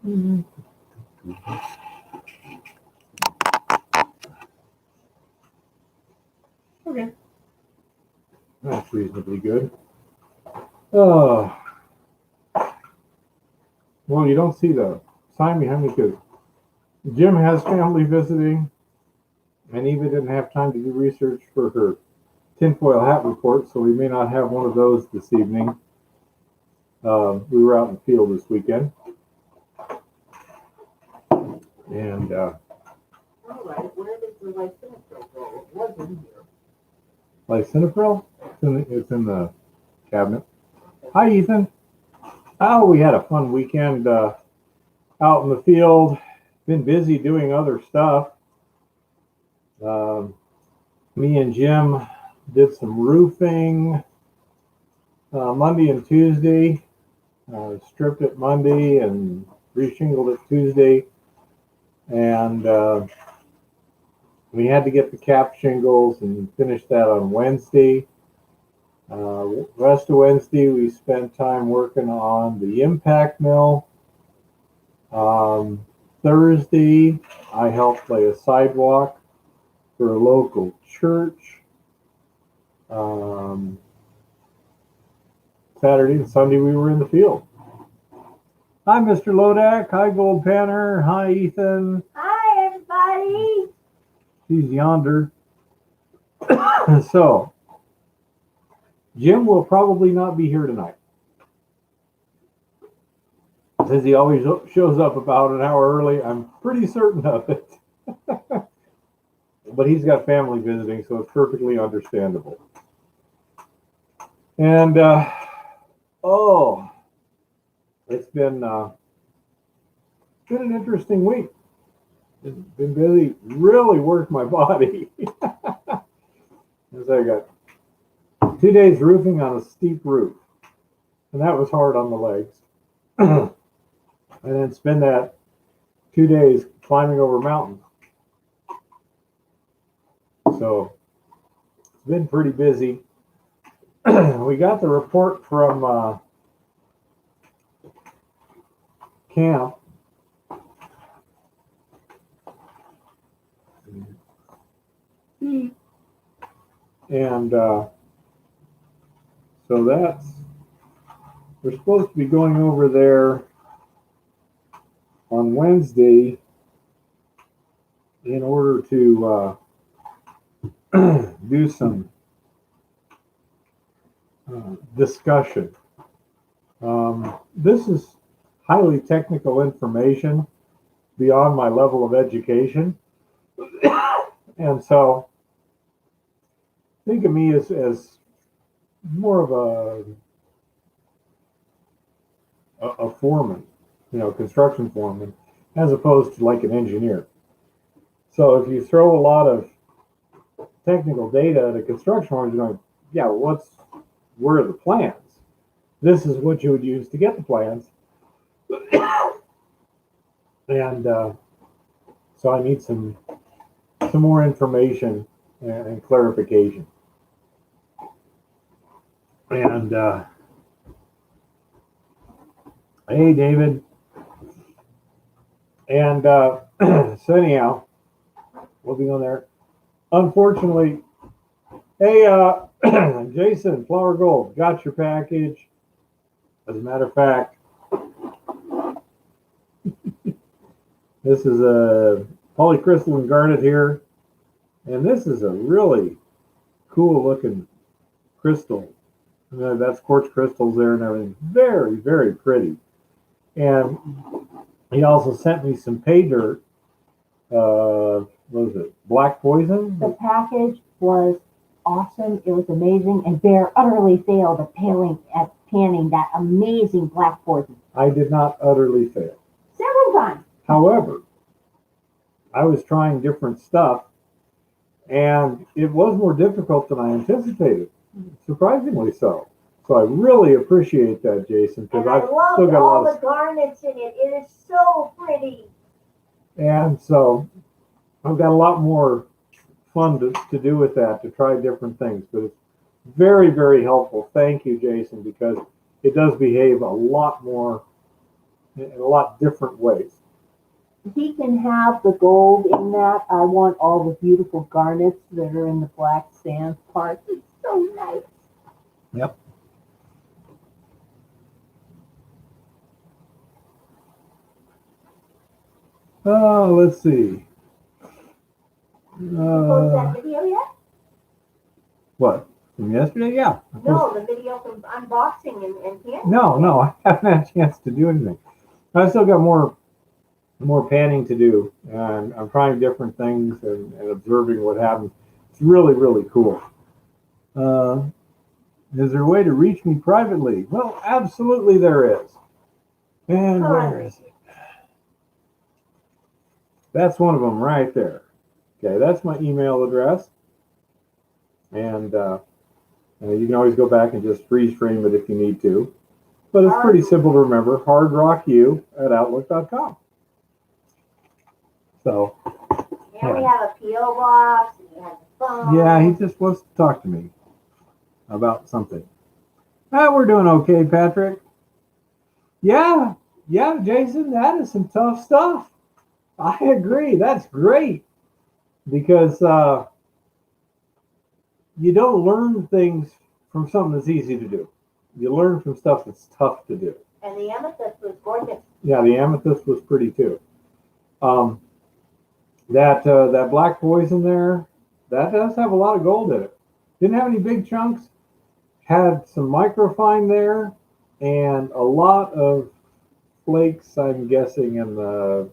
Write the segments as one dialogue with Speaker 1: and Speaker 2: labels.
Speaker 1: Mm-hmm. Okay.
Speaker 2: That's reasonably good. Oh, well, you don't see the sign behind me because Jim has family visiting, and Eva didn't have time to do research for her tinfoil hat report, so we may not have one of those this evening. We were out in the field this weekend, and
Speaker 1: All right. Where does the lisinopril go? It was in here.
Speaker 2: lisinopril, it's in the cabinet. Hi, Ethan. Oh, we had a fun weekend out in the field. Been busy doing other stuff. Me and Jim did some roofing Monday and Tuesday. Stripped it Monday and reshingled it Tuesday. And we had to get the cap shingles and finish that on Wednesday. Rest of Wednesday, we spent time working on the impact mill. Thursday, I helped lay a sidewalk for a local church. Saturday and Sunday, we were in the field. Hi, Mr. Lodak. Hi, Gold Panner. Hi, Ethan.
Speaker 3: Hi, everybody.
Speaker 2: He's yonder. So, Jim will probably not be here tonight, since he always shows up about an hour early. I'm pretty certain of it. But he's got family visiting, so it's perfectly understandable. And, it's been an interesting week. Been busy, really worked my body. As I got 2 days roofing on a steep roof, and that was hard on the legs. And then spend that 2 days climbing over mountains. So it's been pretty busy. We got the report from camp. And so we're supposed to be going over there on Wednesday in order to do some discussion. This is highly technical information beyond my level of education. And so think of me as more of a foreman, construction foreman, as opposed to like an engineer. So if you throw a lot of technical data at a construction foreman, you're going, yeah, well, where are the plans? This is what you would use to get the plans. And so I need some more information and clarification. And hey, David. And so anyhow, we'll be on there. Unfortunately, hey, Jason, Flower Gold, got your package. As a matter of fact, this is a polycrystalline garnet here, and this is a really cool looking crystal. That's quartz crystals there and everything. Very, very pretty. And he also sent me some pay dirt. What was it? Black poison?
Speaker 3: The package was awesome. It was amazing. And Bear utterly failed at panning that amazing black poison.
Speaker 2: I did not utterly fail.
Speaker 3: Several times.
Speaker 2: However, I was trying different stuff, and it was more difficult than I anticipated. Surprisingly so. So I really appreciate that, Jason, because I've still got
Speaker 3: all the garnets in it. It is so pretty.
Speaker 2: And so I've got a lot more fun to do with that, to try different things. But it's very, very helpful. Thank you, Jason, because it does behave a lot more in a lot different ways.
Speaker 3: He can have the gold in that. I want all the beautiful garnets that are in the black sand part. It's so nice.
Speaker 2: Yep. Let's see.
Speaker 3: You post that video yet?
Speaker 2: What? From yesterday? Yeah.
Speaker 3: No, the video from unboxing and panning.
Speaker 2: No, I haven't had a chance to do anything. I still got more panning to do, and I'm trying different things and observing what happens. It's really, really cool. Is there a way to reach me privately? Well, absolutely there is. And where is it? That's one of them right there. Okay, that's my email address. And you can always go back and just freeze frame it if you need to. But it's pretty simple to remember, hardrocku@outlook.com. So.
Speaker 3: And we have a P.O. box, and we have the phone.
Speaker 2: Yeah, he just wants to talk to me about something. We're doing okay, Patrick. Yeah, Jason, that is some tough stuff. I agree. That's great. Because you don't learn things from something that's easy to do. You learn from stuff that's tough to do.
Speaker 3: And the amethyst was gorgeous.
Speaker 2: Yeah, the amethyst was pretty too. That black poison there, that does have a lot of gold in it. Didn't have any big chunks. Had some microfine there, and a lot of flakes, I'm guessing, in the,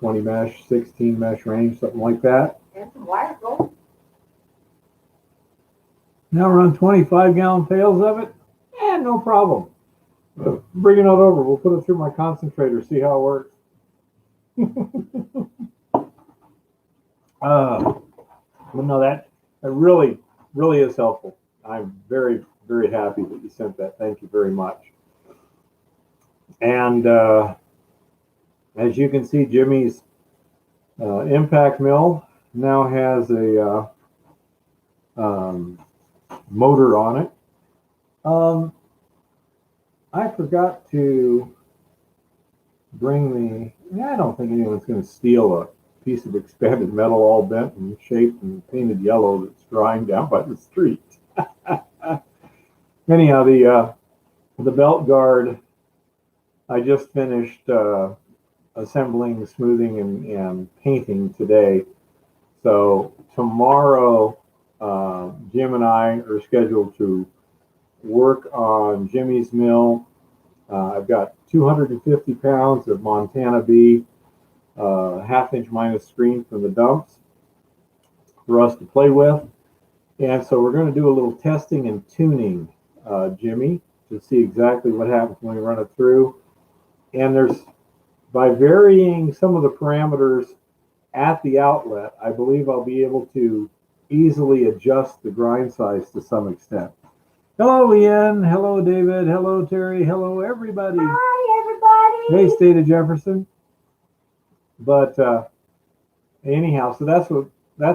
Speaker 2: 20 mesh, 16 mesh range, something like that.
Speaker 3: And some wire gold.
Speaker 2: Now run 25-gallon pails of it. No problem. Bring it on over. We'll put it through my concentrator, see how it works. But no, that really, really is helpful. I'm very, very happy that you sent that. Thank you very much. And as you can see, Jimmy's impact mill now has a motor on it. I forgot to bring I don't think anyone's going to steal a piece of expanded metal all bent and shaped and painted yellow that's drying down by the street. Anyhow, the belt guard, I just finished assembling, smoothing, and painting today. So tomorrow, Jim and I are scheduled to work on Jimmy's mill. I've got 250 pounds of Montana B, half-inch minus screen from the dumps for us to play with. And so we're going to do a little testing and tuning, Jimmy, to see exactly what happens when we run it through. And by varying some of the parameters at the outlet, I believe I'll be able to easily adjust the grind size to some extent. Hello, Ian. Hello, David. Hello, Terry. Hello, everybody.
Speaker 3: Hi, everybody.
Speaker 2: Hey, State of Jefferson. But anyhow, so that's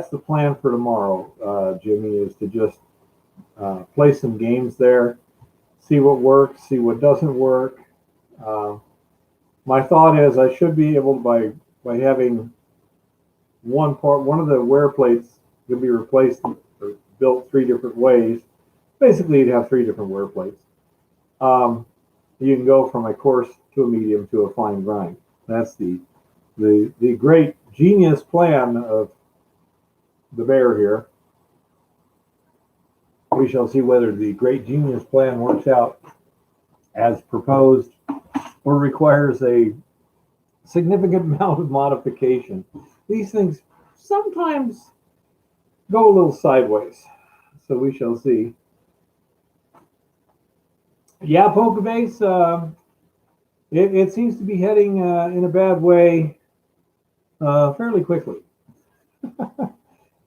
Speaker 2: the plan for tomorrow, Jimmy, is to just play some games there, see what works, see what doesn't work. My thought is I should be able to, by having one of the wear plates can be replaced or built 3 different ways. Basically, you'd have 3 different wear plates. You can go from a coarse to a medium to a fine grind. That's the great genius plan of the bear here. We shall see whether the great genius plan works out as proposed or requires a significant amount of modification. These things sometimes go a little sideways, so we shall see. Yeah, Pokebase, it seems to be heading in a bad way fairly quickly.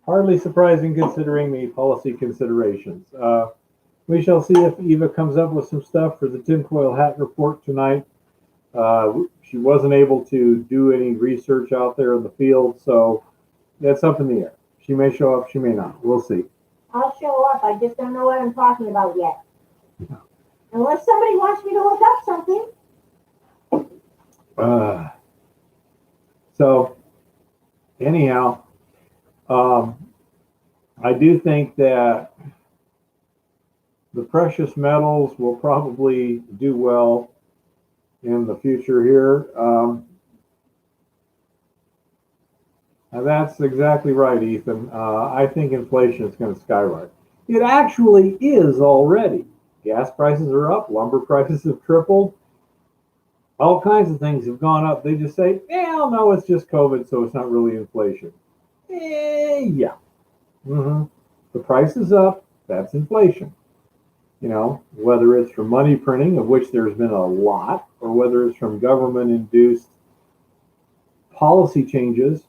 Speaker 2: Hardly surprising considering the policy considerations. We shall see if Eva comes up with some stuff for the tinfoil hat report tonight. She wasn't able to do any research out there in the field, so that's up in the air. She may show up, she may not. We'll see.
Speaker 3: I'll show up. I just don't know what I'm talking about yet. Unless somebody wants me to look up something.
Speaker 2: So anyhow, I do think that the precious metals will probably do well in the future here. And that's exactly right, Ethan. I think inflation is going to skyrocket. It actually is already. Gas prices are up, lumber prices have tripled, all kinds of things have gone up. They just say, no, it's just COVID, so it's not really inflation. Yeah. The price is up, that's inflation. Whether it's from money printing, of which there's been a lot, or whether it's from government-induced policy changes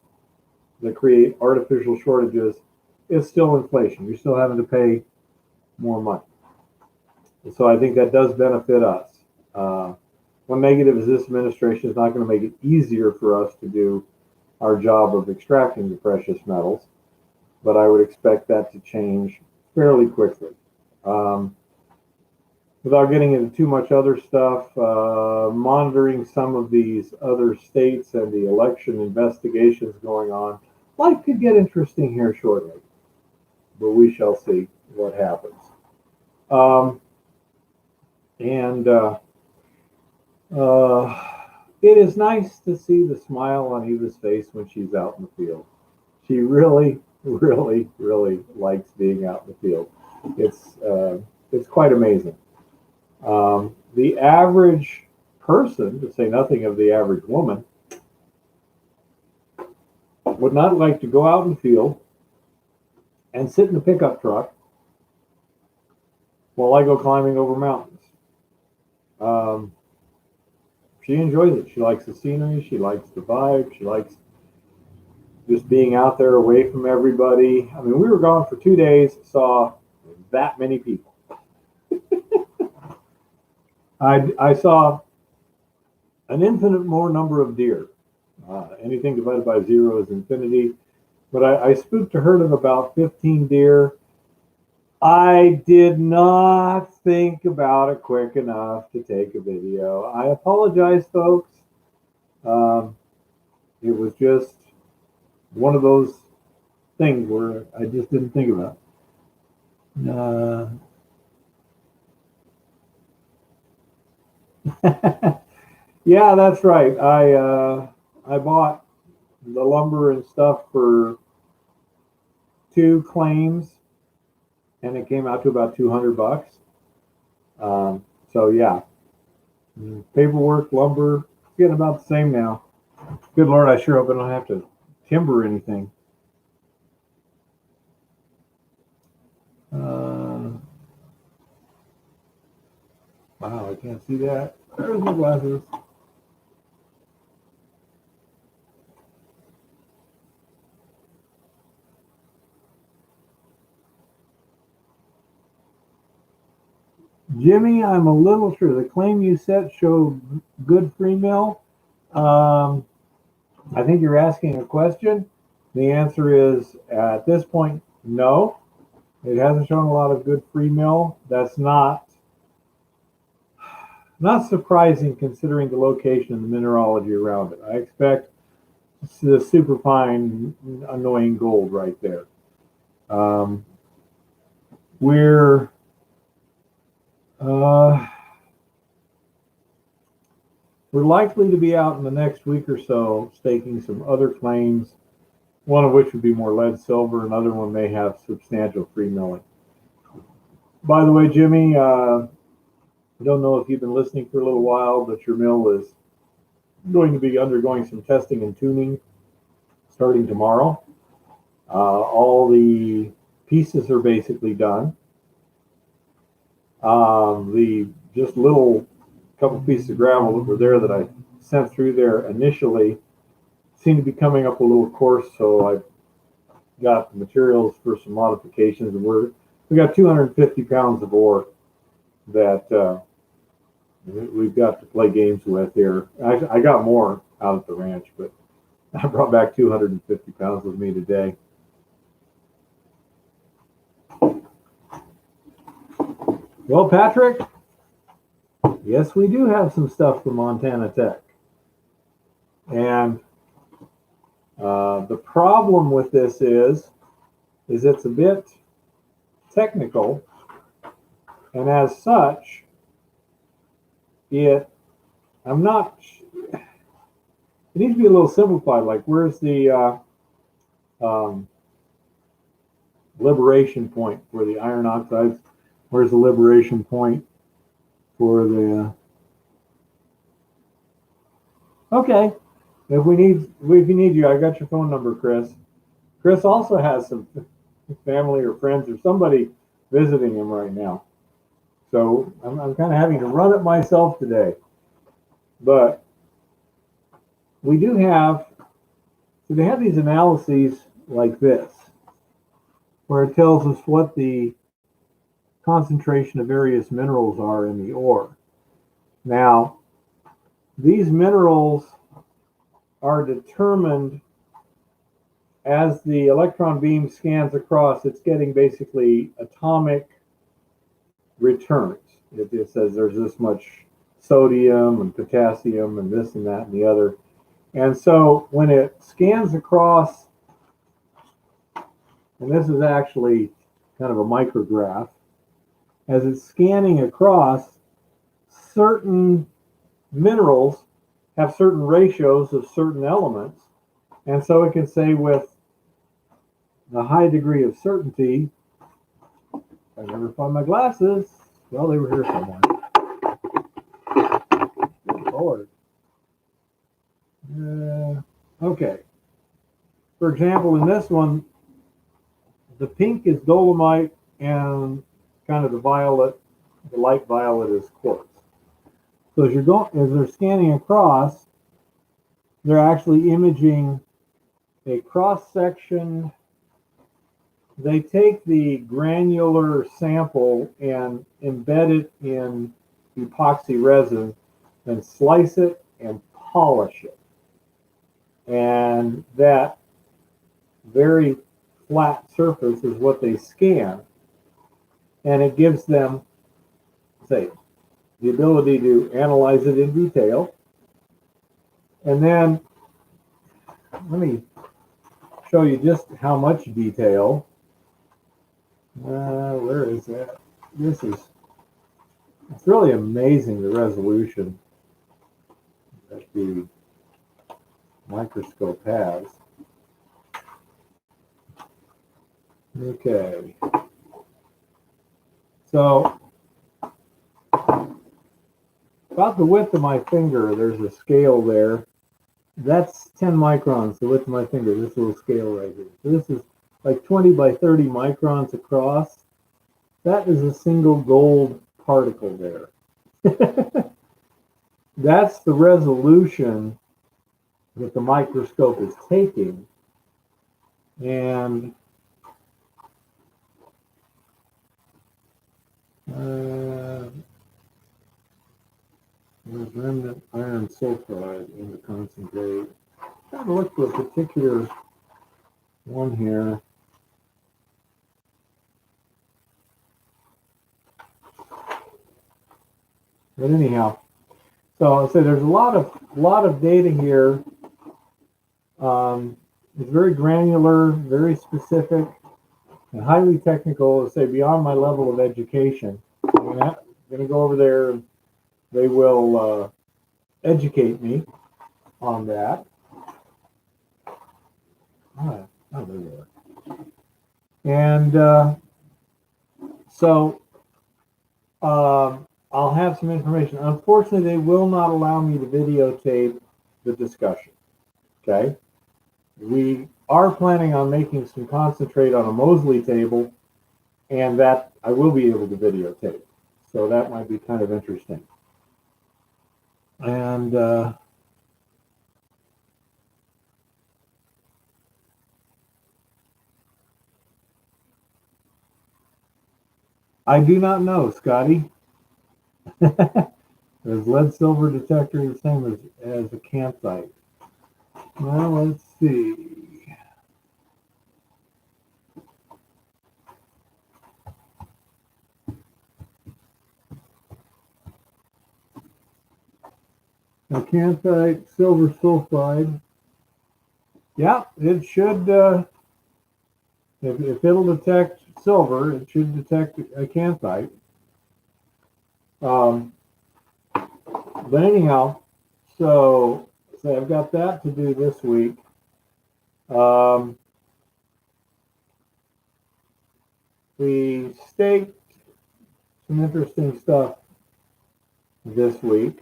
Speaker 2: that create artificial shortages, it's still inflation. You're still having to pay more money. And so I think that does benefit us. One negative is this administration is not going to make it easier for us to do our job of extracting the precious metals, but I would expect that to change fairly quickly. Without getting into too much other stuff, monitoring some of these other states and the election investigations going on, life could get interesting here shortly, but we shall see what happens. It is nice to see the smile on Eva's face when she's out in the field. She really, really, really likes being out in the field. It's quite amazing. The average person, to say nothing of the average woman, would not like to go out in the field and sit in a pickup truck while I go climbing over mountains. She enjoys it. She likes the scenery. She likes the vibe. She likes just being out there away from everybody. I mean, we were gone for 2 days, saw that many people. I saw an infinite more number of deer. Anything divided by 0 is infinity. But I spooked a herd of about 15 deer. I did not think about it quick enough to take a video. I apologize, folks. It was just one of those things where I just didn't think about it. Yeah, that's right. I bought the lumber and stuff for 2 claims, and it came out to about $200. So yeah, paperwork, lumber, it's getting about the same now. Good Lord, I sure hope I don't have to timber anything. Wow, I can't see that. There's my glasses. Jimmy, I'm a little sure the claim you set showed good free mill. I think you're asking a question. The answer is at this point, no. It hasn't shown a lot of good free mill. That's not surprising considering the location and the mineralogy around it. I expect the super fine, annoying gold right there. We're likely to be out in the next week or so staking some other claims, one of which would be more lead silver, another one may have substantial free milling. By the way, Jimmy, I don't know if you've been listening for a little while, but your mill is going to be undergoing some testing and tuning starting tomorrow. All the pieces are basically done. The just little couple pieces of gravel that were there that I sent through there initially seem to be coming up a little coarse, so I've got the materials for some modifications, and we got 250 pounds of ore that we've got to play games with here. I got more out at the ranch, but I brought back 250 pounds with me today. Well, Patrick, Yes, we do have some stuff from Montana Tech. And the problem with this is it's a bit technical, and as such, I'm not, it needs to be a little simplified. Like, where's the um, liberation point for the iron oxides? Where's the liberation point for the, okay. If you need you, I got your phone number, Chris. Chris also has some family or friends or somebody visiting him right now. So I'm kind of having to run it myself today. But we do have, so they have these analyses like this, where it tells us what the concentration of various minerals are in the ore. Now, these minerals are determined as the electron beam scans across. It's getting basically atomic returns. It says there's this much sodium and potassium and this and that and the other. And so when it scans across, and this is actually kind of a micrograph, as it's scanning across, certain minerals have certain ratios of certain elements. And so it can say with a high degree of certainty, I never find my glasses. Well, they were here somewhere. Good Lord. Okay. For example, in this one, the pink is dolomite and kind of the light violet is quartz. So as they're scanning across, they're actually imaging a cross section. They take the granular sample and embed it in epoxy resin and slice it and polish it. And that very flat surface is what they scan. And it gives them, say, the ability to analyze it in detail. And then let me show you just how much detail. Where is that? It's really amazing, the resolution that the microscope has. Okay. So about the width of my finger, there's a scale there. That's 10 microns, the width of my finger, this little scale right here. So this is like 20 by 30 microns across. That is a single gold particle there. That's the resolution that the microscope is taking. And there's remnant iron sulfide in the concentrate. Trying to look for a particular one here. But anyhow, so I'll say there's a lot of data here. It's very granular, very specific, and highly technical. Say beyond my level of education. I'm gonna go over there, and they will educate me on that. Oh, there you are. And so I'll have some information. Unfortunately, they will not allow me to videotape the discussion. Okay. We are planning on making some concentrate on a Mosley table, and that I will be able to videotape. So that might be kind of interesting. And I do not know, Scotty. Is lead silver detector the same as a campsite? Well, let's see. Acanthite silver sulfide. Yeah, it should, if it'll detect silver, it should detect acanthite. But anyhow, so I've got that to do this week. We staked some interesting stuff this week.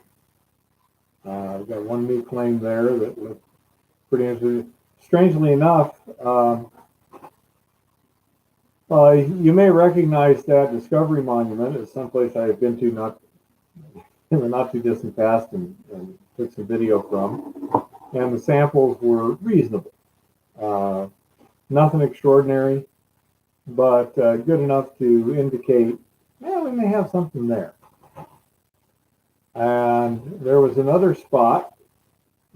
Speaker 2: I've got one new claim there that was pretty interesting. Strangely enough, you may recognize that Discovery Monument as someplace I have been to not in the not too distant past and took some video from. And the samples were reasonable. Nothing extraordinary, but good enough to indicate, yeah, we may have something there. And there was another spot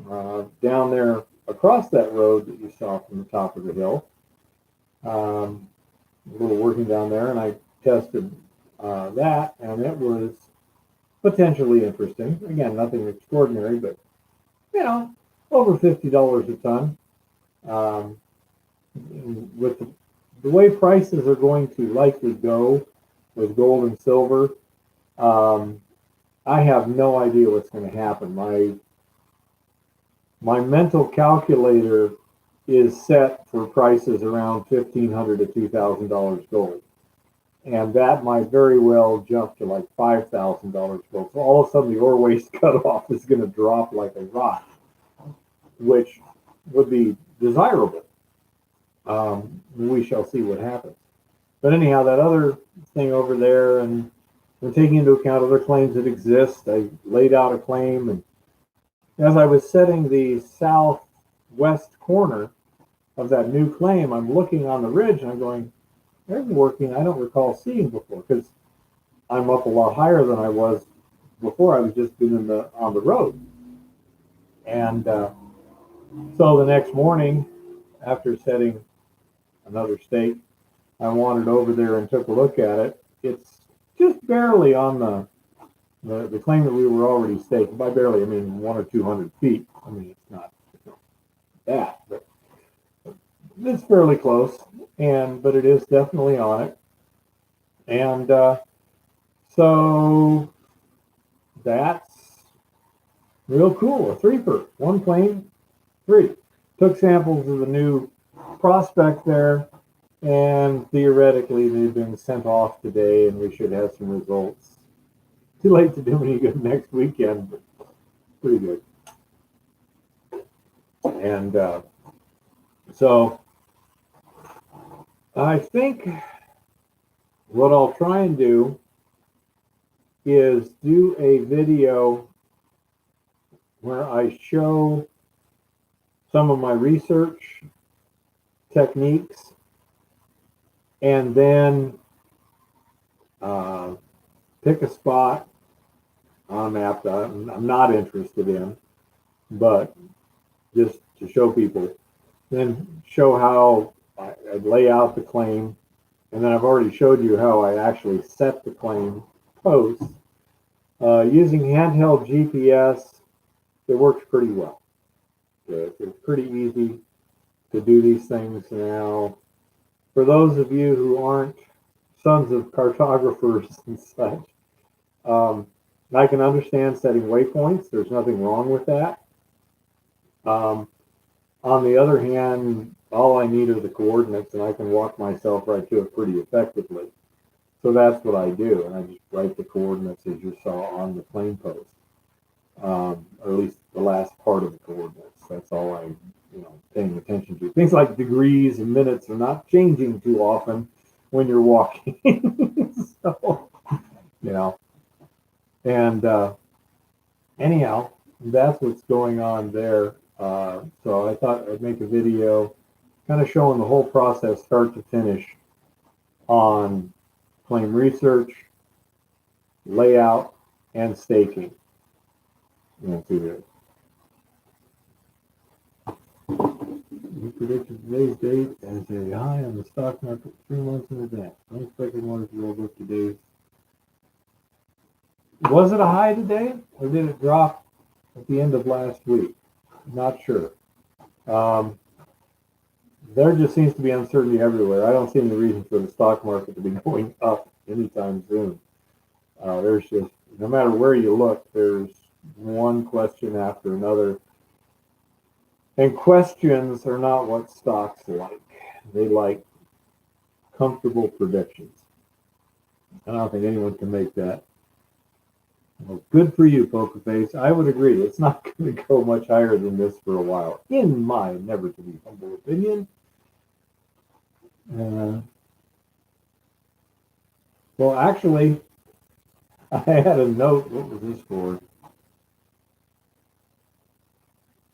Speaker 2: down there across that road that you saw from the top of the hill. A little working down there, and I tested that, and it was potentially interesting. Again, nothing extraordinary, but over $50 a ton. With the way prices are going to likely go with gold and silver, I have no idea what's going to happen. My mental calculator is set for prices around $1,500 to $2,000 gold. And that might very well jump to like $5,000 gold. So all of a sudden the ore waste cutoff is going to drop like a rock, which would be desirable. We shall see what happens. But anyhow, that other thing over there, and taking into account other claims that exist, I laid out a claim, and as I was setting the southwest corner of that new claim, I'm looking on the ridge and I'm going, there's working I don't recall seeing before, because I'm up a lot higher than I was before. I was just been on the road. And so the next morning, after setting another stake, I wandered over there and took a look at it. It's just barely on the claim that we were already staked. By barely, I mean 100 or 200 feet. I mean, it's not that, but it's fairly close. But it is definitely on it. And so that's real cool. A threefer, one claim, 3. Took samples of the new prospect there, and theoretically they've been sent off today, and we should have some results. Too late to do any good next weekend, but pretty good. And so I think what I'll try and do is do a video where I show some of my research techniques, and then pick a spot on a map that I'm not interested in, but just to show people, then show how I lay out the claim, and then I've already showed you how I actually set the claim posts. Using handheld GPS, it works pretty well. It's pretty easy to do these things now. For those of you who aren't sons of cartographers and such, I can understand setting waypoints. There's nothing wrong with that. On the other hand, all I need are the coordinates, and I can walk myself right to it pretty effectively. So that's what I do, and I just write the coordinates as you saw on the claim post, or at least the last part of the coordinates. That's all I'm, paying attention to. Things like degrees and minutes are not changing too often when you're walking. So, and anyhow, that's what's going on there. So I thought I'd make a video kind of showing the whole process start to finish on claim research, layout, and staking. Let's see here. We predicted today's date as a high on the stock market 3 months in advance. Unexpected ones rolled up today. Was it a high today, or did it drop at the end of last week. Not sure. There just seems to be uncertainty everywhere. I don't see any reason for the stock market to be going up anytime soon. There's just, no matter where you look, there's one question after another. And questions are not what stocks like. They like comfortable predictions. I don't think anyone can make that. Well, good for you, Poker Face. I would agree. It's not going to go much higher than this for a while, in my never to be humble opinion. Well, actually, I had a note. What was this for?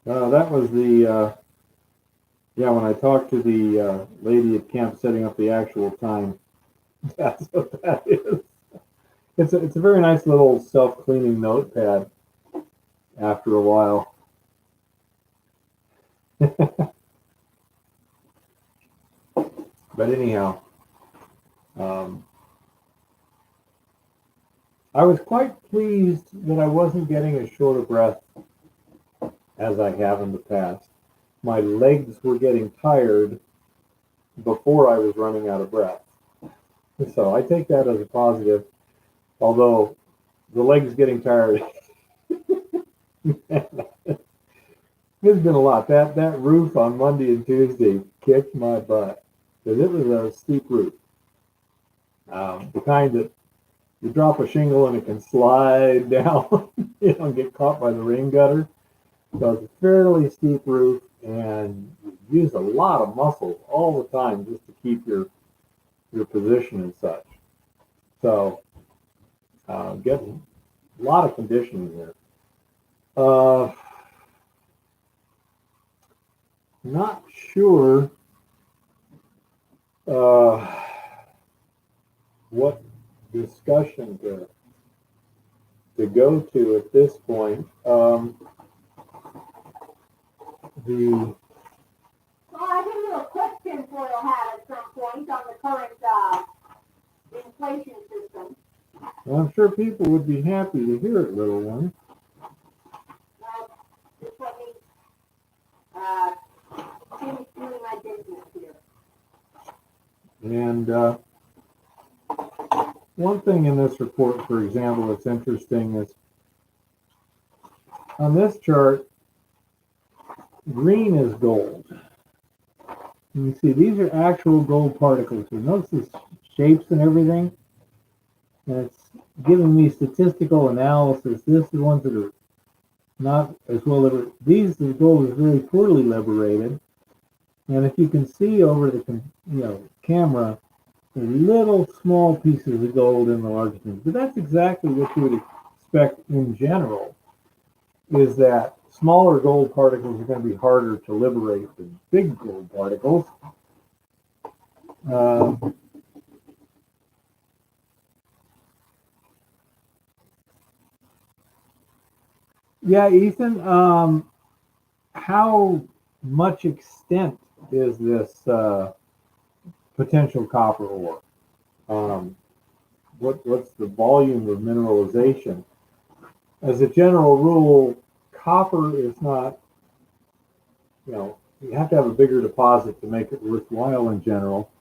Speaker 2: That was the, when I talked to the lady at camp setting up the actual time. That's what that is. It's a very nice little self-cleaning notepad after a while. But anyhow, I was quite pleased that I wasn't getting as short of breath as I have in the past. My legs were getting tired before I was running out of breath. So I take that as a positive, although the legs getting tired, it's been a lot. That roof on Monday and Tuesday kicked my butt, because it was a steep roof. The kind that you drop a shingle and it can slide down, and get caught by the rain gutter. So it's a fairly steep roof, and you use a lot of muscles all the time just to keep your position and such. So getting a lot of conditioning there. Not sure what discussion to go to at this point.
Speaker 3: Well, I have a little question for you have at some point on the current inflation system.
Speaker 2: I'm sure people would be happy to hear it, little one.
Speaker 3: Just let me finish doing my business here.
Speaker 2: And one thing in this report, for example, that's interesting is on this chart, green is gold. You see, these are actual gold particles. You notice the shapes and everything? And it's giving me statistical analysis. This is the ones that are not as well liberated. The gold is very poorly liberated. And if you can see over the camera, the little small pieces of gold in the larger things. But that's exactly what you would expect in general, is that smaller gold particles are going to be harder to liberate than big gold particles. Yeah, Ethan, how much extent is this potential copper ore? What's the volume of mineralization? As a general rule, copper is not, you have to have a bigger deposit to make it worthwhile in general.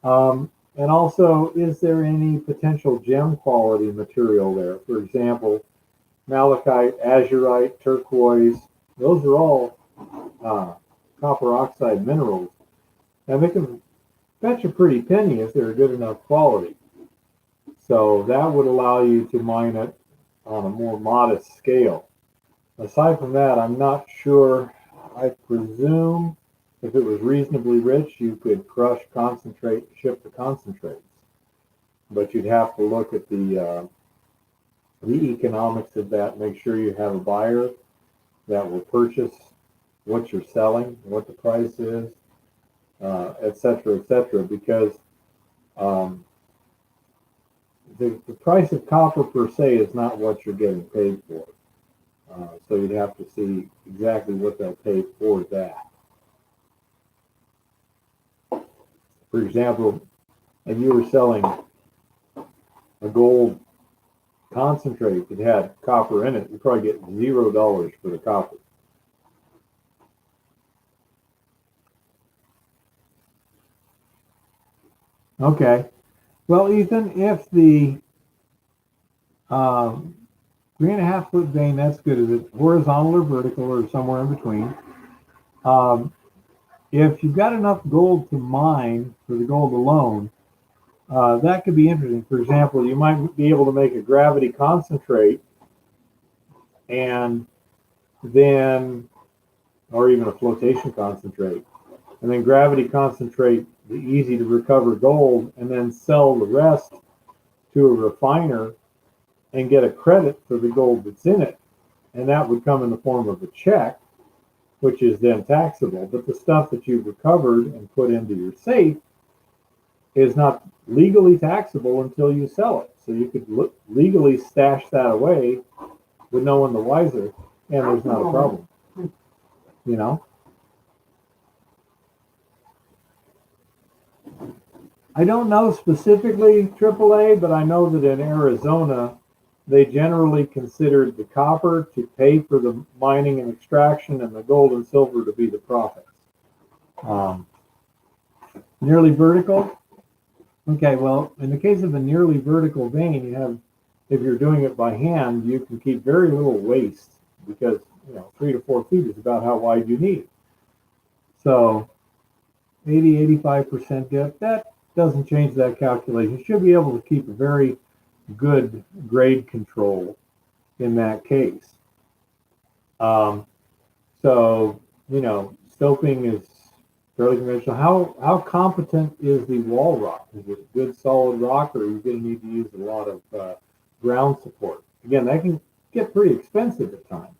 Speaker 2: And also, is there any potential gem quality material there? For example, malachite, azurite, turquoise, those are all copper oxide minerals. And they can fetch a pretty penny if they're good enough quality. So that would allow you to mine it on a more modest scale. Aside from that, I'm not sure. I presume if it was reasonably rich, you could crush, concentrate, ship the concentrates. But you'd have to look at the economics of that, make sure you have a buyer that will purchase what you're selling, what the price is, et cetera, because the price of copper per se is not what you're getting paid for. So you'd have to see exactly what they'll pay for that. For example, if you were selling a gold concentrate that had copper in it, you probably get $0 for the copper. Okay. Well, Ethan, if the 3.5 foot vein, that's good. Is it horizontal or vertical or somewhere in between? If you've got enough gold to mine for the gold alone, that could be interesting. For example, you might be able to make a gravity concentrate and then, or even a flotation concentrate, and then gravity concentrate the easy to recover gold and then sell the rest to a refiner and get a credit for the gold that's in it. And that would come in the form of a check, which is then taxable. But the stuff that you've recovered and put into your safe is not legally taxable until you sell it. So you could legally stash that away with no one the wiser, and there's not a problem. You know? I don't know specifically AAA, but I know that in Arizona, they generally considered the copper to pay for the mining and extraction and the gold and silver to be the profits. Nearly vertical. Okay, well, in the case of a nearly vertical vein, you have, if you're doing it by hand, you can keep very little waste because, 3 to 4 feet is about how wide you need. So 80-85% dip, that doesn't change that calculation. You should be able to keep a very good grade control in that case. So, stoping is fairly conventional. How competent is the wall rock? Is it good solid rock, or are you going to need to use a lot of ground support? Again, that can get pretty expensive at times.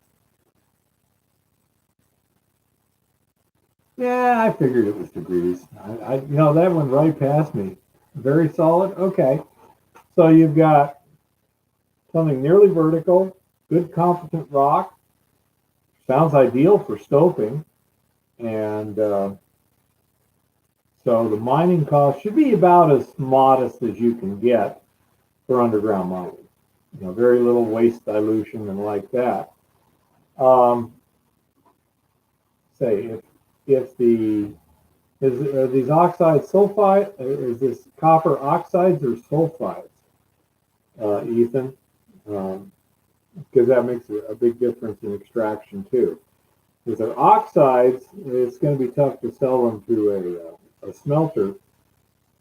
Speaker 2: Yeah, I figured it was degrees. That went right past me. Very solid. Okay. So you've got something nearly vertical, good competent rock. Sounds ideal for stoping. And so the mining cost should be about as modest as you can get for underground mining. Very little waste dilution and like that. If are these oxides sulfide? Is this copper oxides or sulfides, Ethan? Because that makes a big difference in extraction too. If they're oxides, it's going to be tough to sell them to a smelter,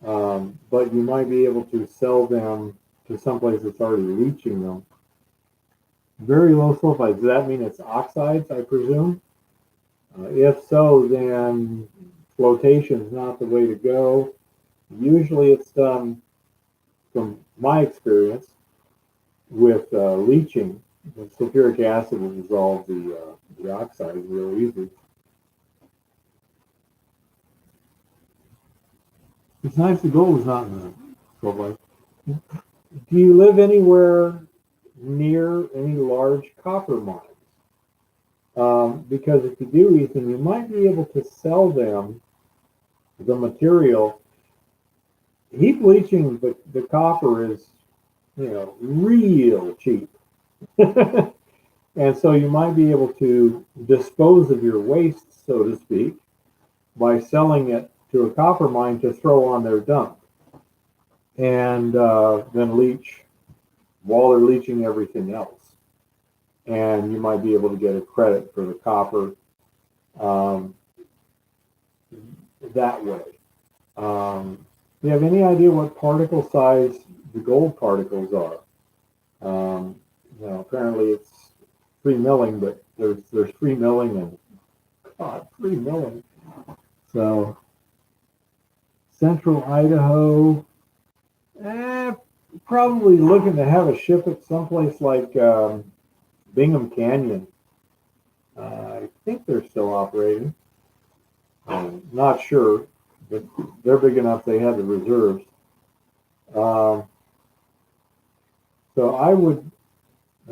Speaker 2: but you might be able to sell them to someplace that's already leaching them. Very low sulfides. Does that mean it's oxides, I presume? If so, then flotation is not the way to go. Usually it's done, from my experience, with leaching. The sulfuric acid will dissolve the oxide real easy. It's nice the gold is not in the sulfide. Do you live anywhere near any large copper mines? Because if you do, Ethan, you might be able to sell them the material. Heap leaching the copper is, real cheap. And so you might be able to dispose of your waste, so to speak, by selling it to a copper mine to throw on their dump. And then leach while they're leaching everything else. And you might be able to get a credit for the copper that way. Do you have any idea what particle size the gold particles are? Apparently it's 3 milling, but there's 3 milling and 3 milling. So Central Idaho, probably looking to have a ship it someplace like Bingham Canyon. I think they're still operating. Not sure, but they're big enough they have the reserves. So I would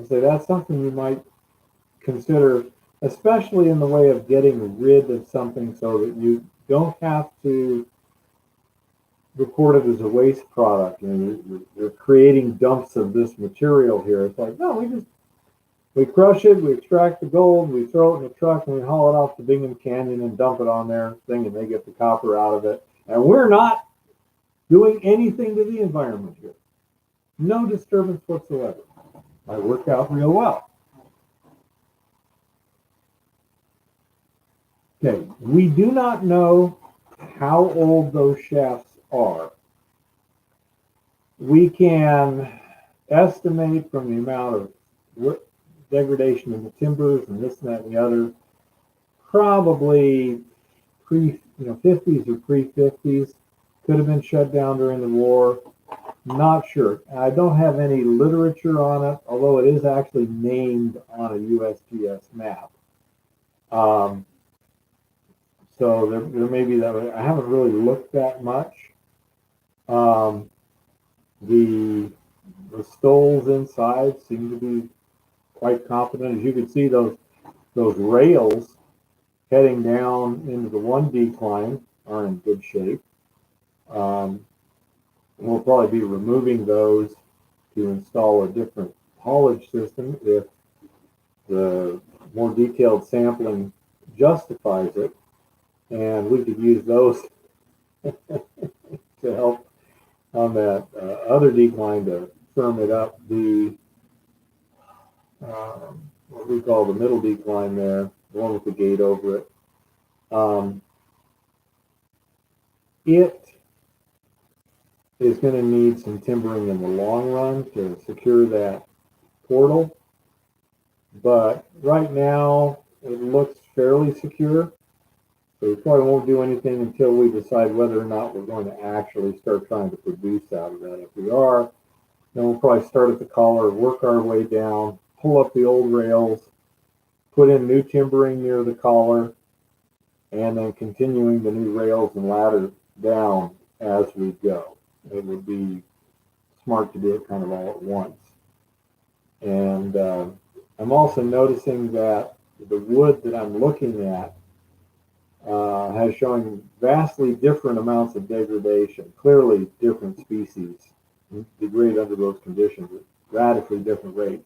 Speaker 2: say that's something you might consider, especially in the way of getting rid of something so that you don't have to, reported as a waste product, and you're creating dumps of this material here. It's like, no, we crush it, we extract the gold, we throw it in a truck, and we haul it off to Bingham Canyon and dump it on their thing, and they get the copper out of it. And we're not doing anything to the environment here. No disturbance whatsoever. Might work out real well. Okay, we do not know how old those shafts are. We can estimate from the amount of degradation in the timbers and this and that and the other, probably 50s or pre-50s, could have been shut down during the war. Not sure. I don't have any literature on it, although it is actually named on a USGS map. So there may be that. I haven't really looked that much. The stoles inside seem to be quite competent. As you can see, those rails heading down into the one decline are in good shape. We'll probably be removing those to install a different haulage system if the more detailed sampling justifies it, and we could use those to help on that other decline to firm it up. The what we call the middle decline there, the one with the gate over it. It is going to need some timbering in the long run to secure that portal, but right now it looks fairly secure. So we probably won't do anything until we decide whether or not we're going to actually start trying to produce out of that. If we are, then we'll probably start at the collar, work our way down, pull up the old rails, put in new timbering near the collar, and then continuing the new rails and ladder down as we go. It would be smart to do it kind of all at once. And I'm also noticing that the wood that I'm looking at has showing vastly different amounts of degradation. Clearly different species degrade under those conditions at radically different rates.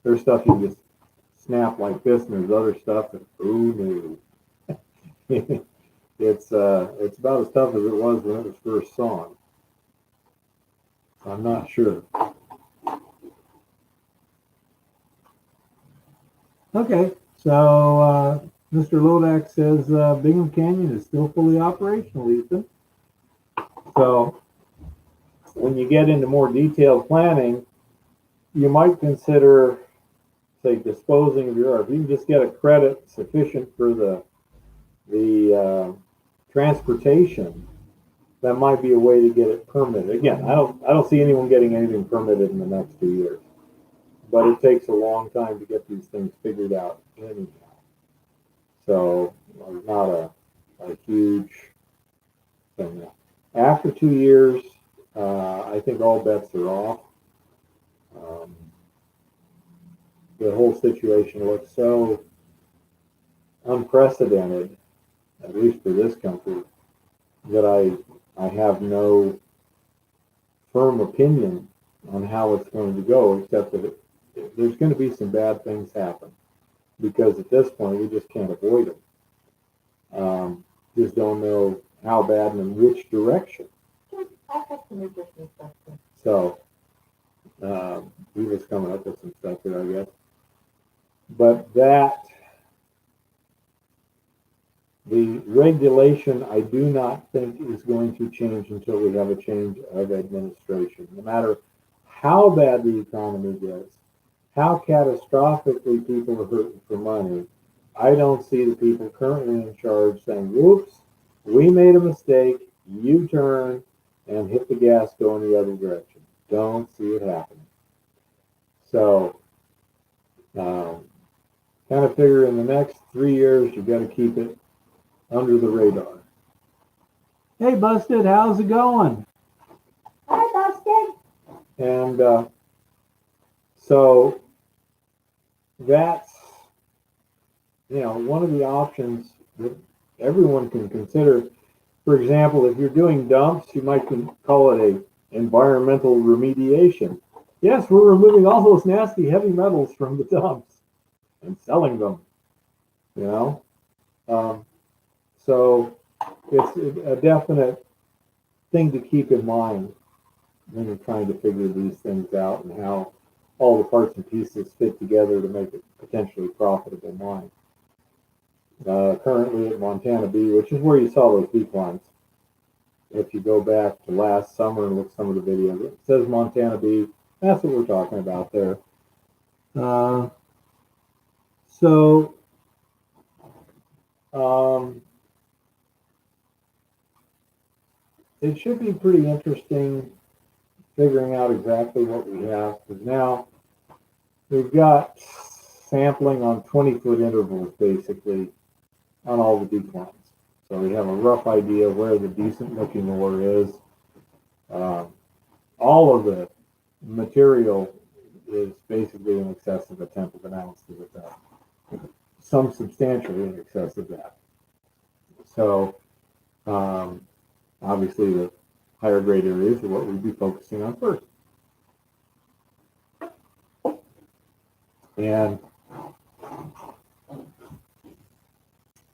Speaker 2: There's stuff you just snap like this, and there's other stuff that, ooh, no. It's about as tough as it was when it was first sawn. I'm not sure. Okay, so Mr. Lodak says Bingham Canyon is still fully operational, Ethan. So when you get into more detailed planning, you might consider, say, disposing of your art. If you can just get a credit sufficient for the transportation, that might be a way to get it permitted. Again, I don't see anyone getting anything permitted in the next 2 years, but it takes a long time to get these things figured out anyhow. So it's not a huge thing. After 2 years, I think all bets are off. The whole situation looks so unprecedented, at least for this country, that I have no firm opinion on how it's going to go, except that there's going to be some bad things happen, because at this point we just can't avoid them. Just don't know how bad and in which direction. So we was coming up with some stuff here, I guess. But the regulation, I do not think is going to change until we have a change of administration. No matter how bad the economy gets, how catastrophically people are hurting for money, I don't see the people currently in charge saying, whoops, we made a mistake, you turn and hit the gas going the other direction. Don't see it happening. So, kind of figure in the next 3 years, you've got to keep it under the radar. Hey, Busted, how's it going?
Speaker 3: Hi, Busted.
Speaker 2: And so that's, one of the options that everyone can consider. For example, if you're doing dumps, you might call it a environmental remediation. Yes, we're removing all those nasty heavy metals from the dumps and selling them. You know, um, so it's a definite thing to keep in mind when you're trying to figure these things out and how all the parts and pieces fit together to make it potentially profitable mine. Currently at Montana B, which is where you saw those declines. If you go back to last summer and look at some of the videos, it says Montana B. That's what we're talking about there. Uh, so, it should be pretty interesting figuring out exactly what we have, because now we've got sampling on 20-foot intervals basically on all the declines. So we have a rough idea where the decent looking ore is. All of the material is basically in excess of a tenth of an ounce to the ton. Some substantially in excess of that. So obviously the higher grade areas are what we'd be focusing on first. And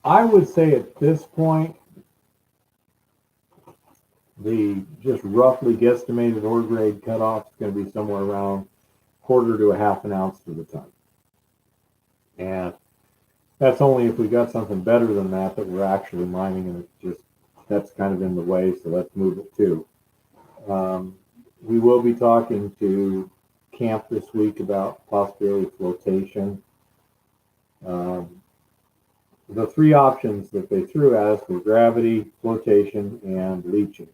Speaker 2: I would say at this point, the just roughly guesstimated ore grade cutoff is going to be somewhere around quarter to a half an ounce to the ton. And that's only if we got something better than that we're actually mining, and it's just, that's kind of in the way, so let's move it too. We will be talking to camp this week about possibility of flotation. The three options that they threw at us were gravity, flotation, and leaching.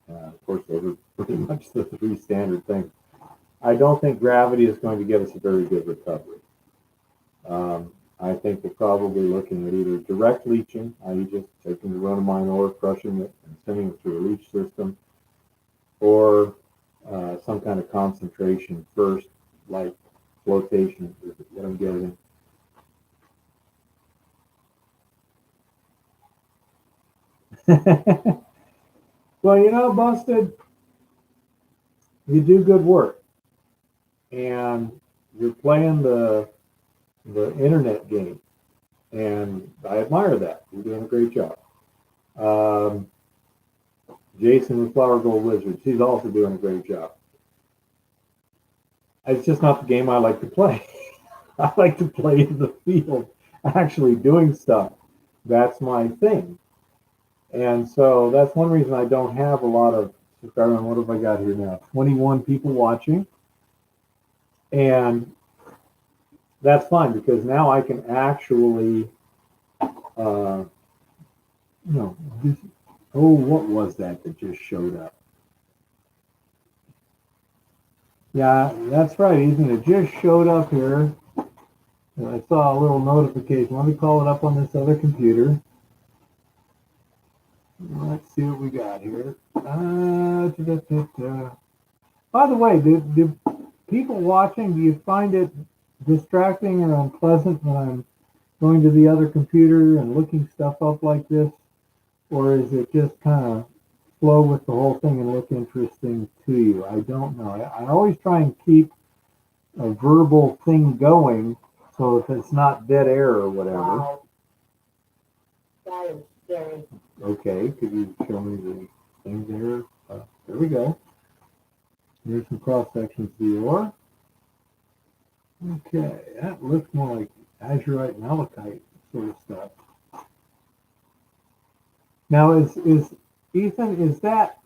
Speaker 2: Of course, those are pretty much the three standard things. I don't think gravity is going to give us a very good recovery. I think we're probably looking at either direct leaching, i.e. just taking the run-of-mine ore, crushing it, and sending it through a leach system, or some kind of concentration first, like flotation is what I'm getting. Well, you know, Busted, you do good work, and you're playing the internet game, and I admire that. You're doing a great job. Jason with Flower Gold Wizards, he's also doing a great job. It's just not the game I like to play. I like to play in the field, actually doing stuff. That's my thing. And so that's one reason I don't have a lot of subscribers. What have I got here now? 21 people watching. And that's fine, because now I can actually, what was that just showed up? Yeah, that's right, Ethan. It just showed up here. And I saw a little notification. Let me call it up on this other computer. Let's see what we got here. By the way, do people watching, do you find it distracting or unpleasant when I'm going to the other computer and looking stuff up like this? Or is it just kind of flow with the whole thing and look interesting to you? I don't know. I always try and keep a verbal thing going so if it's not dead air or whatever.
Speaker 3: Wow. That is very...
Speaker 2: Okay, could you show me the thing there? There we go. Here's some cross sections of the ore. Okay, that looks more like azurite malachite sort of stuff. Now, is Ethan, is that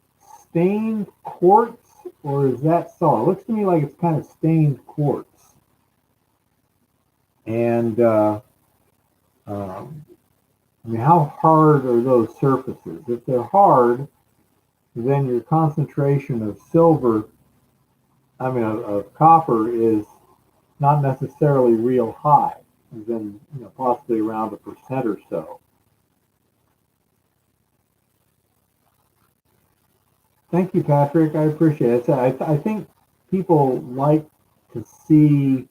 Speaker 2: stained quartz or is that salt? It looks to me like it's kind of stained quartz. And I mean, how hard are those surfaces? If they're hard, then your concentration of of copper is not necessarily real high, then possibly around 1% or so. Thank you, Patrick. I appreciate it. I think people like to see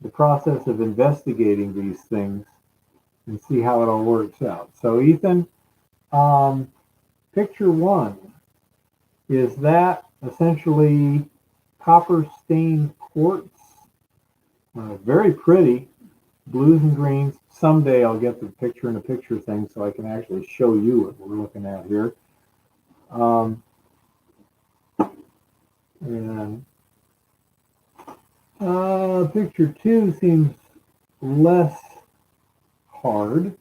Speaker 2: the process of investigating these things and see how it all works out. So, Ethan, Picture one, is that essentially copper stained quartz? Very pretty, blues and greens. Someday I'll get the picture in a picture thing so I can actually show you what we're looking at here. And picture two seems less hard.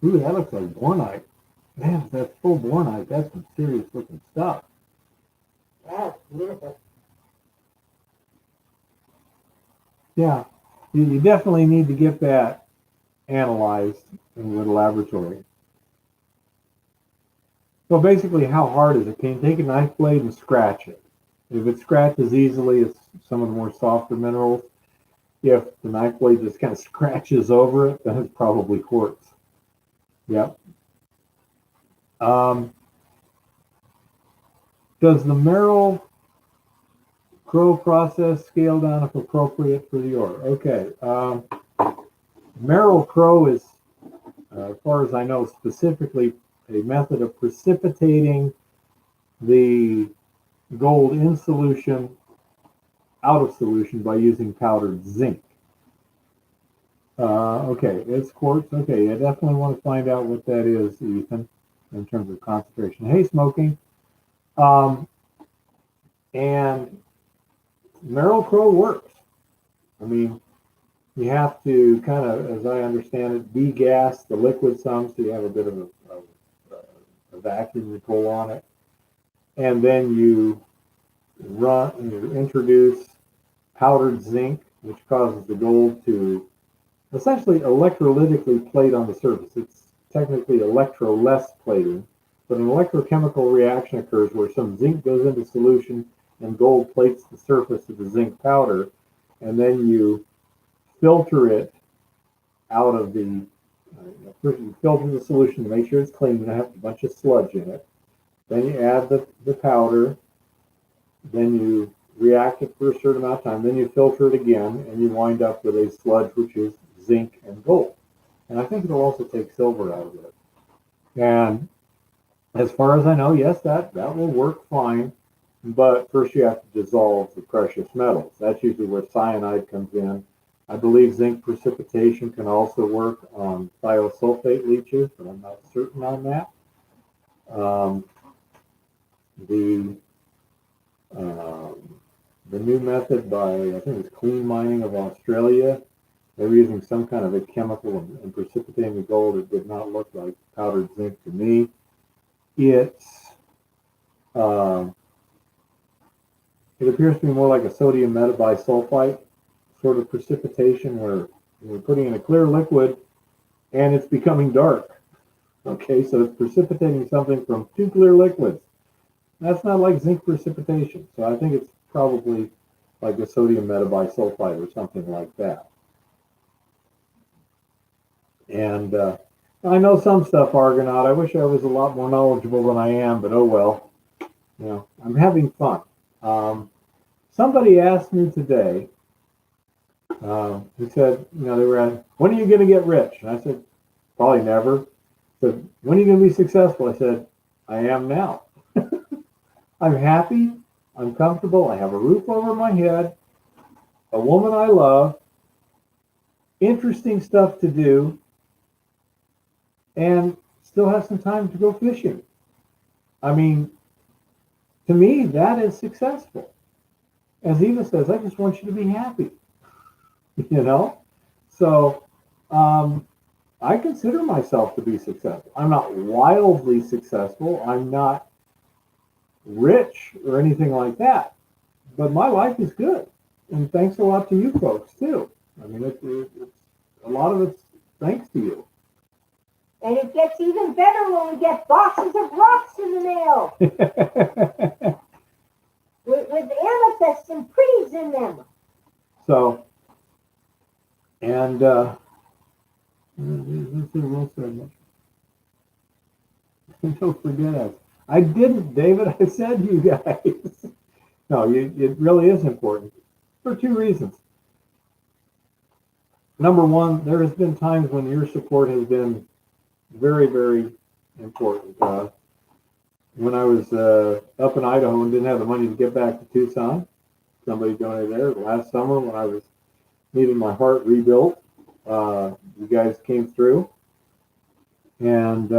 Speaker 2: Ooh, that looks like bornite. Man, if that's full bornite, that's some serious looking stuff.
Speaker 1: That's beautiful.
Speaker 2: Yeah, you definitely need to get that analyzed in the laboratory. So basically, how hard is it? Can you take a knife blade and scratch it? If it scratches easily, it's some of the more softer minerals. If the knife blade just kind of scratches over it, then it's probably quartz. Yep. Does the Merrill-Crowe process scale down if appropriate for the ore? Okay. Merrill-Crowe is, as far as I know, specifically a method of precipitating the gold in solution out of solution by using powdered zinc. Okay, it's quartz. Okay, I definitely want to find out what that is, Ethan, in terms of concentration. Hey, smoking. And Merrill-Crowe works. I mean, you have to kind of, as I understand it, degas the liquid some so you have a bit of a vacuum you pull on it. And then you introduce powdered zinc, which causes the gold to essentially electrolytically plate on the surface. It's technically electroless plating, but an electrochemical reaction occurs where some zinc goes into solution and gold plates the surface of the zinc powder, and then you filter it out of the, first you filter the solution to make sure it's clean, you don't have a bunch of sludge in it. Then you add the powder, then you react it for a certain amount of time, then you filter it again, and you wind up with a sludge which is zinc and gold. And I think it'll also take silver out of it. And as far as I know, yes, that will work fine, but first you have to dissolve the precious metals. That's usually where cyanide comes in. I believe zinc precipitation can also work on thiosulfate leaches, but I'm not certain on that. The new method by, I think it's Clean Mining of Australia, they were using some kind of a chemical and precipitating the gold. It did not look like powdered zinc to me. It appears to be more like a sodium metabisulfite sort of precipitation where you're putting in a clear liquid and it's becoming dark. Okay, so it's precipitating something from two clear liquids. That's not like zinc precipitation. So I think it's probably like a sodium metabisulfite or something like that. And I know some stuff, Argonaut. I wish I was a lot more knowledgeable than I am, but oh well. You know, I'm having fun. Somebody asked me today, he said, you know, they were asking, when are you going to get rich? And I said, probably never. Said, when are you going to be successful? I said, I am now. I'm happy. I'm comfortable. I have a roof over my head, a woman I love, interesting stuff to do, and still have some time to go fishing. I mean, to me, that is successful. As Eva says, I just want you to be happy. You know? So, I consider myself to be successful. I'm not wildly successful. I'm not rich or anything like that. But my life is good. And thanks a lot to you folks, too. I mean, it's a lot of it's thanks to you.
Speaker 3: And it gets even better when we get boxes of rocks in the mail. with amethysts and pretties in them.
Speaker 2: So, and don't forget us. I didn't, David. I said you guys. No, it really is important for two reasons. number one, there has been times when your support has been very, very important. When I was up in Idaho and didn't have the money to get back to Tucson, somebody donated there. Last summer when I was needing my heart rebuilt, you guys came through. And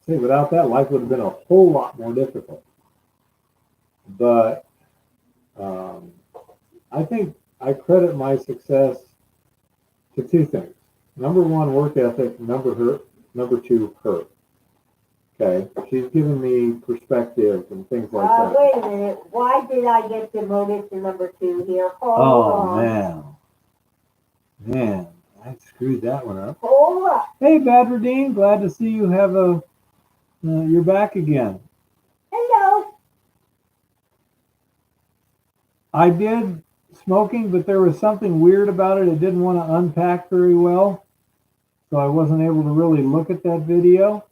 Speaker 2: see, without that, life would have been a whole lot more difficult. But I think I credit my success to two things. Number one, work ethic. Number two, her. Okay, she's given me perspective and things like that.
Speaker 3: Wait a minute. Why did I get demoted to number 2 here? Hold on.
Speaker 2: Man, I screwed that one up.
Speaker 3: Hold up.
Speaker 2: Hey, Badradine, glad to see you have you're back again.
Speaker 3: Hello.
Speaker 2: I did smoking, but there was something weird about it. It didn't want to unpack very well, so I wasn't able to really look at that video.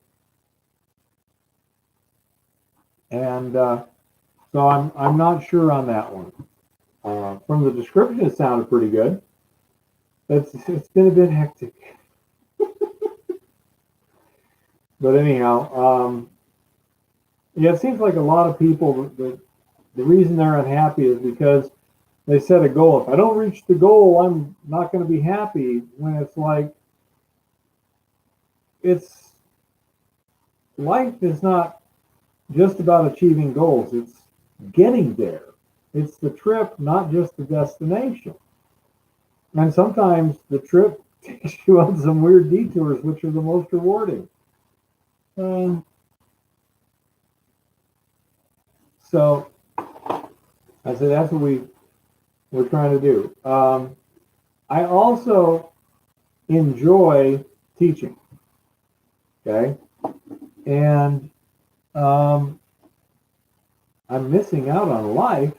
Speaker 2: And so I'm not sure on that one. From the description, it sounded pretty good. It's been a bit hectic. But anyhow, yeah, it seems like a lot of people, the reason they're unhappy is because they set a goal. If I don't reach the goal, I'm not going to be happy. When it's like, life is not just about achieving goals. It's getting there. It's the trip, not just the destination. And sometimes the trip takes you on some weird detours, which are the most rewarding. So I say that's what we're trying to do. I also enjoy teaching. Okay. And I'm missing out on life.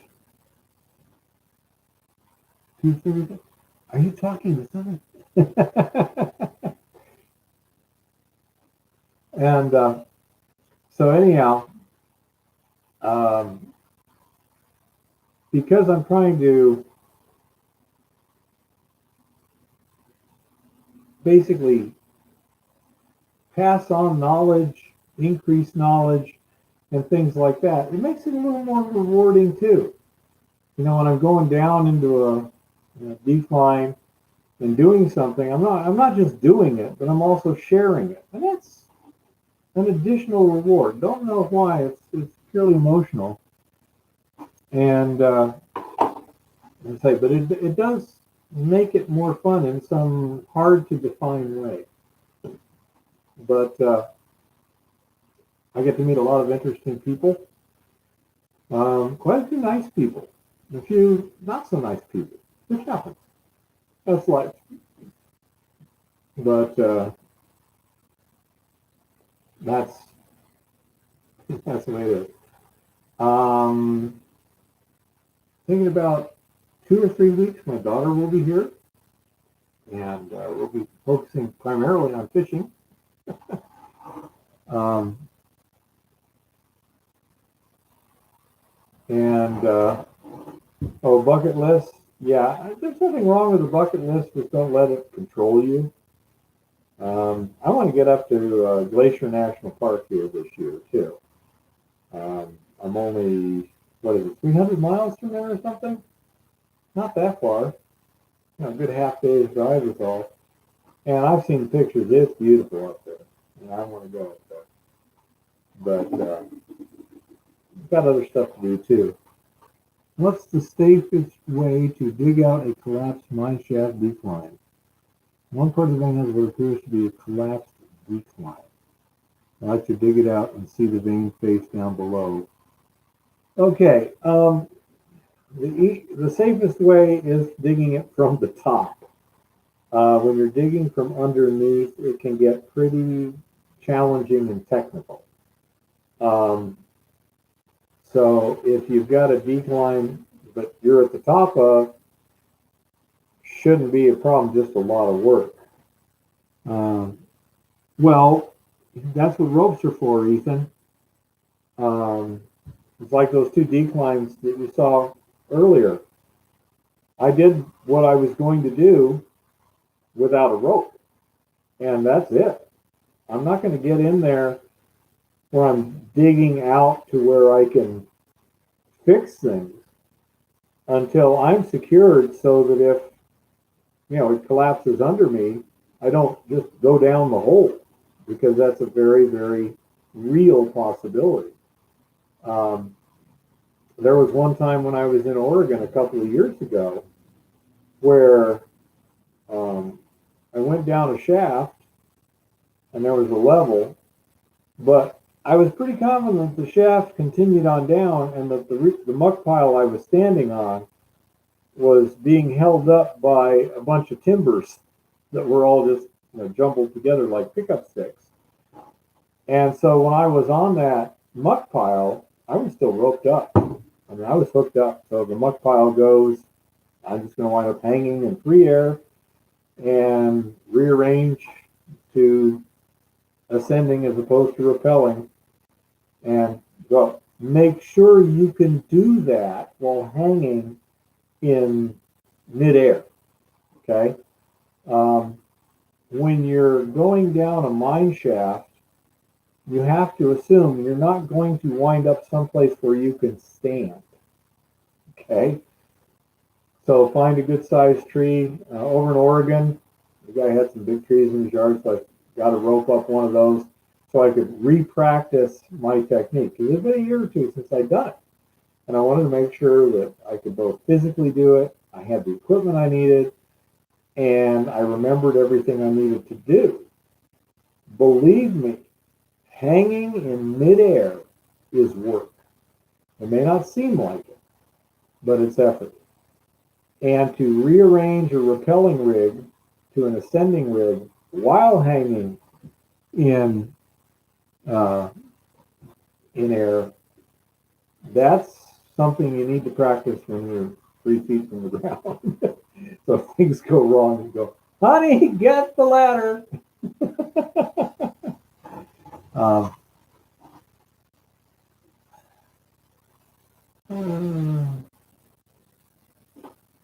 Speaker 2: Are you talking to someone? And so anyhow, because I'm trying to basically pass on knowledge, increase knowledge, and things like that, it makes it a little more rewarding too. You know, when I'm going down into a decline and doing something, I'm not just doing it, but I'm also sharing it, and that's an additional reward. Don't know why. It's purely emotional, and I say, but it does make it more fun in some hard to define way. But I get to meet a lot of interesting people, quite a few nice people, a few not so nice people. Which happens. That's life. But that's the way it is. Thinking about 2 or 3 weeks, my daughter will be here, and we'll be focusing primarily on fishing. Bucket list. Yeah, there's nothing wrong with the bucket list. Just don't let it control you. I want to get up to Glacier National Park here this year too. I'm only 300 miles from there or something. Not that far. A good half day's drive is all. And I've seen pictures. It's beautiful up there, and I want to go up there. But we've got other stuff to do too. What's the safest way to dig out a collapsed mine shaft decline? One part of the vein has what appears to be a collapsed decline. I like to dig it out and see the vein face down below. Okay, the safest way is digging it from the top. When you're digging from underneath, it can get pretty challenging and technical. So if you've got a decline but you're at the top of, shouldn't be a problem, just a lot of work. Well, that's what ropes are for, Ethan. It's like those 2 declines that you saw earlier. I did what I was going to do without a rope, and that's it. I'm not going to get in there where I'm digging out to where I can fix things until I'm secured, so that if it collapses under me, I don't just go down the hole, because that's a very, very real possibility. Um, there was one time when I was in Oregon a couple of years ago where I went down a shaft and there was a level, but I was pretty confident the shaft continued on down, and that the muck pile I was standing on was being held up by a bunch of timbers that were all just jumbled together like pickup sticks. And so when I was on that muck pile, I was still roped up. I mean, I was hooked up. So the muck pile goes, I'm just going to wind up hanging in free air and rearrange to ascending as opposed to rappelling, and go. Make sure you can do that while hanging in midair. Okay. When you're going down a mine shaft, you have to assume you're not going to wind up someplace where you can stand. Okay. So find a good sized tree. Over in Oregon, the guy had some big trees in his yard, so I got to rope up one of those so I could re-practice my technique. Because it's been a year or two since I'd done it. And I wanted to make sure that I could both physically do it, I had the equipment I needed, and I remembered everything I needed to do. Believe me, hanging in midair is work. It may not seem like it, but it's effort. And to rearrange a rappelling rig to an ascending rig while hanging in air, that's something you need to practice when you're 3 feet from the ground. So if things go wrong, you go, honey, get the ladder.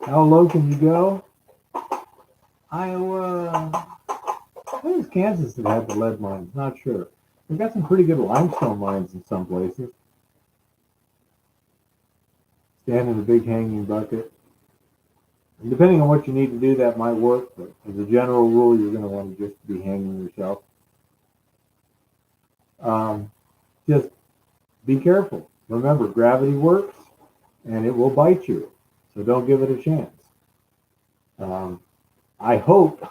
Speaker 2: How low can you go? Iowa. I think it's Kansas that had the lead mines. Not sure. We've got some pretty good limestone mines in some places. Stand in a big hanging bucket. And depending on what you need to do, that might work. But as a general rule, you're going to want to just be hanging yourself. Just be careful. Remember, gravity works, and it will bite you. So don't give it a chance. I hope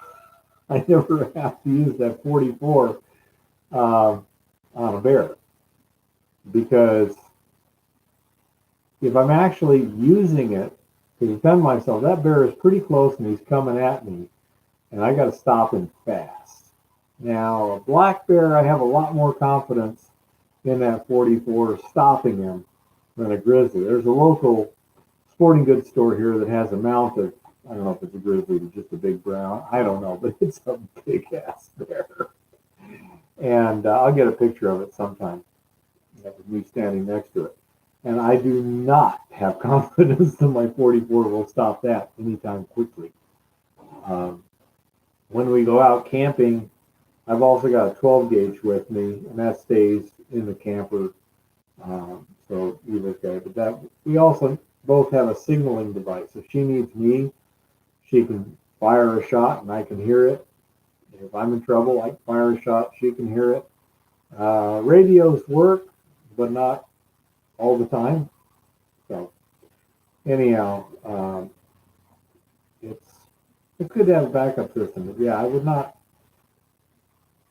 Speaker 2: I never have to use that 44 on a bear, because if I'm actually using it to defend myself, that bear is pretty close and he's coming at me, and I got to stop him fast. Now, a black bear, I have a lot more confidence in that 44 stopping him than a grizzly. There's a local sporting goods store here that has a mount of, I don't know if it's a grizzly or just a big brown, I don't know, but it's a big ass bear. And I'll get a picture of it sometime, with me standing next to it. And I do not have confidence that my 44 will stop that anytime quickly. When we go out camping, I've also got a 12 gauge with me, and that stays in the camper. So either way, but that we also both have a signaling device. If she needs me, she can fire a shot and I can hear it. If I'm in trouble, I can fire a shot, she can hear it. Radios work, but not all the time. So anyhow, it's good to have a backup system. But yeah,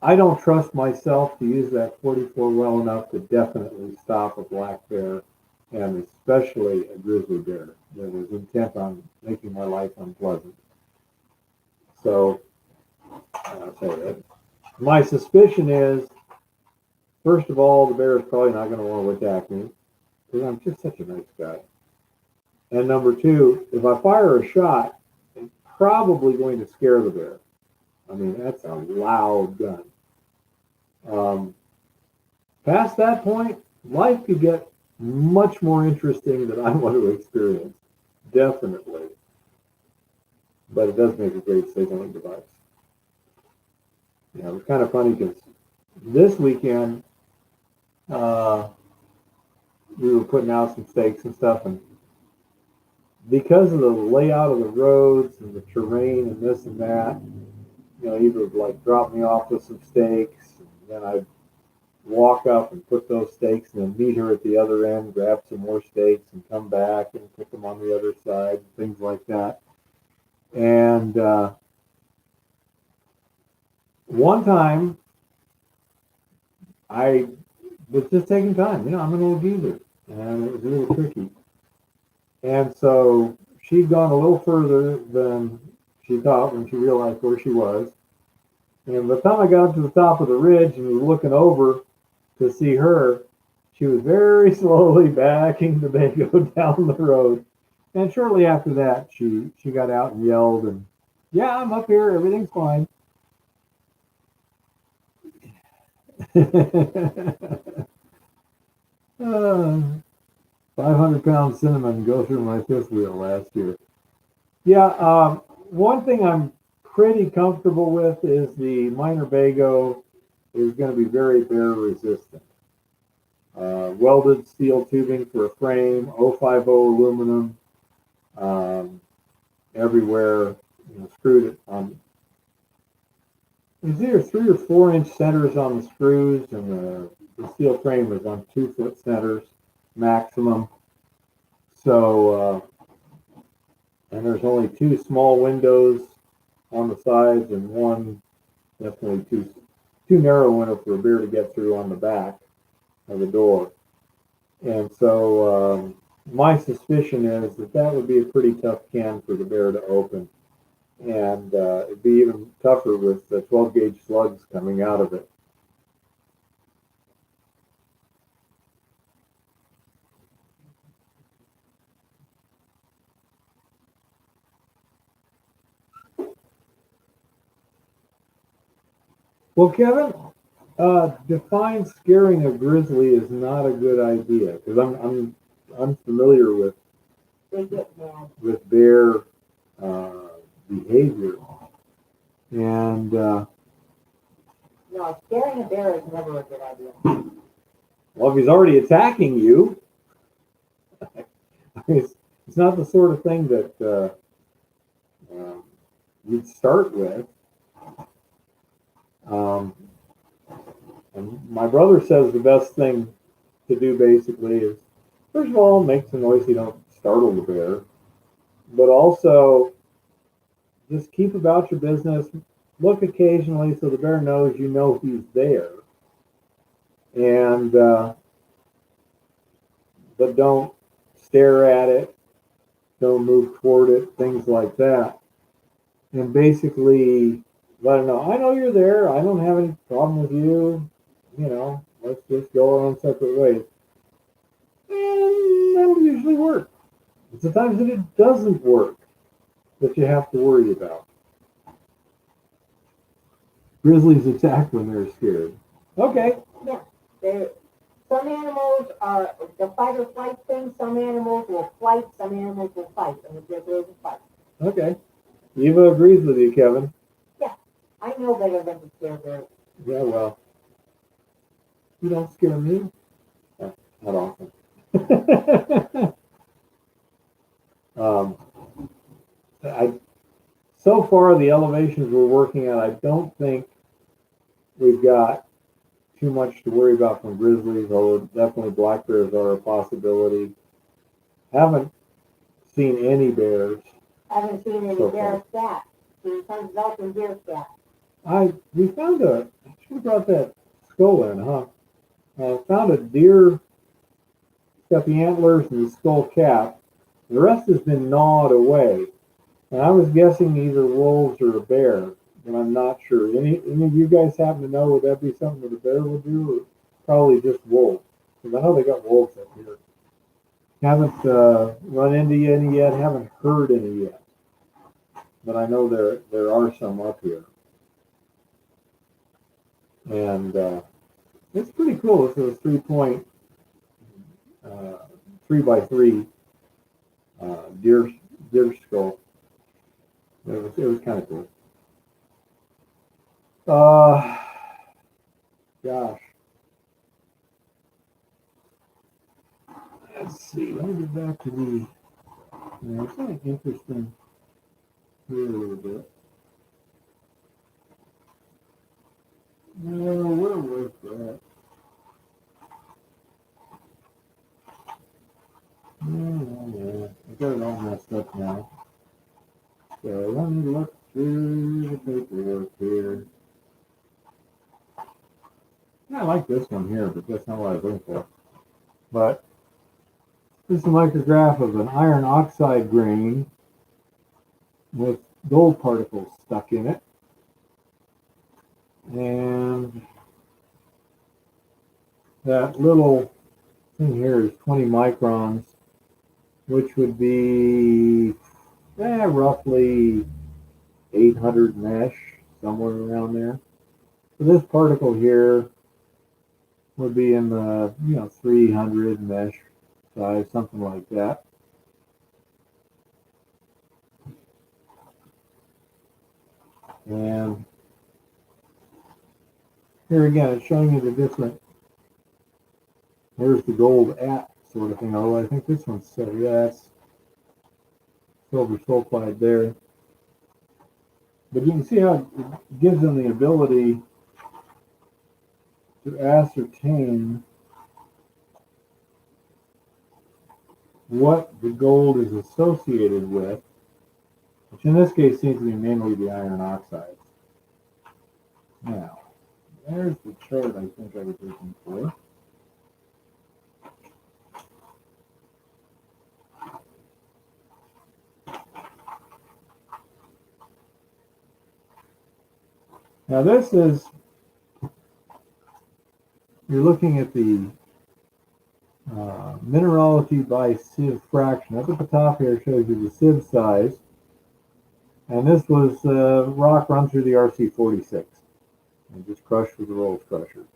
Speaker 2: I don't trust myself to use that 44 well enough to definitely stop a black bear, and especially a grizzly bear that was intent on making my life unpleasant. So, I'll say that. My suspicion is, first of all, the bear is probably not going to want to attack me because I'm just such a nice guy. And number two, if I fire a shot, it's probably going to scare the bear. I mean, that's a loud gun. Past that point, life could get much more interesting than I want to experience. Definitely. but it does make a great signaling device. Yeah, it was kind of funny because this weekend we were putting out some stakes and stuff, and because of the layout of the roads and the terrain and this and that, he would like drop me off with some stakes, and then I'd walk up and put those stakes and then meet her at the other end, grab some more stakes and come back and put them on the other side, things like that. And one time I was just taking time. I'm an old geezer, and it was a little tricky. And so she'd gone a little further than she thought when she realized where she was. And by the time I got up to the top of the ridge and was looking over to see her, she was very slowly backing the Bago down the road. And shortly after that, she got out and yelled, and, "Yeah, I'm up here. Everything's fine." 500-pound cinnamon go through my fifth wheel last year. Yeah, one thing I'm pretty comfortable with is the minor Bago is going to be very bear resistant. Welded steel tubing for a frame, 050 aluminum, everywhere, screwed it on. There's either 3 or 4-inch centers on the screws, and the steel frame is on 2-foot centers maximum. So, and there's only 2 small windows on the sides and one definitely too narrow window for a bear to get through on the back of the door. And so my suspicion is that would be a pretty tough can for the bear to open. And it'd be even tougher with the 12-gauge slugs coming out of it. Well, Kevin, define scaring a grizzly is not a good idea, because I'm unfamiliar with
Speaker 3: They get mad.
Speaker 2: bear behavior, and
Speaker 3: No, scaring a bear is never a good idea.
Speaker 2: well, if he's already attacking you, it's not the sort of thing that you'd start with. And my brother says the best thing to do basically is, first of all, make some noise so you don't startle the bear, but also just keep about your business. Look occasionally so the bear knows you know he's there, and but don't stare at it, don't move toward it, things like that, and basically let it know, I know you're there. I don't have any problem with you. Let's just go our own separate ways. And that'll usually work. It's the times that it doesn't work that you have to worry about. Grizzlies attack when they're scared. Okay.
Speaker 3: Yeah. Some animals are the fight or flight thing. Some animals will flight. Some animals will fight. And the grizzly will fight.
Speaker 2: Okay. Eva agrees with you, Kevin.
Speaker 3: I know better than to scare bears.
Speaker 2: Yeah, well, you don't scare me. Not often. So far, the elevations we're working at, I don't think we've got too much to worry about from grizzlies, although definitely black bears are a possibility. Haven't seen any bears.
Speaker 3: Haven't seen any bear scat. Seen tons of elk and deer scat.
Speaker 2: We found I should have brought that skull in, huh? Found a deer. It's got the antlers and the skull cap. The rest has been gnawed away. And I was guessing either wolves or a bear, but I'm not sure. Any of you guys happen to know, would that be something that a bear would do, or probably just wolves? Because I know they got wolves up here. Haven't run into any yet. Haven't heard any yet. But I know there are some up here. And it's pretty cool. This is a 3-point 3x3 deer skull. It was kind of cool. Gosh. Let's see. Let me get back to the. It's kind of interesting here a little bit. No, where was that? No. I got it all messed up now. So let me look through the paperwork here. I like this one here, but that's not what I was looking for. But this is a micrograph of an iron oxide grain with gold particles stuck in it. And that little thing here is 20 microns, which would be roughly 800 mesh, somewhere around there. So this particle here would be in the 300 mesh size, something like that. And here again, it's showing you the different. Where's the gold at, sort of thing. Although I think this one's that's silver sulfide there. But you can see how it gives them the ability to ascertain what the gold is associated with, which in this case seems to be mainly the iron oxides. Now, there's the chart I think I was looking for. Now this is, you're looking at the minerality by sieve fraction. Up at the top here shows you the sieve size. And this was rock run through the RC46 and just crushed with the Rolls crusher.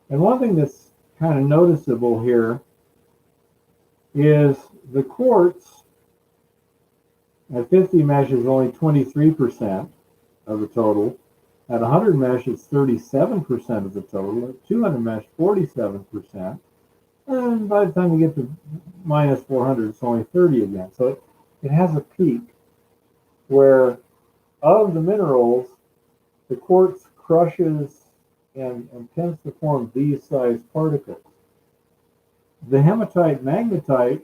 Speaker 2: And one thing that's kind of noticeable here is the quartz at 50 mesh is only 23% of the total. At 100 mesh, it's 37% of the total. At 200 mesh, 47%. And by the time you get to minus 400, it's only 30 again. So it has a peak where of the minerals, the quartz crushes and tends to form these size particles. The hematite magnetite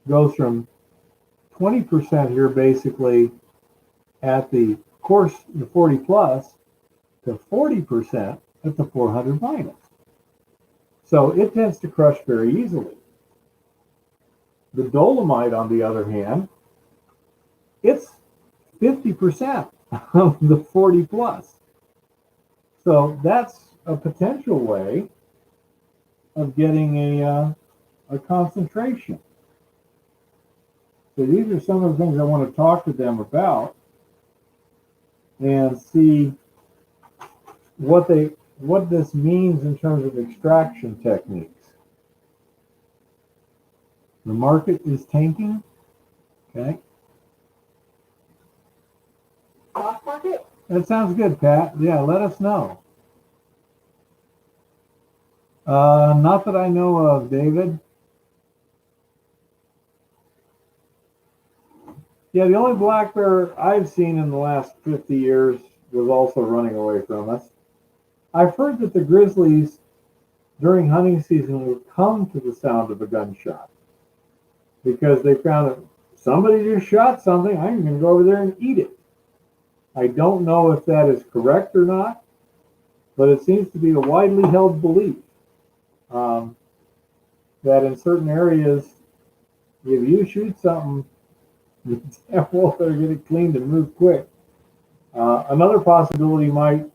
Speaker 2: goes from 20% here basically at the course, the 40 plus, to 40% at the 400 minus. So it tends to crush very easily. The dolomite, on the other hand, it's 50% of the 40 plus. So that's a potential way of getting a concentration. So these are some of the things I want to talk to them about and see what this means in terms of extraction techniques. The market is tanking. Okay.
Speaker 3: Stock market?
Speaker 2: That sounds good, Pat. Yeah, let us know. Not that I know of, David. Yeah, the only black bear I've seen in the last 50 years was also running away from us. I've heard that the grizzlies during hunting season would come to the sound of a gunshot because they found that somebody just shot something. I'm going to go over there and eat it. I don't know if that is correct or not, but it seems to be a widely held belief that in certain areas, if you shoot something, the wolves better get it cleaned and move quick. Another possibility might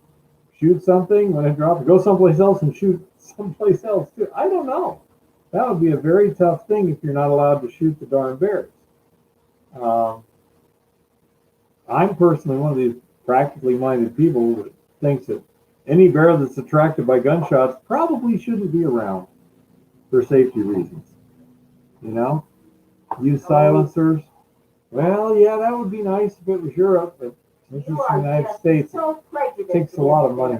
Speaker 2: shoot something when it drops, go someplace else and shoot someplace else too. I don't know. That would be a very tough thing if you're not allowed to shoot the darn bears. I'm personally one of these practically minded people that thinks that any bear that's attracted by gunshots probably shouldn't be around for safety reasons. You know, use silencers Well, yeah, that would be nice if it was Europe, but this is
Speaker 3: You
Speaker 2: the
Speaker 3: are
Speaker 2: United
Speaker 3: just
Speaker 2: States.
Speaker 3: so prejudiced.
Speaker 2: It takes a lot of money.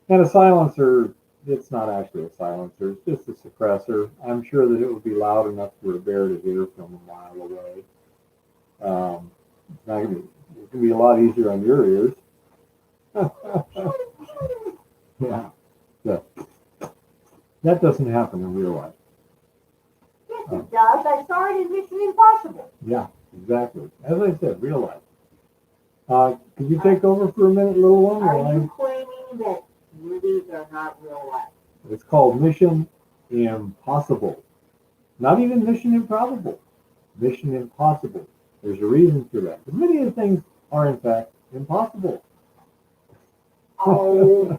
Speaker 2: And a silencer, it's not actually a silencer, it's just a suppressor. I'm sure that it would be loud enough for a bear to hear from a mile away. It's not gonna be, it can be a lot easier on your ears. Yeah. So, that doesn't happen in real life.
Speaker 3: Yes, it does. I saw it in Mission Impossible.
Speaker 2: Yeah, exactly. As I said, real life. Could you take over for a minute, little one?
Speaker 3: Are
Speaker 2: while
Speaker 3: you claiming that movies are not real life?
Speaker 2: It's called Mission Impossible. Not even Mission Improbable. Mission Impossible. There's a reason for that. But many of the things are, in fact, impossible.
Speaker 3: Oh,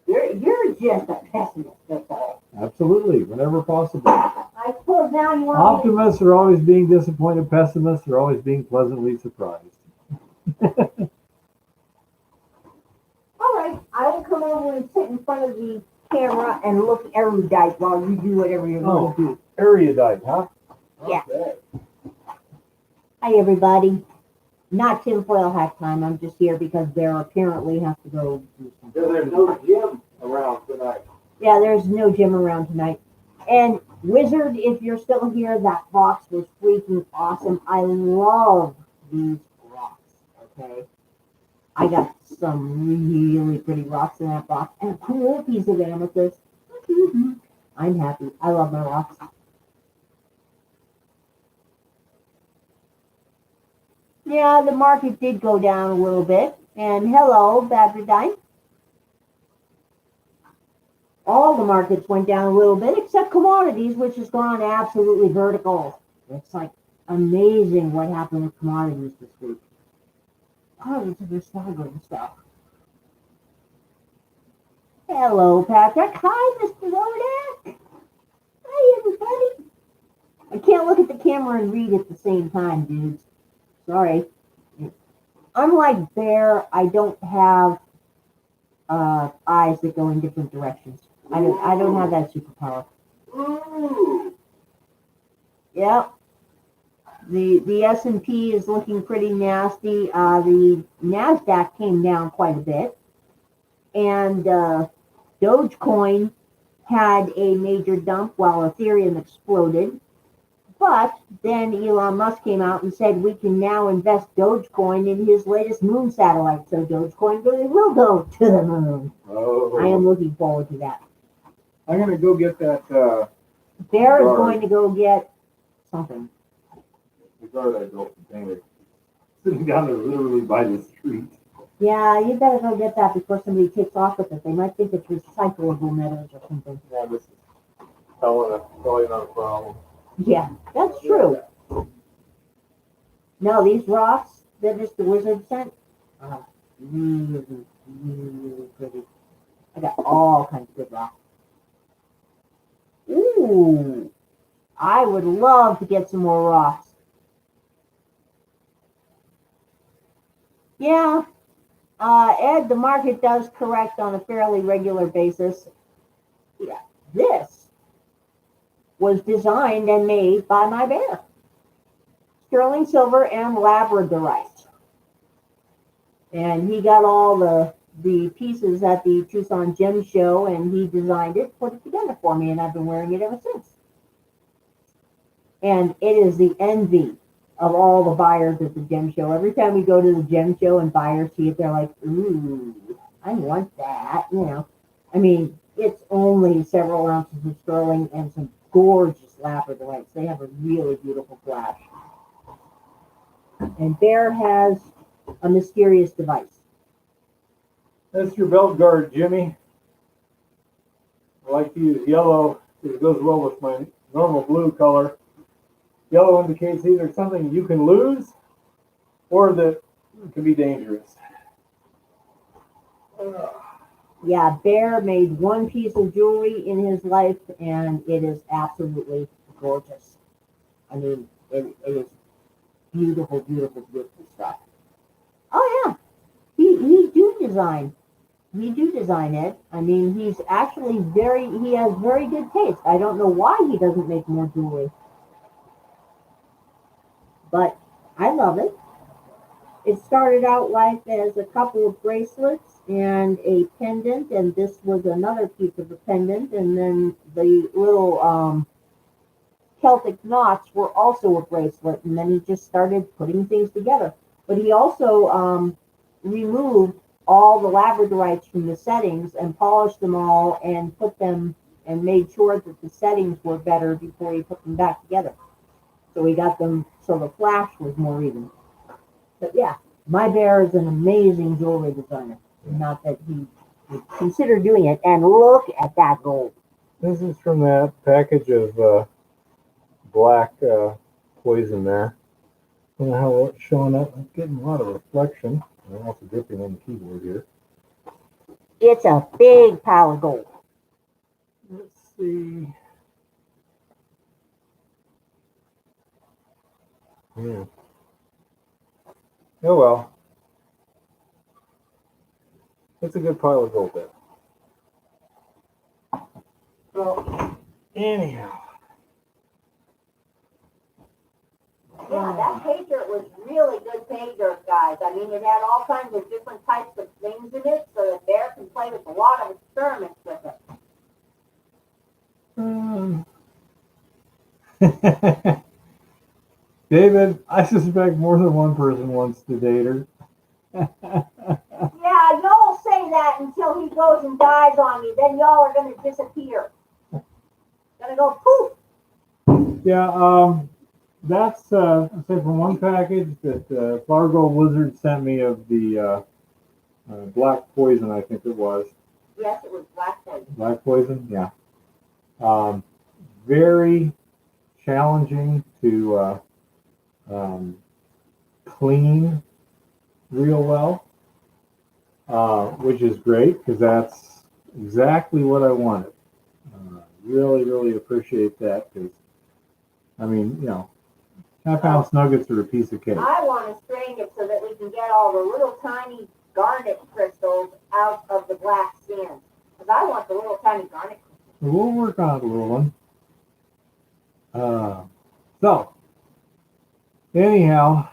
Speaker 3: you're just a pessimist, that's all.
Speaker 2: Absolutely, whenever possible.
Speaker 3: I suppose now you want
Speaker 2: Optimists are always being disappointed. Pessimists are always being pleasantly surprised.
Speaker 3: All right, I will come over and sit in front of the camera and look erudite while you do whatever you're going to do.
Speaker 2: Erudite, huh?
Speaker 3: Yeah.
Speaker 2: Okay.
Speaker 3: Hi, everybody. Not tinfoil hat time. I'm just here because Bear apparently has to go do something.
Speaker 1: Yeah, there's no gym around tonight.
Speaker 3: Yeah, there's no gym around tonight. And Wizard, if you're still here, that box was freaking awesome. I love these rocks. Okay. I got some really pretty rocks in that box and a cool piece of amethyst. I'm happy. I love my rocks. Yeah, the market did go down a little bit. And hello, Badgerdine. All the markets went down a little bit, except commodities, which has gone absolutely vertical. It's like amazing what happened with commodities this week. Oh, it's a staggering stuff. Hello, Patrick. Hi, Mr. Rodak. Hi, everybody. I can't look at the camera and read at the same time, dudes. Sorry. Unlike Bear, I don't have eyes that go in different directions. I don't have that superpower.
Speaker 1: Ooh.
Speaker 3: Yep. The S&P is looking pretty nasty. The Nasdaq came down quite a bit, and Dogecoin had a major dump while Ethereum exploded. But then Elon Musk came out and said we can now invest Dogecoin in his latest moon satellite. So Dogecoin really will go to the moon.
Speaker 2: Oh.
Speaker 3: I am looking forward to that.
Speaker 2: I'm going to go get that.
Speaker 3: Bear is
Speaker 2: Guard.
Speaker 3: going to go get something.
Speaker 2: The guard I built and painted. Sitting down there literally by the street.
Speaker 3: Yeah, you better go get that before somebody takes off with it. They might think it's recyclable metals or something.
Speaker 2: Yeah, this is probably not a problem.
Speaker 3: Yeah, that's true. No, these rocks that Mr. Wizard sent are really, really pretty. I got all kinds of good rocks. Ooh, I would love to get some more rocks. Yeah, Ed, the market does correct on a fairly regular basis. Yeah, this was designed and made by my bear. Sterling silver and labradorite. And he got all the pieces at the Tucson Gem Show, and he designed it, put it together for me, and I've been wearing it ever since. And it is the envy of all the buyers at the Gem Show. Every time we go to the Gem Show and buyers see it, they're like, ooh, I want that, you know. I mean, it's only several ounces of sterling and some gorgeous labradorites. They have a really beautiful flash. And Bear has a mysterious device.
Speaker 2: That's your belt guard, Jimmy. I like to use yellow because it goes well with my normal blue color. Yellow indicates either something you can lose or that can be dangerous.
Speaker 3: Yeah, Bear made one piece of jewelry in his life, and it is absolutely gorgeous. I mean, it is beautiful, beautiful, beautiful stuff. Oh yeah, he do design. We do design it. I mean, he's actually he has very good taste. I don't know why he doesn't make more jewelry. but I love it. It started out life as a couple of bracelets and a pendant, and this was another piece of a pendant, and then the little Celtic knots were also a bracelet, and then he just started putting things together. But he also removed all the labradorites from the settings and polished them all and put them and made sure that the settings were better before he put them back together. So he got them so the flash was more even. But yeah, my bear is an amazing jewelry designer. Not that he would consider doing it. And look at that gold.
Speaker 2: This is from that package of black poison there. I don't know how it's showing up. I'm getting a lot of reflection. I'm also dripping on the keyboard here.
Speaker 3: It's a big pile of gold.
Speaker 2: Let's see. Yeah. Oh well. It's a good pile of gold there. So, anyhow.
Speaker 3: Yeah, that pay dirt was really good pay dirt, guys. I mean, it had all kinds of different types of things in it, so the bear can play with a lot of experiments with it.
Speaker 2: David, I suspect more than one person wants to date her.
Speaker 3: Yeah, y'all say that until he goes and dies on me. Then y'all are going to disappear. Gonna go poof.
Speaker 2: Yeah, that's say from one package that Fargo Wizard sent me of the black poison, I think it was.
Speaker 3: Yes, it was black poison.
Speaker 2: Black poison, yeah. Very challenging to clean real well, which is great because that's exactly what I wanted. Really, really appreciate that because, I mean, you know, half-ounce nuggets are a piece of cake.
Speaker 3: I want to strain it so that we can get all the little tiny garnet crystals out of the black sand. Because I want the little tiny garnet crystals.
Speaker 2: We'll work on it, little one. So, anyhow,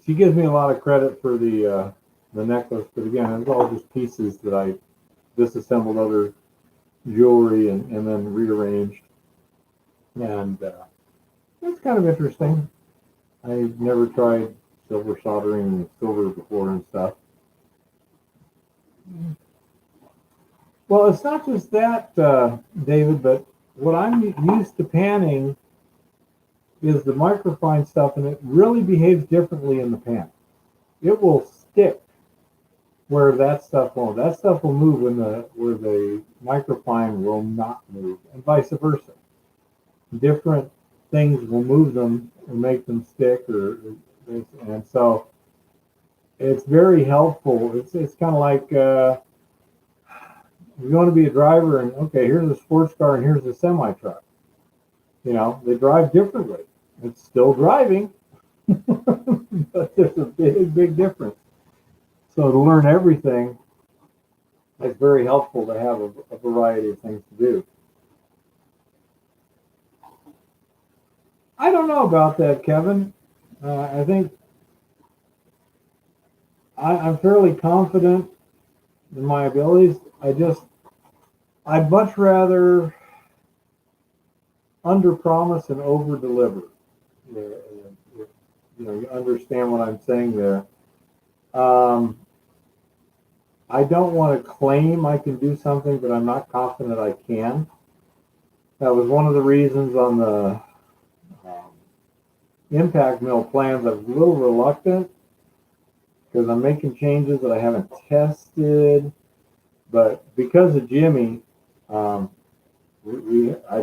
Speaker 2: she gives me a lot of credit for the necklace, but again, it's all just pieces that I disassembled other jewelry and then rearranged. And it's kind of interesting. I've never tried silver soldering silver before and stuff. Well, it's not just that, David, but what I'm used to panning is the microfine stuff, and it really behaves differently in the pan. It will stick where that stuff won't. That stuff will move where the microfine will not move, and vice versa. Different things will move them or make them stick, and so it's very helpful. It's kind of like you're going to be a driver, and okay, here's a sports car and here's a semi truck. You know, they drive differently. It's still driving, but there's a big, big difference. So to learn everything, it's very helpful to have a variety of things to do. I don't know about that, Kevin. I think I'm fairly confident in my abilities. I'd much rather under-promise and over-deliver. You understand what I'm saying there. I don't want to claim I can do something, but I'm not confident I can. That was one of the reasons on the impact mill plans. I was a little reluctant because I'm making changes that I haven't tested. But because of Jimmy, I've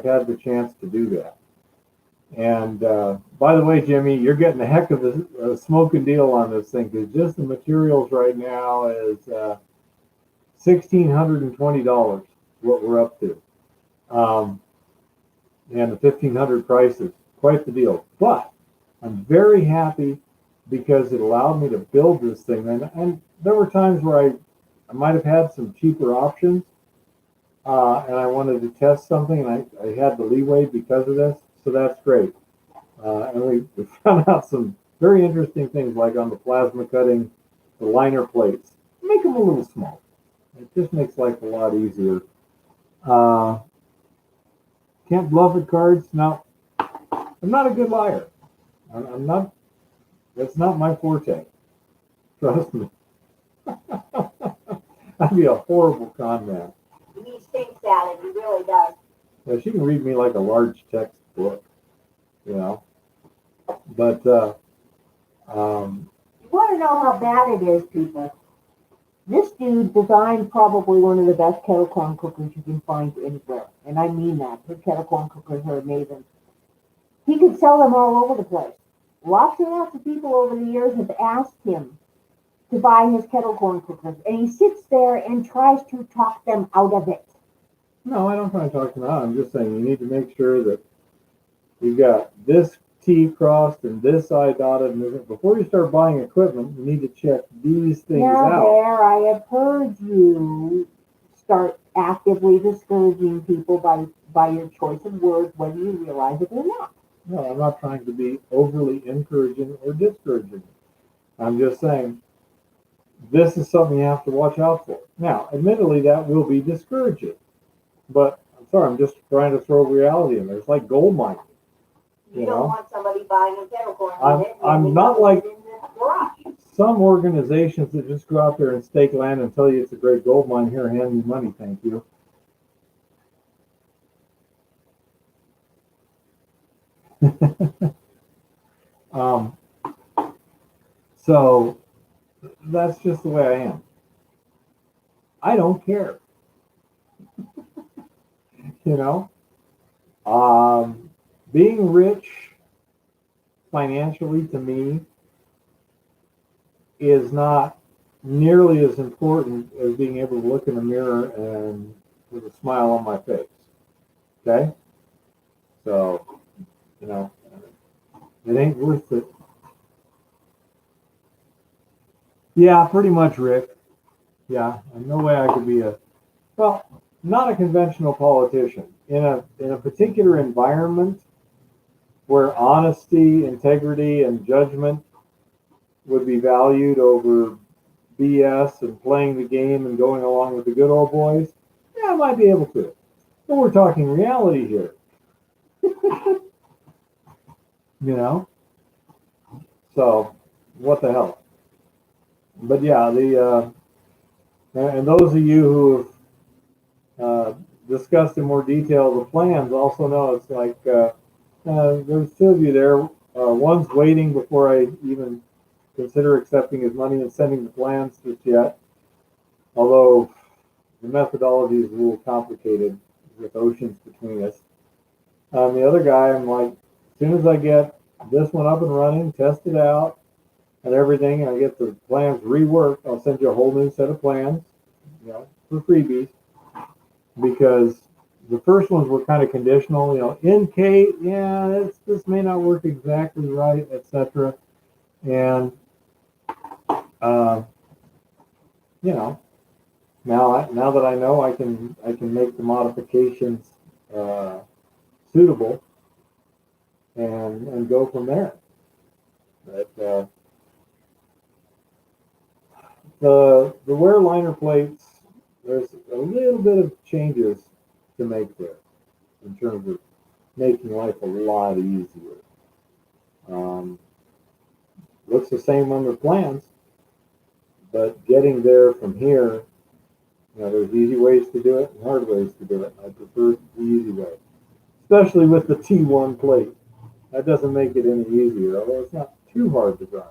Speaker 2: had the chance to do that. And by the way, Jimmy, you're getting a heck of a smoking deal on this thing because just the materials right now is $1,620, what we're up to. And the $1,500 prices, quite the deal. But I'm very happy because it allowed me to build this thing. And there were times where I might have had some cheaper options, and I wanted to test something, and I had the leeway because of this. So that's great. And we found out some very interesting things, like on the plasma cutting, the liner plates. Make them a little small. It just makes life a lot easier. Can't bluff at cards. No, I'm not a good liar. I'm not. That's not my forte. Trust me. I'd be a horrible con man.
Speaker 3: He stinks at it. He really does.
Speaker 2: Yeah, she can read me like a large textbook, you know. But
Speaker 3: You want to know how bad it is, people? This dude designed probably one of the best kettle corn cookers you can find anywhere. And I mean that. His kettle corn cookers are amazing. He could sell them all over the place. Lots and lots of people over the years have asked him to buy his kettle corn cookers. And he sits there and tries to talk them out of it.
Speaker 2: no, I don't try to talk them out. I'm just saying you need to make sure that you've got this T crossed and this I dotted. And before you start buying equipment, you need to check these things
Speaker 3: Now
Speaker 2: out.
Speaker 3: there, I have heard you start actively discouraging people by your choice of words, whether you realize it or not.
Speaker 2: No, I'm not trying to be overly encouraging or discouraging. I'm just saying this is something you have to watch out for. Now, admittedly, that will be discouraging. But I'm sorry, I'm just trying to throw reality in there. It's like gold mining.
Speaker 3: You
Speaker 2: You
Speaker 3: don't
Speaker 2: know?
Speaker 3: want somebody buying a kettle corn unit.
Speaker 2: I'm not like
Speaker 3: in the garage.
Speaker 2: some organizations that just go out there and stake land and tell you it's a great gold mine. Here, hand me money, thank you. um, so that's just the way I am. I don't care. You know, being rich financially to me is not nearly as important as being able to look in the mirror and with a smile on my face. Okay? So, you know, it ain't worth it. Yeah, pretty much, Rick. Yeah, no way I could be not a conventional politician. In a particular environment where honesty, integrity, and judgment would be valued over BS and playing the game and going along with the good old boys, yeah, I might be able to. But we're talking reality here. You know? So, what the hell? But yeah, and those of you who have discussed in more detail the plans also know it's like there's two of you there. One's waiting before I even consider accepting his money and sending the plans just yet. Although the methodology is a little complicated with oceans between us. The other guy, I'm like, as soon as I get this one up and running, test it out, and everything, and I get the plans reworked, I'll send you a whole new set of plans, you know, for freebies. Because the first ones were kind of conditional, you know, in case, yeah, this may not work exactly right, etc. And you know, now that I know, I can make the modifications suitable and go from there. But the wear liner plates, there's a little bit of changes to make there in terms of making life a lot easier. Looks the same on the plans, but getting there from here, you know, there's easy ways to do it and hard ways to do it. I prefer the easy way, especially with the T1 plate. That doesn't make it any easier, although it's not too hard to grind.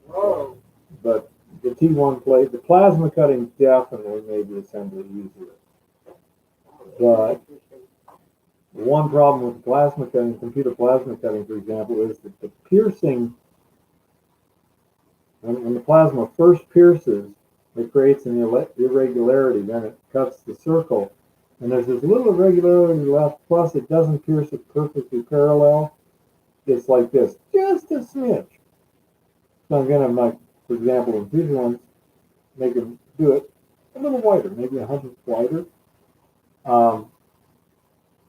Speaker 3: Whoa.
Speaker 2: But the T1 plate, the plasma cutting definitely made the assembly easier. But the one problem with plasma cutting, computer plasma cutting, for example, is that the piercing, when the plasma first pierces, it creates an irregularity. Then it cuts the circle, and there's this little irregularity left. Plus, it doesn't pierce it perfectly parallel. It's like this, just a smidge. So I'm gonna, like, for example, in these ones, make them do it a little wider, maybe 100 wider.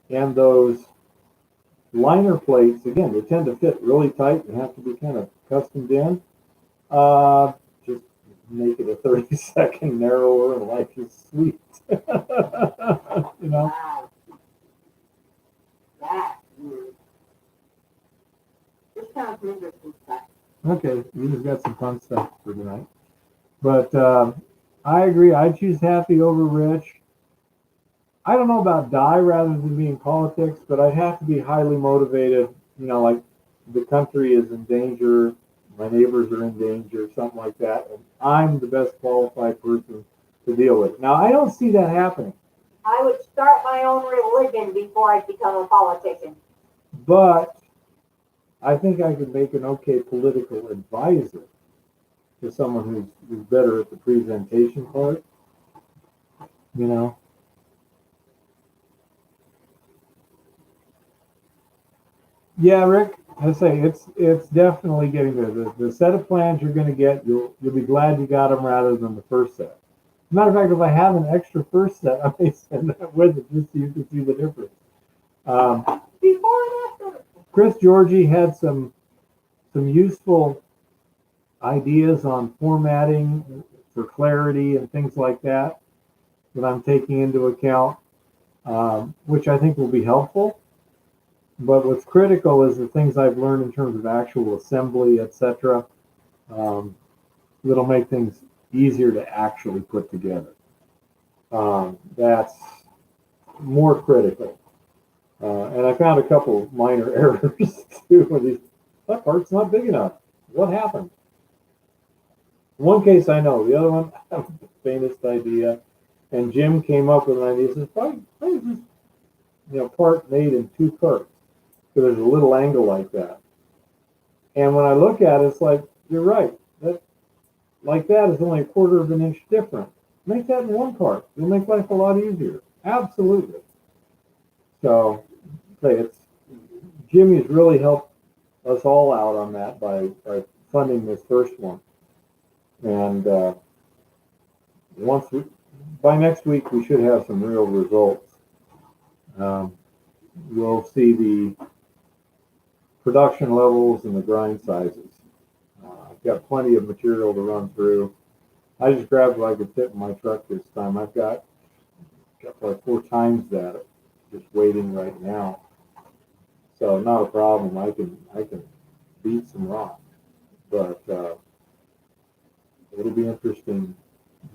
Speaker 2: And those liner plates, again, they tend to fit really tight and have to be kind of customed in. Just make it a 30-second narrower and life is sweet. You know?
Speaker 3: Wow. That's weird. This sounds interesting stuff.
Speaker 2: Okay, we just got some fun stuff for tonight. But I agree. I choose happy over rich. I don't know about die rather than be in politics, but I'd have to be highly motivated. You know, like the country is in danger, my neighbors are in danger, something like that, and I'm the best qualified person to deal with it. Now, I don't see that happening,
Speaker 3: I would start my own religion before I become a politician.
Speaker 2: but I think I could make an okay political advisor to someone who's better at the presentation part. You know. Yeah, Rick, I say it's definitely getting there. The set of plans you're going to get, you'll be glad you got them rather than the first set. Matter of fact, if I have an extra first set, I may send that with it just so you can see the difference.
Speaker 3: Before and after.
Speaker 2: Chris Georgie had some useful ideas on formatting for clarity and things like that that I'm taking into account, which I think will be helpful. But what's critical is the things I've learned in terms of actual assembly, etc. That'll make things easier to actually put together. That's more critical. And I found a couple of minor errors too. Where that part's not big enough. What happened? One case I know. The other one, I have the faintest idea. And Jim came up with an idea. He says, why is this part made in two parts? So there's a little angle like that. And when I look at it, it's like, you're right. That is only a quarter of an inch different. Make that in one part. It'll make life a lot easier. Absolutely. So, Jimmy's really helped us all out on that by funding this first one. And by next week, we should have some real results. We'll see the production levels and the grind sizes. I've got plenty of material to run through. I just grabbed what I could fit in my truck this time. I've got like 4 times that just waiting right now. So not a problem. I can beat some rock, but it'll be interesting,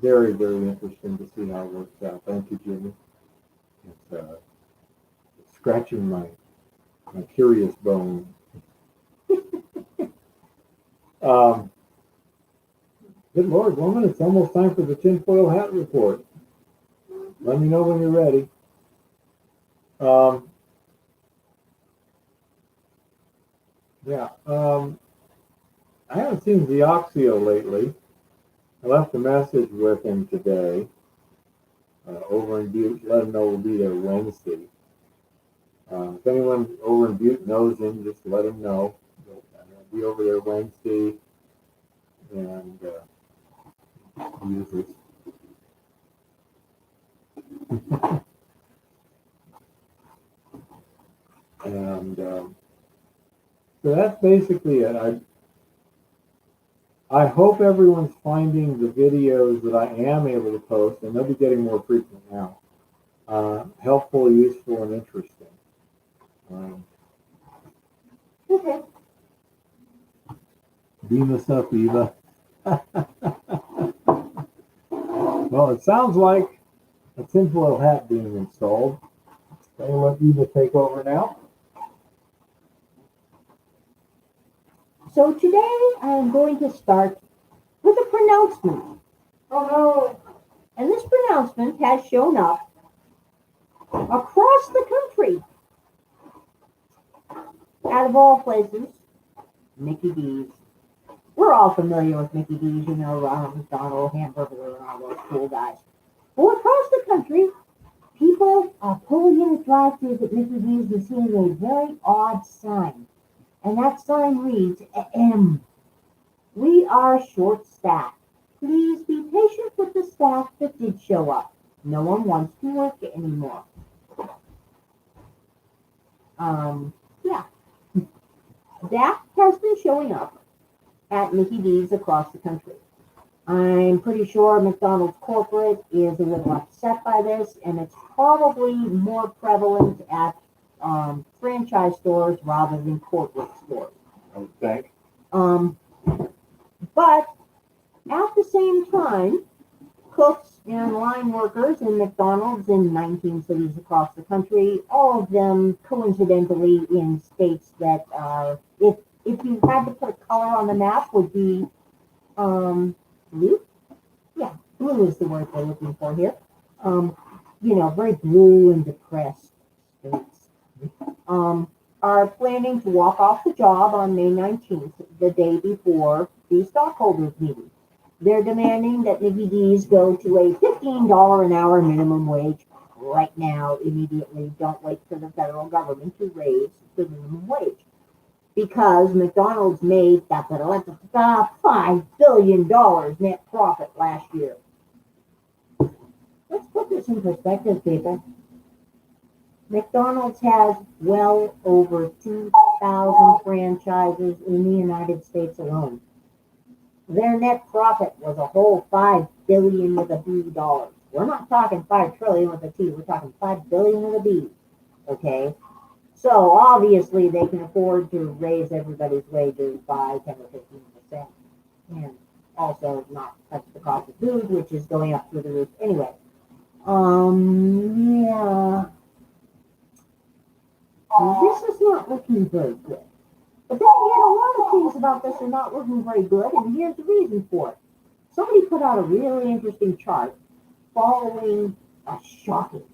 Speaker 2: very, very interesting to see how it works out. Thank you, Jimmy. It's scratching my curious bone. Good Lord, woman, it's almost time for the tinfoil hat report. Let me know when you're ready. I haven't seen Zioxio lately. I left a message with him today over in Butte. Let him know we'll be there Wednesday. If anyone over in Butte knows him, just let him know. I'll be over there Wednesday, and use this. And so that's basically it. I hope everyone's finding the videos that I am able to post, and they'll be getting more frequent now, helpful, useful, and interesting.
Speaker 3: Okay.
Speaker 2: Beam us up, Eva. Well, it sounds like a tinfoil hat being installed. I'll let Eva take over now.
Speaker 3: So today I'm going to start with a pronouncement.
Speaker 1: Oh no!
Speaker 3: And this pronouncement has shown up across the country. Out of all places, Mickey D's. We're all familiar with Mickey D's, Ronald McDonald, Hamburger, and all those cool guys. Well, across the country, people are pulling in at drive-thrus at Mickey D's and seeing a very odd sign. And that sign reads, Ahem. We are short-staffed. Please be patient with the staff that did show up. No one wants to work anymore. Yeah. that has been showing up at Mickey D's across the country. I'm pretty sure McDonald's corporate is a little upset by this, and it's probably more prevalent at franchise stores rather than corporate stores.
Speaker 2: I would think.
Speaker 3: But at the same time, cooks and line workers in McDonald's in 19 cities across the country, all of them coincidentally in states that if you had to put a color on the map would be blue. Yeah, blue is the word we're looking for here. Very blue and depressed states. Are planning to walk off the job on May 19th, the day before the stockholders meeting. They're demanding that Mickey D's go to a $15 an hour minimum wage right now, immediately. Don't wait for the federal government to raise the minimum wage. Because McDonald's made $5 billion net profit last year. Let's put this in perspective, people. McDonald's has well over 2,000 franchises in the United States alone. Their net profit was a whole $5 billion with a B dollars. We're not talking 5 trillion with a T. We're talking 5 billion with a B. Okay? So obviously they can afford to raise everybody's wages by 10 or 15%. And also not touch the cost of food, which is going up through the roof anyway. Yeah. This is not looking very good. But then again, a lot of things about this are not looking very good, and here's the reason for it. Somebody put out a really interesting chart following a shocking,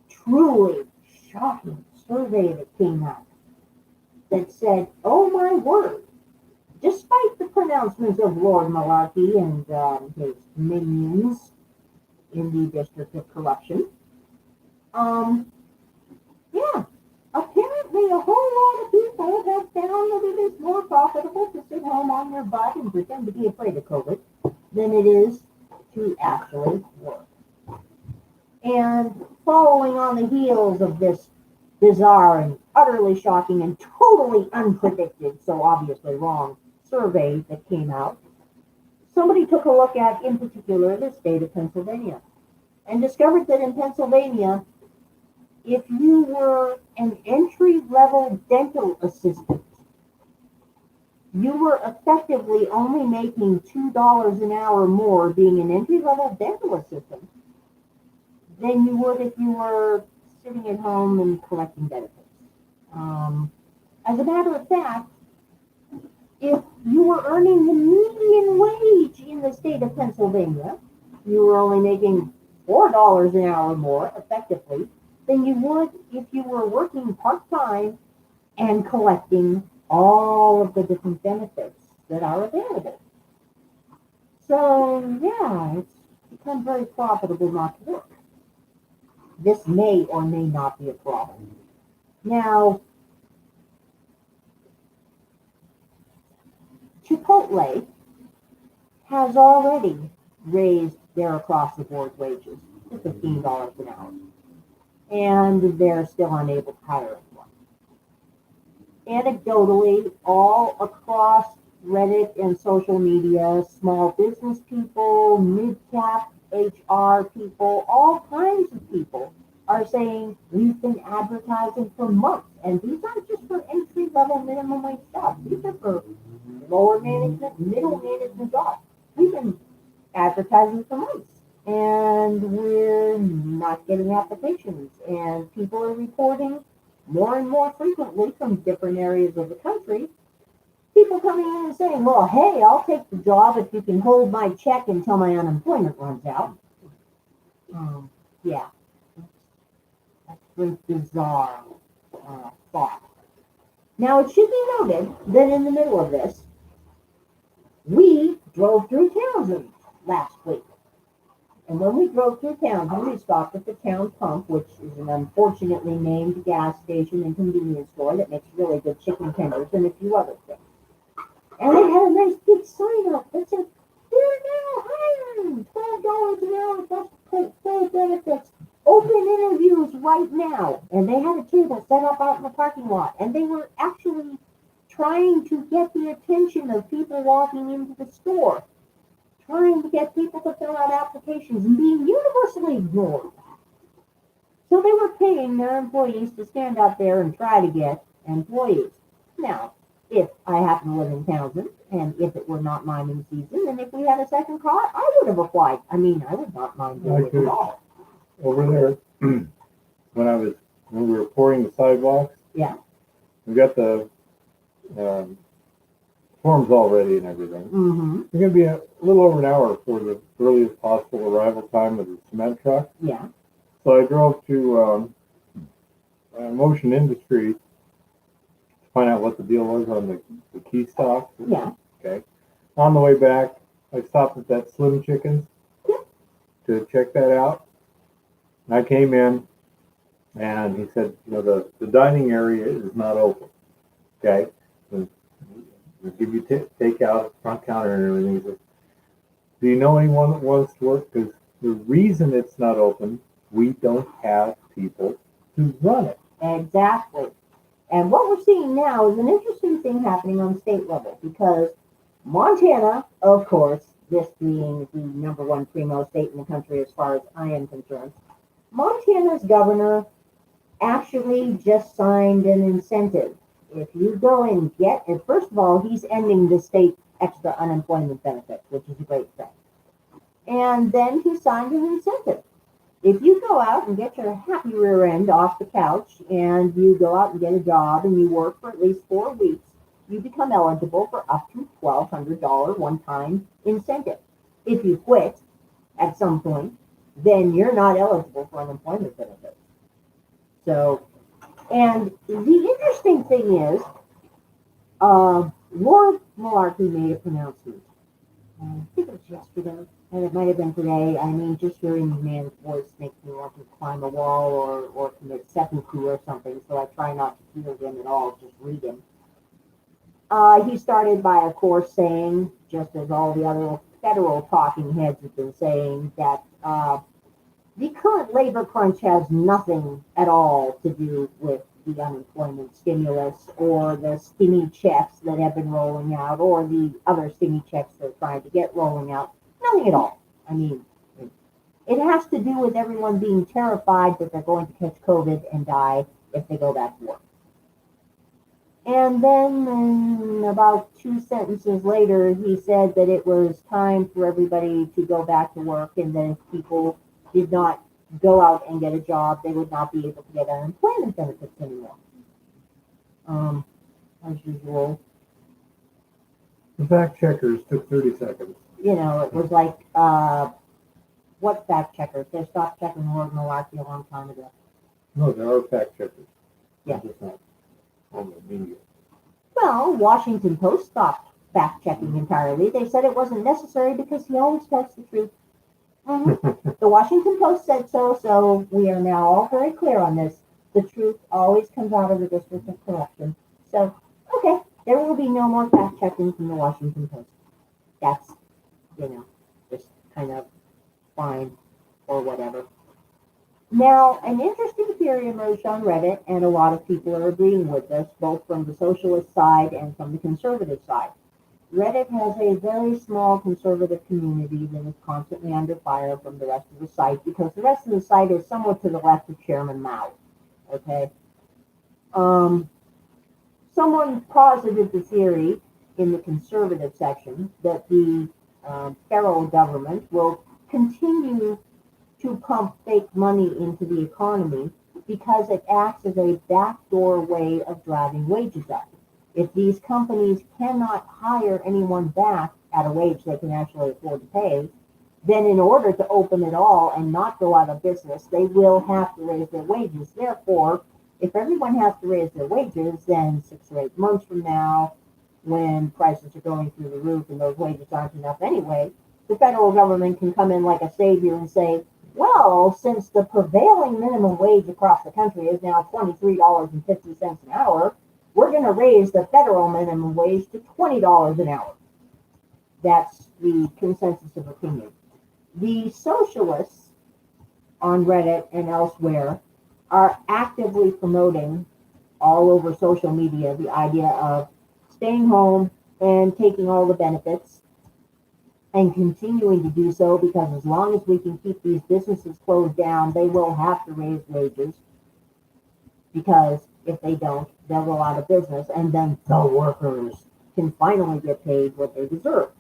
Speaker 3: truly shocking survey that came out that said, oh my word, despite the pronouncements of Lord Malarkey and his minions in the District of Corruption, apparently a whole lot of people have found that it is more profitable to sit home on your butt and pretend to be afraid of COVID than it is to actually work. And following on the heels of this bizarre and utterly shocking and totally unpredicted, so obviously wrong, survey that came out, somebody took a look at, in particular, the state of Pennsylvania, and discovered that in Pennsylvania, if you were an entry-level dental assistant, you were effectively only making $2 an hour more being an entry-level dental assistant than you would if you were sitting at home and collecting benefits. As a matter of fact, if you were earning the median wage in the state of Pennsylvania, you were only making $4 an hour more effectively than you would if you were working part-time and collecting all of the different benefits that are available. So, yeah, it's become very profitable not to work. This may or may not be a problem. Now, Chipotle has already raised their across-the-board wages to $15 an hour. And they're still unable to hire anyone. Anecdotally, all across Reddit and social media, small business people, mid-cap HR people, all kinds of people are saying, we've been advertising for months. And these aren't just for entry-level minimum wage jobs. These are for lower management, middle management jobs. We've been advertising for months. And we're not getting applications. And people are reporting more and more frequently from different areas of the country, people coming in and saying, well, hey, I'll take the job if you can hold my check until my unemployment runs out. Yeah, that's a very bizarre thought. Now, it should be noted that in the middle of this, we drove through Townsend last week. And when we drove through Townsend, we stopped at the town pump, which is an unfortunately named gas station and convenience store that makes really good chicken tenders and a few other things. And they had a nice big sign up that said, we're now hiring $12 an hour plus full benefits. Open interviews right now. And they had a table set up out in the parking lot. And they were actually trying to get the attention of people walking into the store, trying to get people to fill out applications and being universally ignored. So they were paying their employees to stand out there and try to get employees. Now, if I happen to live in Townsend, and if it were not mining season, and if we had a second car, I would have applied. I mean, I would not mind doing it at all.
Speaker 2: Over there, when we were pouring the sidewalks,
Speaker 3: Yeah.
Speaker 2: we got the forms all ready and everything.
Speaker 3: Mm-hmm.
Speaker 2: It's going to be a little over an hour for the earliest possible arrival time of the cement truck.
Speaker 3: Yeah.
Speaker 2: So I drove to Motion Industries to find out what the deal was on the key stop.
Speaker 3: Yeah.
Speaker 2: Okay. On the way back, I stopped at that Slim Chickens to check that out. And I came in, and he said, the dining area is not open. Okay. We'll give you takeout, front counter, and everything. He said, do you know anyone that wants to work? Because the reason it's not open, we don't have people to run it.
Speaker 3: Exactly. And what we're seeing now is an interesting thing happening on the state level, because Montana, of course, this being the number one primo state in the country as far as I am concerned, Montana's governor actually just signed an incentive. If you go and get it, first of all, he's ending the state extra unemployment benefits, which is a great thing. And then he signed an incentive. If you go out and get your happy rear end off the couch and you go out and get a job and you work for at least 4 weeks, you become eligible for up to $1,200 one-time incentive. If you quit at some point, then you're not eligible for unemployment benefits. So, and the interesting thing is, Lord Malarkey made a pronouncement. I think it was yesterday, and it might have been today. I mean, just hearing the man's voice makes me want to climb a wall or commit seppuku or something, so I try not to hear him at all, just read him. He started by, of course, saying, just as all the other federal talking heads have been saying, that the current labor crunch has nothing at all to do with the unemployment stimulus or the stimmy checks that have been rolling out or the other stimmy checks they're trying to get rolling out. Nothing at all. I mean, it has to do with everyone being terrified that they're going to catch COVID and die if they go back to work. And then about 2 sentences later, he said that it was time for everybody to go back to work, and that if people did not go out and get a job, they would not be able to get unemployment benefits anymore. As usual.
Speaker 2: The fact checkers took 30 seconds.
Speaker 3: It was like, what fact checkers? They stopped checking Lord Malarkey a long time ago.
Speaker 2: No, there are fact checkers.
Speaker 3: Yeah.
Speaker 2: Just not on the media.
Speaker 3: Well, Washington Post stopped fact checking entirely. They said it wasn't necessary because he always tells the truth. Mm-hmm. The Washington Post said so we are now all very clear on this. The truth always comes out of the District of Corruption. So, okay, there will be no more fact checking from the Washington Post. That's, just kind of fine or whatever. Now, an interesting theory emerged on Reddit, and a lot of people are agreeing with this, both from the socialist side and from the conservative side. Reddit has a very small conservative community that is constantly under fire from the rest of the site, because the rest of the site is somewhat to the left of Chairman Mao. Okay? Someone posited the theory in the conservative section that the federal government will continue to pump fake money into the economy because it acts as a backdoor way of driving wages up. If these companies cannot hire anyone back at a wage they can actually afford to pay, then in order to open it all and not go out of business, they will have to raise their wages. Therefore, if everyone has to raise their wages, then 6 or 8 months from now, when prices are going through the roof and those wages aren't enough anyway, the federal government can come in like a savior and say, well, since the prevailing minimum wage across the country is now $23.50 an hour, we're going to raise the federal minimum wage to $20 an hour. That's the consensus of opinion. The socialists on Reddit and elsewhere are actively promoting all over social media the idea of staying home and taking all the benefits and continuing to do so, because as long as we can keep these businesses closed down, they will have to raise wages, because if they don't, they'll go out of business, and then the workers can finally get paid what they deserve.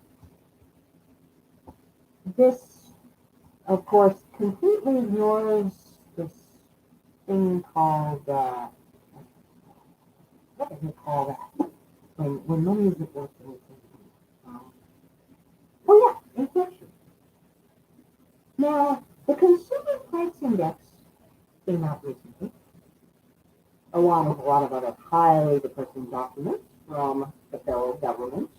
Speaker 3: This, of course, completely ignores this thing called, what do they call that? When money isn't worth anything. Oh yeah, inflation. Now, the Consumer Price Index came out recently, along with a lot of other highly depressing documents from the federal government.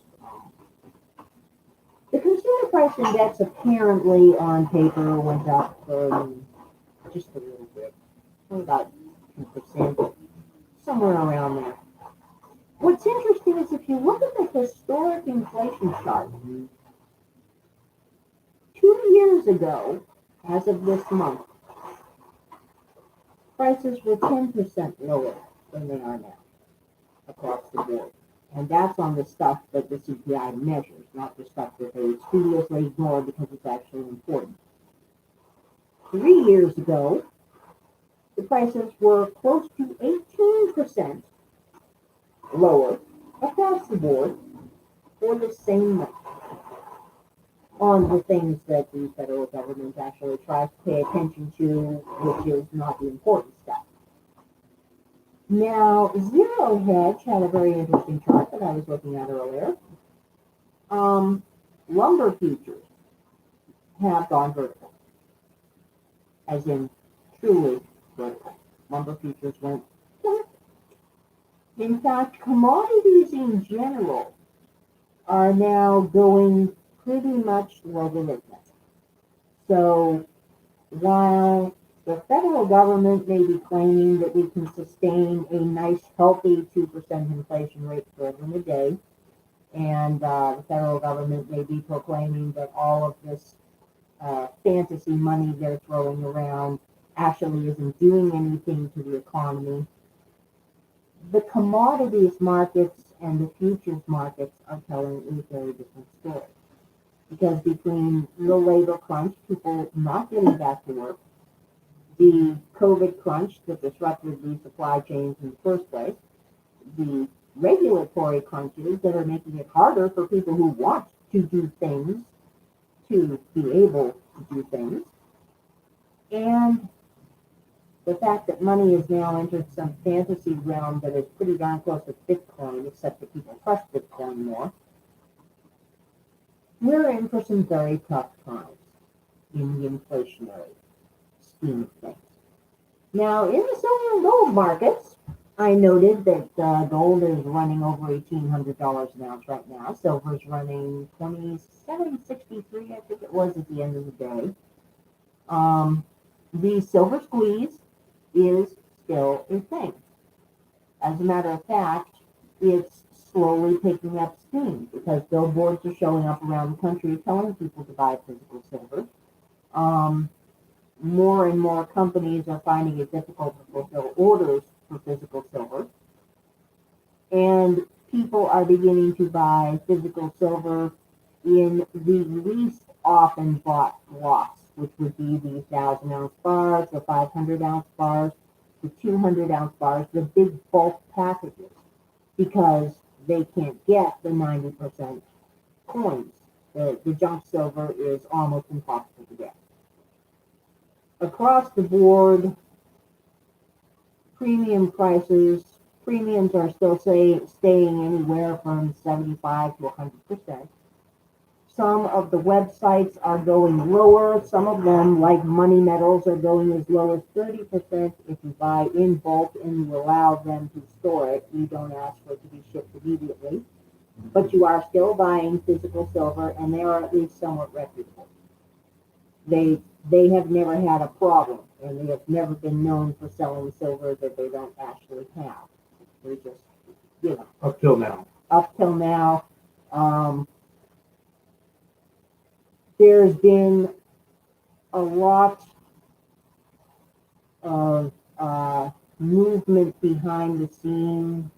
Speaker 3: The Consumer Price Index apparently on paper went up just a little bit, about 2%, somewhere around there. What's interesting is if you look at the historic inflation chart, 2 years ago, as of this month, prices were 10% lower than they are now across the board. And that's on the stuff that the CPI measures, not the stuff that they studiously ignore because it's actually important. 3 years ago, the prices were close to 18% lower across the board for the same month on the things that the federal government actually tries to pay attention to, which is not the important stuff. Now, Zero Hedge had a very interesting chart that I was looking at earlier. Lumber futures have gone vertical, as in truly vertical. Lumber futures went flat. In fact, commodities in general are now going pretty much logarithmic. So while the federal government may be claiming that we can sustain a nice, healthy 2% inflation rate further in a day, and the federal government may be proclaiming that all of this fantasy money they're throwing around actually isn't doing anything to the economy, the commodities markets and the futures markets are telling a very different story. Because between the labor crunch, people not getting back to work, the COVID crunch that disrupted the supply chains in the first place, the regulatory crunches that are making it harder for people who want to do things to be able to do things, and the fact that money has now entered some fantasy realm that is pretty darn close to Bitcoin, except that people trust Bitcoin more, we're in for some very tough times in the inflationary scheme of things. Now, in the silver and gold markets, I noted that gold is running over $1,800 an ounce right now. Silver's running $27.63, I think it was at the end of the day. The silver squeeze is still a thing. As a matter of fact, it's slowly picking up steam because billboards are showing up around the country telling people to buy physical silver. More and more companies are finding it difficult to fulfill orders for physical silver. And people are beginning to buy physical silver in the least often bought lots, which would be the 1,000-ounce bars, the 500-ounce bars, the 200-ounce bars, the big bulk packages, because they can't get the 90% coins. The junk silver is almost impossible to get. Across the board, premiums are still staying anywhere from 75 to 100%. Some of the websites are going lower. Some of them, like Money Metals, are going as low as 30% if you buy in bulk and you allow them to store it. You don't ask for it to be shipped immediately. But you are still buying physical silver, and they are at least somewhat reputable. They have never had a problem, and they have never been known for selling silver that they don't actually have. They're just,
Speaker 2: Up till now.
Speaker 3: Up till now. There's been a lot of movement behind the scenes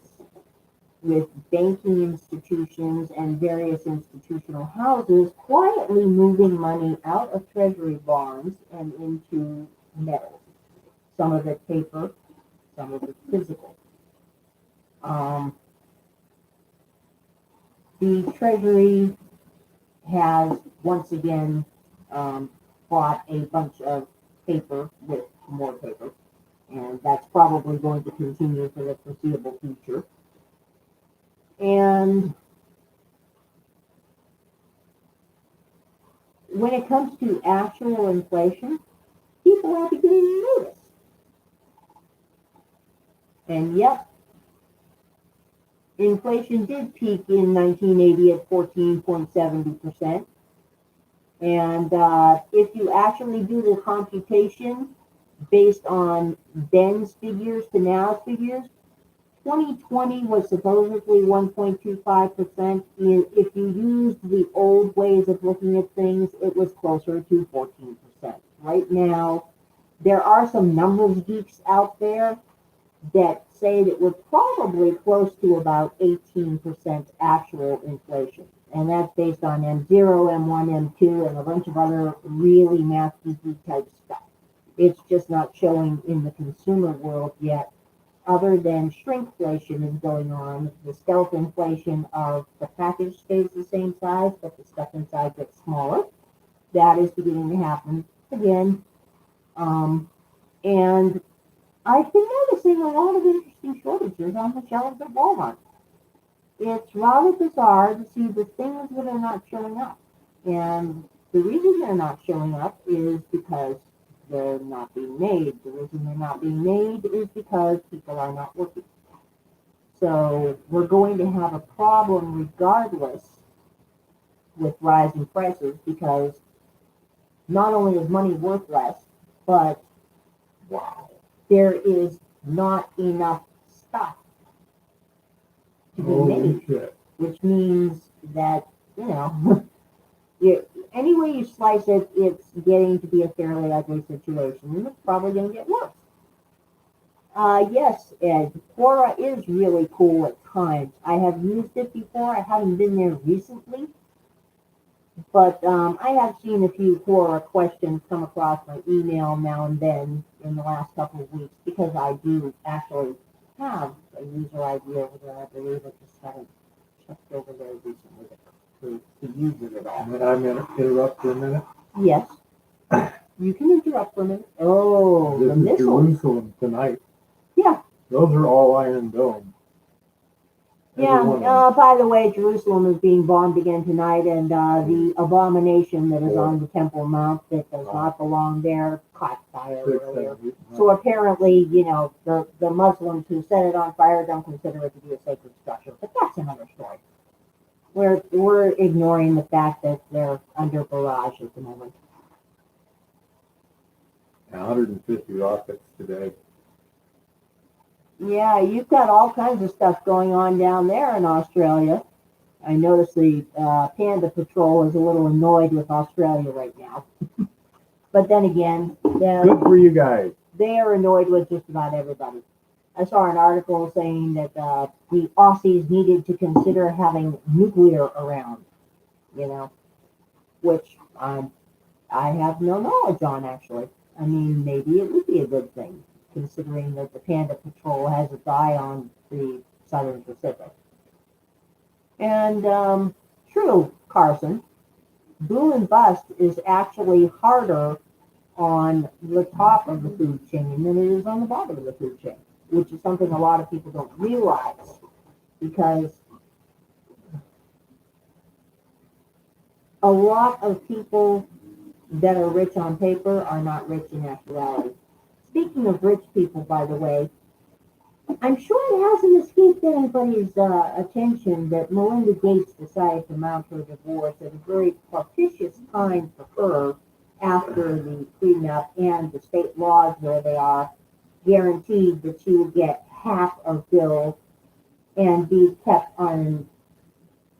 Speaker 3: with banking institutions and various institutional houses quietly moving money out of treasury bonds and into metals. Some of it paper, some of it physical. Um, the treasury has once again bought a bunch of paper with more paper, and that's probably going to continue for the foreseeable future. And when it comes to actual inflation, people are beginning to notice. And yep, inflation did peak in 1980 at 14.70%. And if you actually do the computation based on then's figures to now's figures, 2020 was supposedly 1.25%. If you used the old ways of looking at things, it was closer to 14%. Right now, there are some numbers geeks out there that say that we're probably close to about 18% actual inflation. And that's based on M0, M1, M2, and a bunch of other really math geeky type stuff. It's just not showing in the consumer world yet. Other than shrinkflation is going on, the stealth inflation of the package stays the same size, but the stuff inside gets smaller. That is beginning to happen again. And I've been noticing a lot of interesting shortages on the shelves at Walmart. It's rather bizarre to see the things that are not showing up. And the reason they're not showing up is because they're not being made. The reason they're not being made is because people are not working. So we're going to have a problem regardless with rising prices, because not only is money worth less, but there is not enough stuff to be made,
Speaker 2: shit.
Speaker 3: which means that, any way you slice it, it's getting to be a fairly ugly situation, and it's probably going to get worse. Yes, Ed, Quora is really cool at times. I have used it before. I haven't been there recently, but I have seen a few Quora questions come across my email now and then in the last couple of weeks, because I do actually have a user ID over there. I believe I just haven't checked over there recently to use it at all.
Speaker 2: And I'm going to interrupt for a minute.
Speaker 3: Yes. You can interrupt for a minute. Oh,
Speaker 2: This
Speaker 3: the
Speaker 2: is
Speaker 3: missiles.
Speaker 2: Jerusalem tonight.
Speaker 3: Yeah.
Speaker 2: Those are all Iron Dome. Every
Speaker 3: Yeah.
Speaker 2: one of them.
Speaker 3: By the way, Jerusalem is being bombed again tonight, and the abomination that is on the Temple Mount that does not belong there caught fire earlier. So apparently, the Muslims who set it on fire don't consider it to be a sacred structure. But that's another story. We're ignoring the fact that they're under barrage at the moment.
Speaker 2: 150 rockets today.
Speaker 3: Yeah, you've got all kinds of stuff going on down there in Australia. I notice the Panda Patrol is a little annoyed with Australia right now. But then again,
Speaker 2: Good for you guys.
Speaker 3: they are annoyed with just about everybody. I saw an article saying that the Aussies needed to consider having nuclear around, which I have no knowledge on, actually. I mean, maybe it would be a good thing, considering that the Panda Patrol has its eye on the Southern Pacific. And true, Carson, boom and bust is actually harder on the top of the food chain than it is on the bottom of the food chain, which is something a lot of people don't realize, because a lot of people that are rich on paper are not rich in actuality. Speaking of rich people, by the way, I'm sure it hasn't escaped anybody's attention that Melinda Gates decided to mount her divorce at a very propitious time for her, after the prenup and the state laws where they are guaranteed that she will get half of Bill and be kept on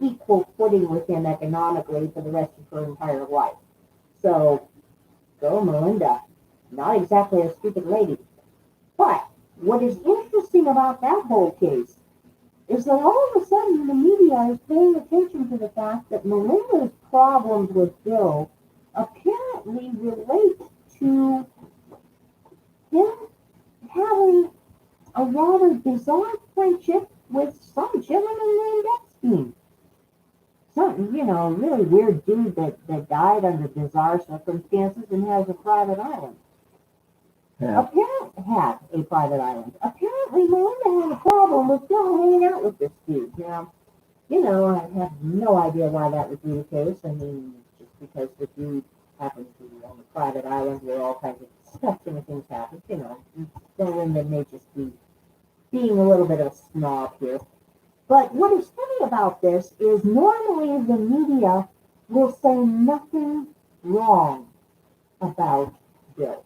Speaker 3: equal footing with him economically for the rest of her entire life. So, go Melinda. Not exactly a stupid lady. But what is interesting about that whole case is that all of a sudden the media is paying attention to the fact that Melinda's problems with Bill apparently relate to him having a rather bizarre friendship with some gentleman named Epstein. Some, really weird dude that died under bizarre circumstances and has a private island.
Speaker 2: Yeah.
Speaker 3: Apparently had a private island. Apparently Melinda had a problem with Bill hanging out with this dude. Now, I have no idea why that would be the case. I mean, just because the dude happens to be on a private island where all kinds of disgusting things happen, Melinda may just be being a little bit of a snob here. But what is funny about this is normally the media will say nothing wrong about Bill.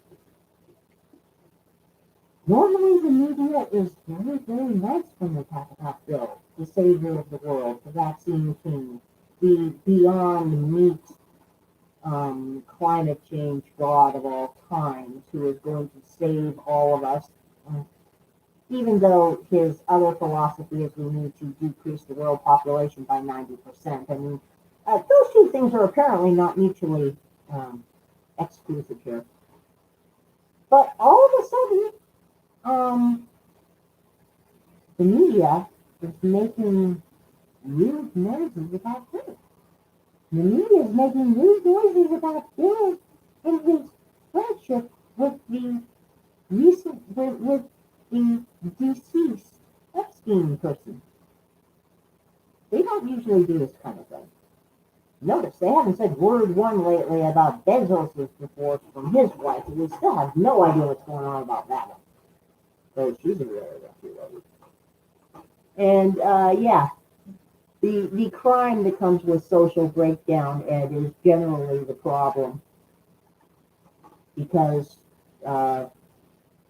Speaker 3: Normally the media is very, very nice when they talk about Bill, the savior of the world, the vaccine king, the beyond meat climate change god of all times who is going to save all of us. Even though his other philosophy is we need to decrease the world population by 90%. I mean, those two things are apparently not mutually exclusive here. But all of a sudden, the media is making weird noises about Bill. The media is making weird noises about Bill and his friendship with the deceased Epstein person. They don't usually do this kind of thing. Notice they haven't said word one lately about Bezos' divorce from his wife, and we still have no idea what's going on about that one. So she's a really lucky lady. And the crime that comes with social breakdown, Ed, is generally the problem because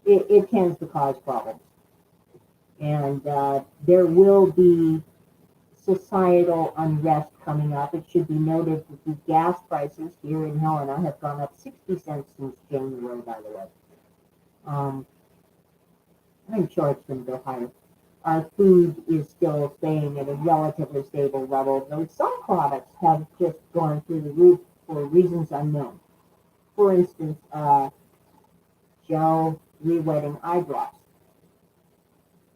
Speaker 3: it tends to cause problems. And there will be societal unrest coming up. It should be noted that the gas prices here in Helena have gone up 60 cents since January, by the way. I'm sure it's going to go higher. Our food is still staying at a relatively stable level, though some products have just gone through the roof for reasons unknown. For instance, gel re-wetting eye drops.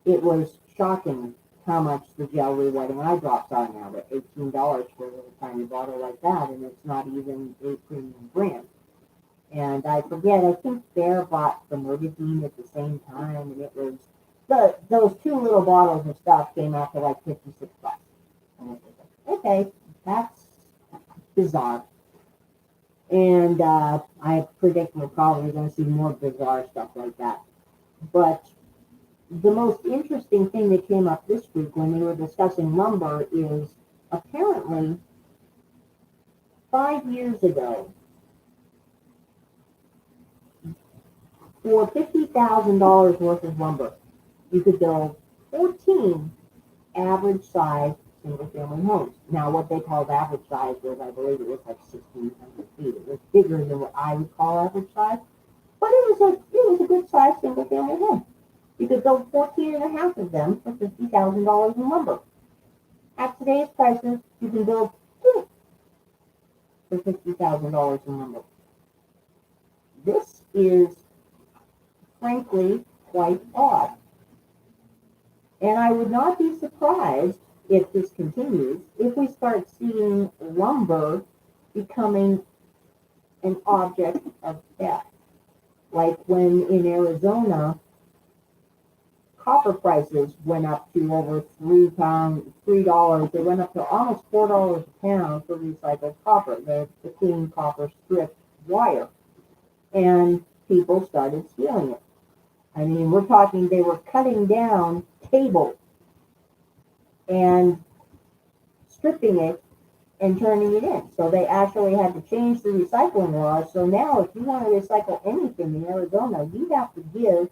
Speaker 3: It was shocking how much the gel re-wetting eye drops are now. They're $18 for a little tiny bottle like that, and it's not even a premium brand. And I forget, I think Bear bought the Murgadine at the same time, and it was, those two little bottles of stuff came out to like $56. And I was like, okay, that's bizarre. And I predict we're probably going to see more bizarre stuff like that. But the most interesting thing that came up this week when they were discussing lumber is apparently 5 years ago, for $50,000 worth of lumber, you could build 14 average size single family homes. Now, what they called average size was, I believe it was like 1,600 feet. It was bigger than what I would call average size, but it was a good size single family home. You could build 14 and a half of them for $50,000 in lumber. At today's prices, you can build 2 for $50,000 in lumber. This is, frankly, quite odd. And I would not be surprised if this continues, if we start seeing lumber becoming an object of theft. Like when in Arizona, copper prices went up to over $3. They went up to almost $4 a pound for recycled copper, the clean copper strip wire. And people started stealing it. I mean, we're talking, they were cutting down tables and stripping it and turning it in. So they actually had to change the recycling laws. So now if you want to recycle anything in Arizona, you have to give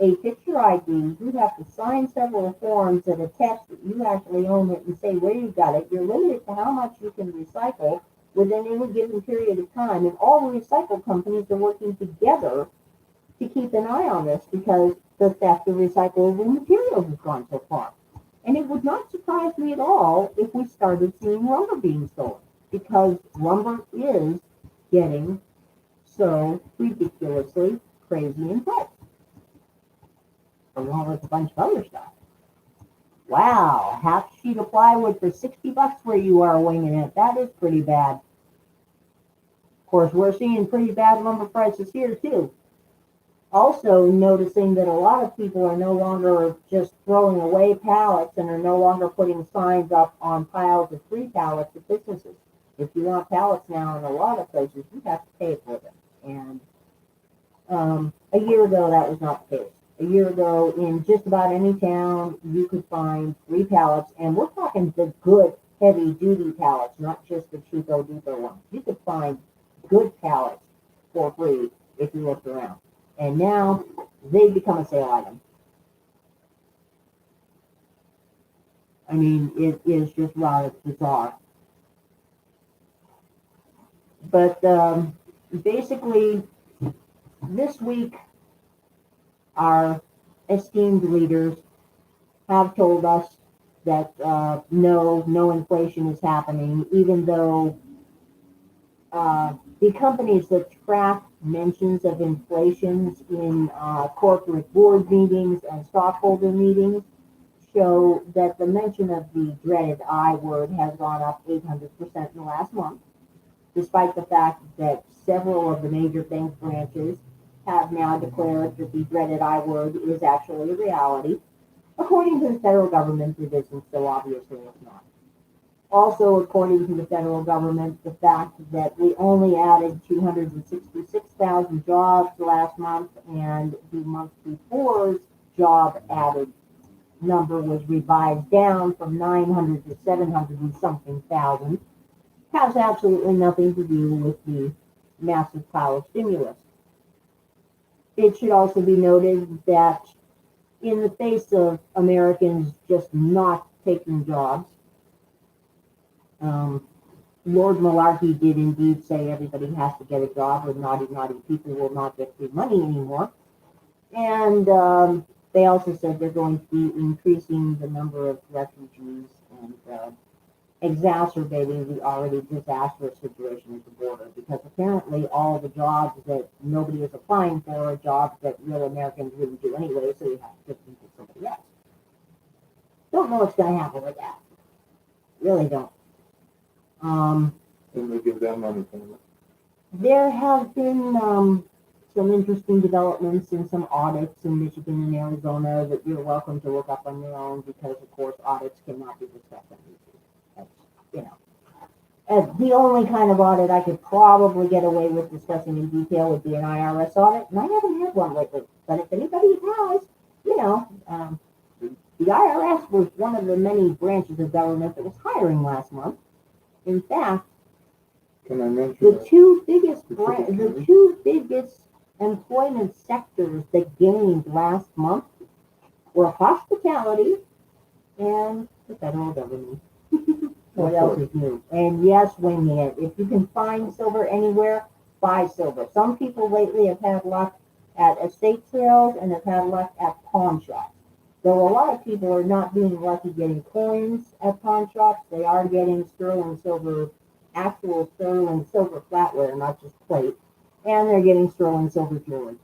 Speaker 3: a picture ID, you have to sign several forms that attest that you actually own it and say where you got it. You're limited to how much you can recycle within any given period of time. And all the recycle companies are working together to keep an eye on this because the theft of recyclable materials has gone so far. And it would not surprise me at all if we started seeing lumber being sold, because lumber is getting so ridiculously crazy in price, along with a bunch of other stuff. Wow, half sheet of plywood for $60 where you are winging it. That is pretty bad. Of course, we're seeing pretty bad lumber prices here too. Also noticing that a lot of people are no longer just throwing away pallets and are no longer putting signs up on piles of free pallets at businesses. If you want pallets now in a lot of places, you have to pay for them. And a year ago, that was not the case. A year ago, in just about any town, you could find free pallets, and we're talking the good heavy-duty pallets, not just the Chico Depot ones. You could find good pallets for free if you looked around. And now they become a sale item. I mean, it is just rather bizarre. But basically, this week, our esteemed leaders have told us that no inflation is happening, even though the companies that track mentions of inflations in corporate board meetings and stockholder meetings show that the mention of the dreaded I word has gone up 800% in the last month, despite the fact that several of the major bank branches have now declared that the dreaded I word is actually a reality. According to the federal government, it isn't, so obviously it's not. Also, according to the federal government, the fact that we only added 266,000 jobs last month, and the month before's job added number was revised down from 900 to 700 and something thousand, has absolutely nothing to do with the massive pile of stimulus. It should also be noted that in the face of Americans just not taking jobs, Lord Malarkey did indeed say everybody has to get a job, or naughty, naughty people will not get free money anymore. And they also said they're going to be increasing the number of refugees and exacerbating the already disastrous situation at the border, because apparently all the jobs that nobody is applying for are jobs that real Americans wouldn't do anyway, so you have to give them to somebody else. Don't know what's going to happen with that. Really don't.
Speaker 2: And we give them unemployment.
Speaker 3: There have been some interesting developments in some audits in Michigan and Arizona that you're welcome to look up on your own, because of course audits cannot be discussed on YouTube. That's, you know. The only kind of audit I could probably get away with discussing in detail would be an IRS audit, and I haven't had one lately. But if anybody has, you know, the IRS was one of the many branches of government that was hiring last month. In fact,
Speaker 2: Can I mention
Speaker 3: the two
Speaker 2: specific
Speaker 3: biggest employment sectors that gained last month were hospitality and the federal government. What else is new? And yes, winging it. If you can find silver anywhere, buy silver. Some people lately have had luck at estate sales and have had luck at pawn shops. Though a lot of people are not being lucky getting coins at pawn shops, they are getting sterling silver, actual sterling silver flatware, not just plate, and they're getting sterling silver jewelry.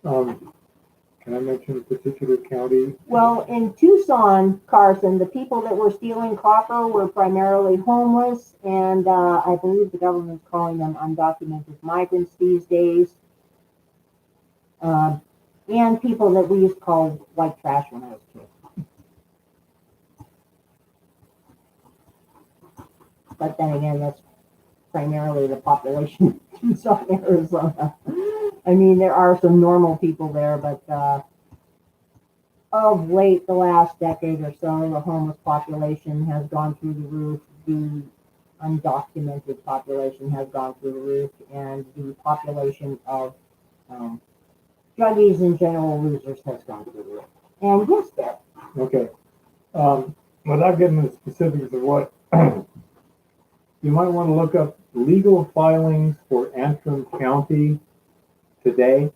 Speaker 2: Can I mention a particular county?
Speaker 3: Well, in Tucson, Carson, the people that were stealing copper were primarily homeless, and I believe the government's calling them undocumented migrants these days. And people that we used to call white trash when I was a kid. But then again, that's primarily the population of Tucson, Arizona. I mean, there are some normal people there, but of late, the last decade or so, the homeless population has gone through the roof. The undocumented population has gone through the roof, and the population of druggies and general losers has gone through the roof. And yes, there.
Speaker 2: Okay. Without getting into specifics of what, you might want to look up legal filings for Antrim County today.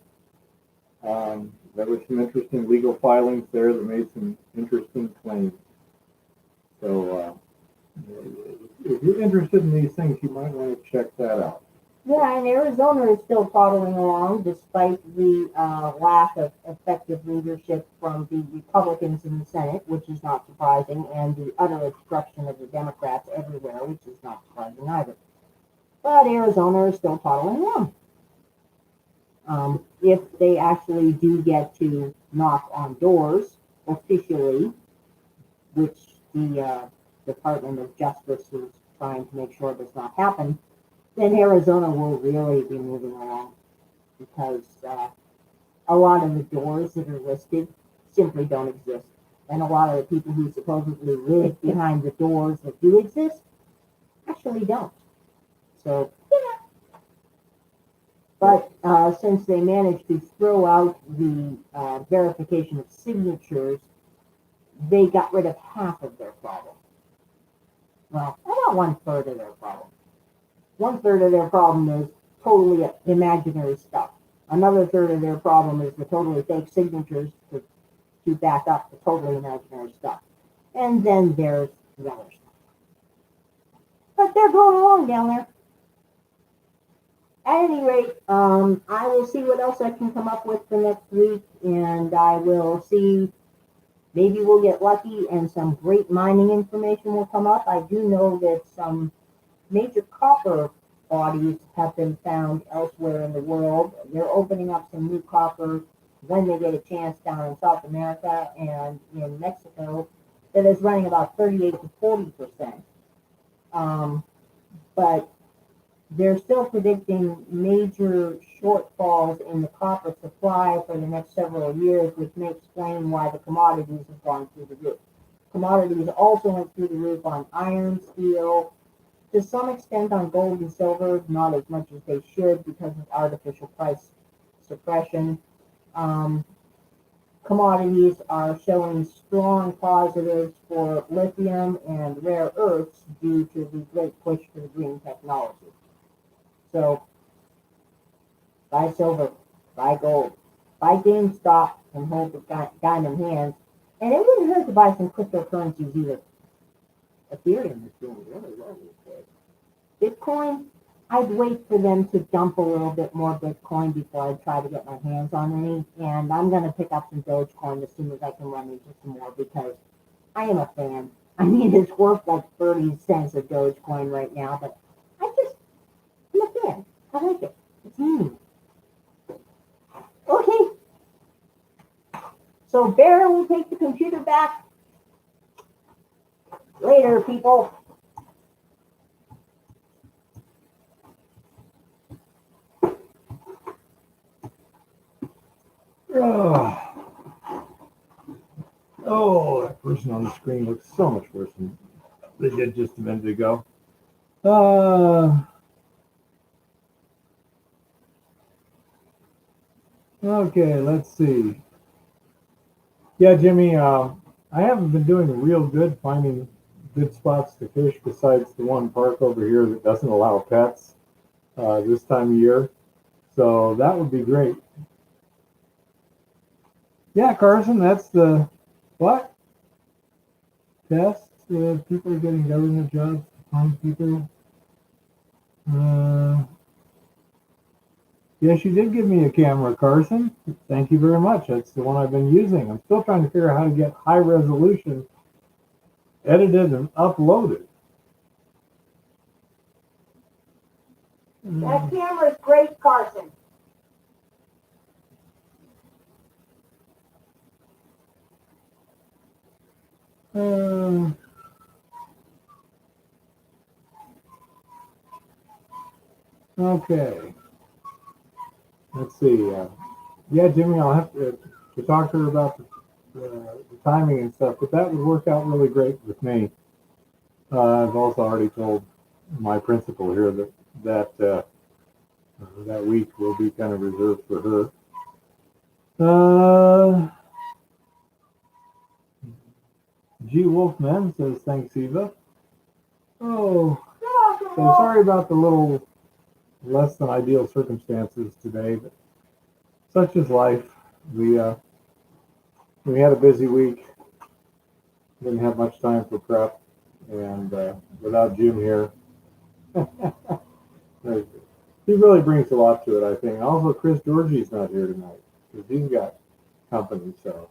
Speaker 2: There were some interesting legal filings there that made some interesting claims. So if you're interested in these things, you might want to check that out.
Speaker 3: Yeah, and Arizona is still toddling along despite the lack of effective leadership from the Republicans in the Senate, which is not surprising, and the utter obstruction of the Democrats everywhere, which is not surprising either. But Arizona is still toddling along. If they actually do get to knock on doors officially, which the Department of Justice is trying to make sure does not happen, then Arizona will really be moving along because a lot of the doors that are listed simply don't exist. And a lot of the people who supposedly live behind the doors that do exist actually don't. So, but since they managed to throw out the verification of signatures, they got rid of half of their problem. Well, about 1/3 of their problem. 1/3 of their problem is totally imaginary stuff. Another third of their problem is the totally fake signatures to back up the totally imaginary stuff. And then there's the other stuff. But they're going along down there. At any rate, I will see what else I can come up with for next week, and I will see, maybe we'll get lucky and some great mining information will come up. I do know that some major copper bodies have been found elsewhere in the world. They're opening up some new copper when they get a chance down in South America and in Mexico that is running about 38 to 40%. But they're still predicting major shortfalls in the copper supply for the next several years, which may explain why the commodities have gone through the roof. Commodities also went through the roof on iron, steel, to some extent on gold and silver, not as much as they should because of artificial price suppression. Commodities are showing strong positives for lithium and rare earths due to the great push for the green technology. So, buy silver, buy gold, buy GameStop and hold the diamond hands. And it wouldn't hurt to buy some cryptocurrencies either. Ethereum is doing really well these days. Bitcoin, I'd wait for them to dump a little bit more Bitcoin before I try to get my hands on any. And I'm going to pick up some Dogecoin as soon as I can run into some more because I am a fan. I mean, it's worth like 30 cents a Dogecoin right now, but I'm a fan. I like it. It's me. Okay. So Bear will take the computer back. Later, people.
Speaker 2: Oh, that person on the screen looks so much worse than they did just a minute ago. Okay, let's see. Yeah, Jimmy, I haven't been doing real good finding good spots to fish besides the one park over here that doesn't allow pets this time of year. So that would be great. Yeah, Carson, that's the what? Test? People are getting government jobs to find people. Yes, you did give me a camera, Carson. Thank you very much. That's the one I've been using. I'm still trying to figure out how to get high resolution edited and uploaded.
Speaker 3: That camera is great, Carson.
Speaker 2: Okay. Let's see. Yeah, Jimmy, I'll have to talk to her about the timing and stuff, but that would work out really great with me. I've also already told my principal here that week will be kind of reserved for her. G. Wolfman says, thanks, Eva. Oh, so sorry about the little less than ideal circumstances today, but such is life. we had a busy week. Didn't have much time for prep, and without Jim here, he really brings a lot to it, I think. Also, Chris Georgie's not here tonight because he's got company, so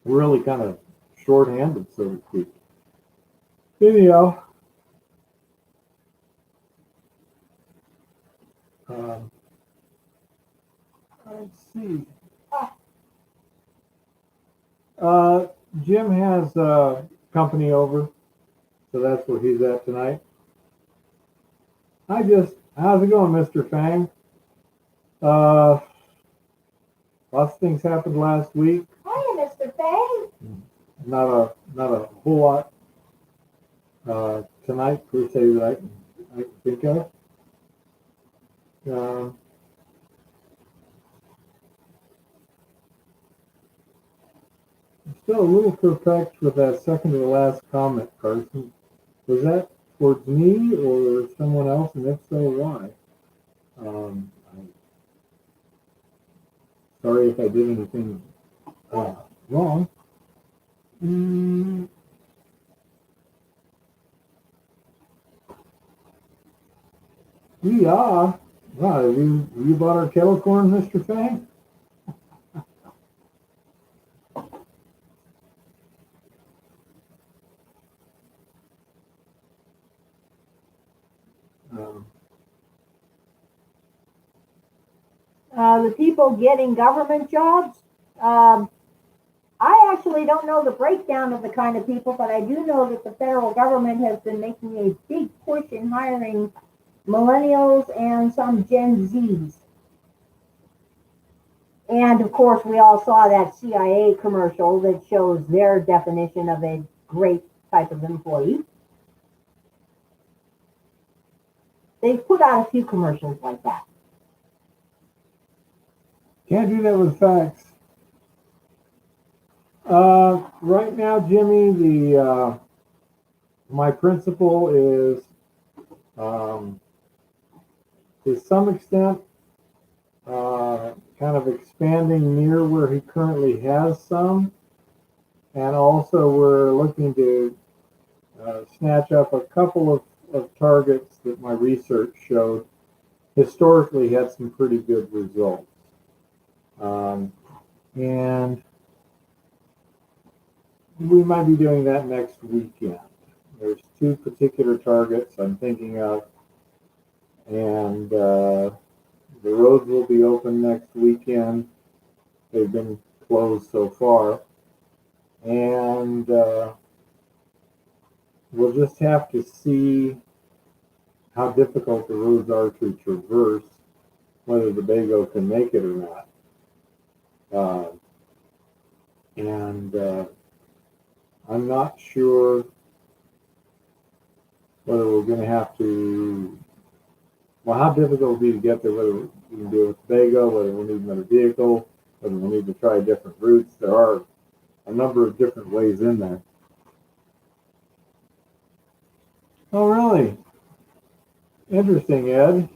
Speaker 2: we're really kind of short-handed, so to speak. Anyhow, let's see. Jim has company over, so that's where he's at tonight. How's it going, Mr. Fang? Lots of things happened last week.
Speaker 3: Hey, Mr. Fang.
Speaker 2: Not a whole lot tonight per se that I can think of. I'm still a little perplexed with that second to the last comment, Carson. Was that towards me or someone else, and if so, why? I'm sorry if I did anything wrong. Yeah. Wow, you bought our kettle corn, Mr. Fang?
Speaker 3: The people getting government jobs, I actually don't know the breakdown of the kind of people, but I do know that the federal government has been making a big push in hiring millennials and some Gen Zs. And of course, we all saw that CIA commercial that shows their definition of a great type of employee. They've put out a few commercials like that.
Speaker 2: Can't do that with facts. Right now, Jimmy, my principal is to some extent kind of expanding near where he currently has some, and also we're looking to snatch up a couple of targets that my research showed historically had some pretty good results. And we might be doing that next weekend. There's two particular targets I'm thinking of, and the roads will be open next weekend. They've been closed so far, and we'll just have to see how difficult the roads are to traverse, whether the Bago can make it or not. I'm not sure whether we're going to have to, well, how difficult it will be to get there, whether we can do it with Bago, whether we need another vehicle, whether we need to try different routes. There are a number of different ways in there. Oh, really? Interesting, Ed.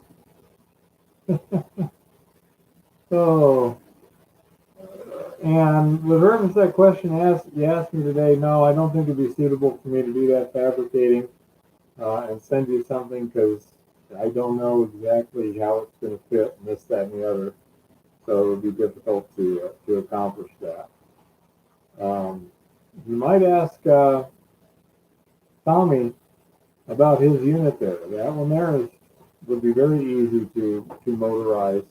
Speaker 2: Oh. And with reference to that question you asked me today, no, I don't think it'd be suitable for me to do that fabricating and send you something because I don't know exactly how it's going to fit and this, that, and the other. So it would be difficult to accomplish that. You might ask Tommy about his unit there. That one there would be very easy to motorize.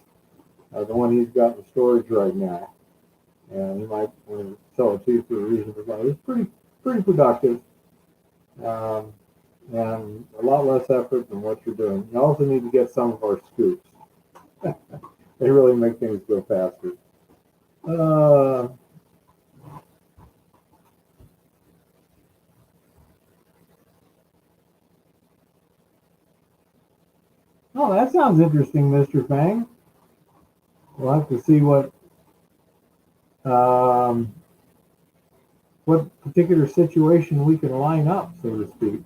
Speaker 2: The one he's got in storage right now. And he might want to sell it to you for a reasonable price. It's pretty productive, and a lot less effort than what you're doing. You also need to get some of our scoops. They really make things go faster. Oh, that sounds interesting, Mr. Fang. We'll have to see what particular situation we can line up, so to speak.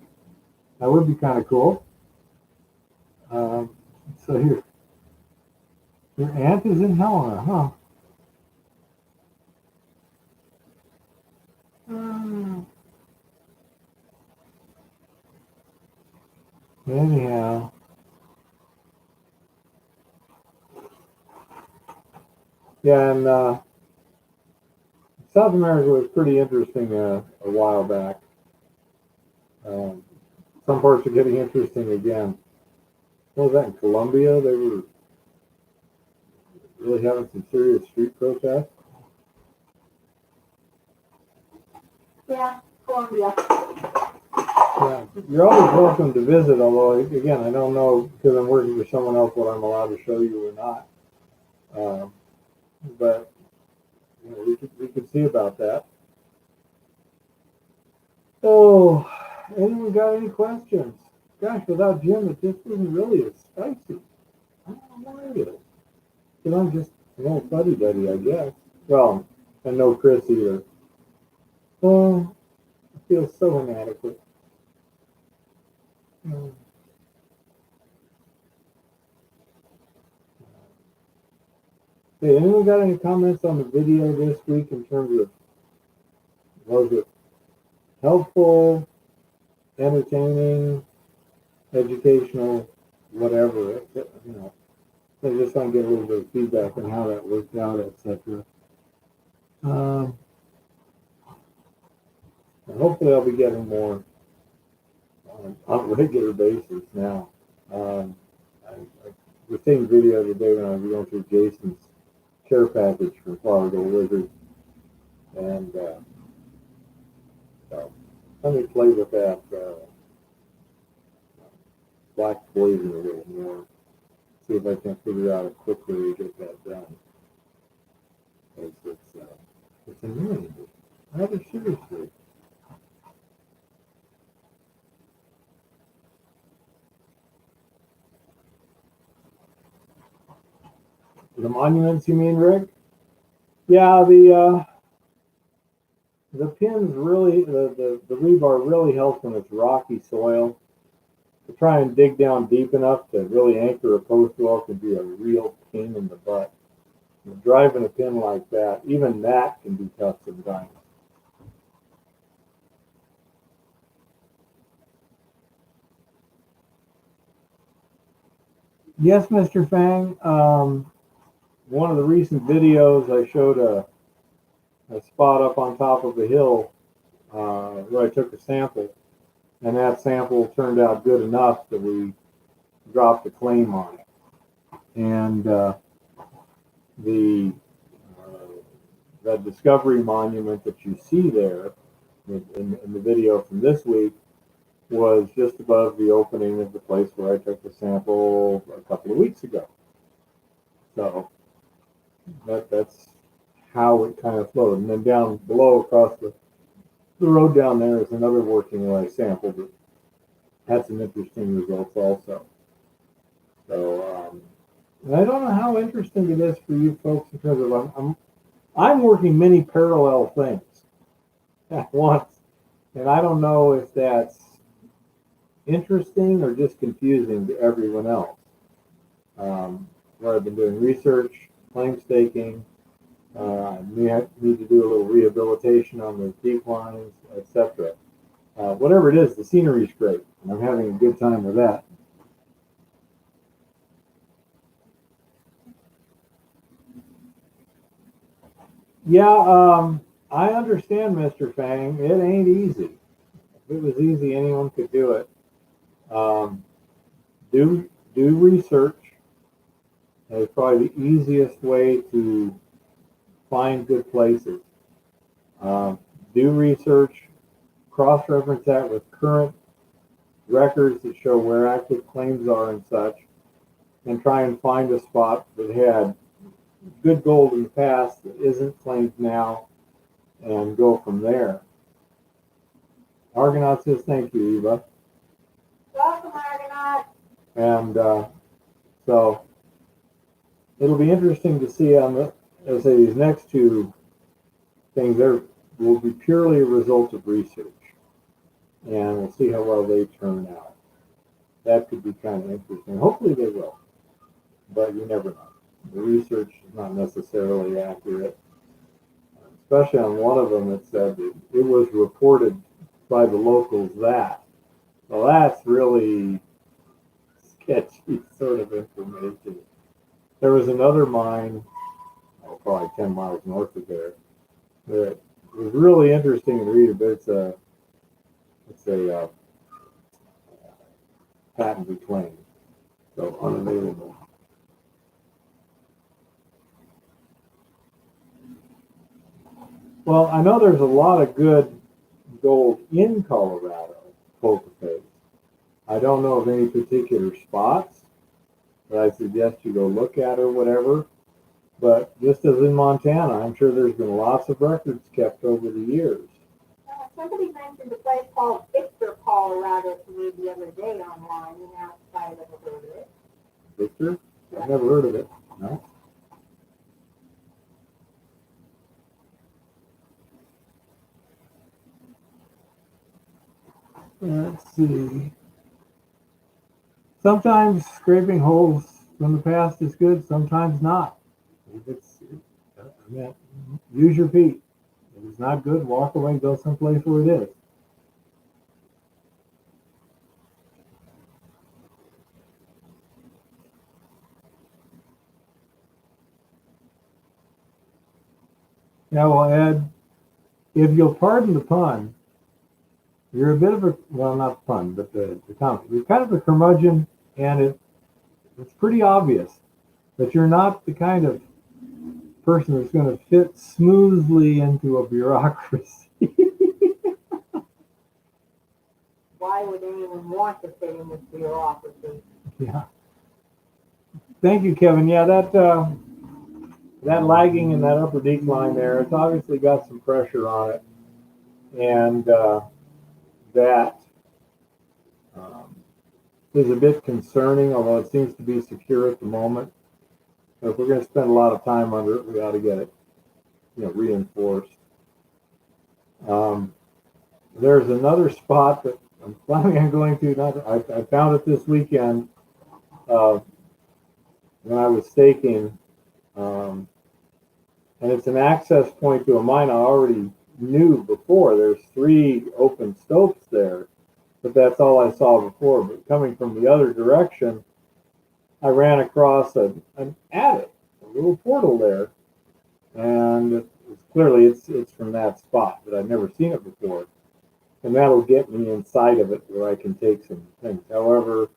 Speaker 2: That would be kind of cool. So here, your aunt is in Helena, huh? Anyhow. Yeah, and South America was pretty interesting a while back. Um, some parts are getting interesting again. What was that in Colombia? They were really having some serious street protests.
Speaker 3: Yeah, Colombia.
Speaker 2: Yeah, you're always welcome to visit. Although again, I don't know because I'm working for someone else what I'm allowed to show you or not. But you know, we could see about that. Oh, anyone got any questions? Gosh, without Jim, it just isn't really as spicy. I don't know why it is. You know, I'm just an old buddy, I guess. Well, and no Chris either. Oh, I feel so inadequate. Oh. Hey, anyone got any comments on the video this week in terms of was it helpful, entertaining, educational, whatever? You know, I just want to get a little bit of feedback on how that worked out, etc. And hopefully, I'll be getting more on a regular basis now. I was taking video today when I was going through Jason's care package for Florida Wizard, and so let me play with that black poison a little more. See if I can figure out a quick way to get that done. Because it's annoying, rather seriously. The monuments, you mean, Rick? Yeah, the pins really, the rebar really helps when it's rocky soil. To try and dig down deep enough to really anchor a post well can be a real pain in the butt. And driving a pin like that, even that can be tough sometimes. Yes, Mr. Fang. One of the recent videos, I showed a spot up on top of a hill where I took a sample, and that sample turned out good enough that we dropped a claim on it. And the that discovery monument that you see there in the video from this week was just above the opening of the place where I took the sample a couple of weeks ago. So that's how it kind of flowed. And then down below across the road down there is another working where I sampled it. Had some interesting results also. So I don't know how interesting it is for you folks because of I'm working many parallel things at once, and I don't know if that's interesting or just confusing to everyone else. Where I've been doing research, claim staking, need to do a little rehabilitation on the declines, etc. Whatever it is, the scenery's great, and I'm having a good time with that. Yeah, I understand, Mr. Fang. It ain't easy. If it was easy, anyone could do it. Um, do research. It's probably the easiest way to find good places. Do research, cross-reference that with current records that show where active claims are and such, and try and find a spot that had good gold in the past that isn't claimed now, and go from there. Argonaut says thank you, Eva.
Speaker 3: Welcome, Argonaut.
Speaker 2: And so it'll be interesting to see on the, as I say, these next two things there will be purely a result of research, and we'll see how well they turn out. That could be kind of interesting. Hopefully they will, but you never know. The research is not necessarily accurate. Especially on one of them, it said that it was reported by the locals that. Well, that's really sketchy sort of information. There was another mine, probably 10 miles north of there, that was really interesting to read, but it's a patently claimed, so unavailable. Well, I know there's a lot of good gold in Colorado, Poker. I don't know of any particular spots that I suggest you go look at or whatever. But just as in Montana, I'm sure there's been lots of records kept over the years.
Speaker 3: Somebody mentioned a place called Victor, Colorado to me the other day online, and asked if I had ever heard of it.
Speaker 2: Victor? I've never heard of it. No. Let's see. Sometimes scraping holes from the past is good, sometimes not. Use your feet. If it's not good, walk away, go someplace where it is. Yeah, well, Ed, if you'll pardon the pun, you're a bit of a, well, not pun, but the comment. You're kind of a curmudgeon, and it's pretty obvious that you're not the kind of person that's going to fit smoothly into a bureaucracy.
Speaker 3: Why would anyone want to fit in with bureaucracy?
Speaker 2: Yeah. Thank you, Kevin. Yeah, that lagging in that upper decline there, it's obviously got some pressure on it, and that is a bit concerning, although it seems to be secure at the moment. So if we're going to spend a lot of time under it, we ought to get it, reinforced. There's another spot that I'm planning on going to. I found it this weekend when I was staking, and it's an access point to a mine I already knew before. There's 3 open stopes there, but that's all I saw before. But coming from the other direction, I ran across an attic, a little portal there, and clearly it's from that spot, but I've never seen it before. And that'll get me inside of it where I can take some things. However,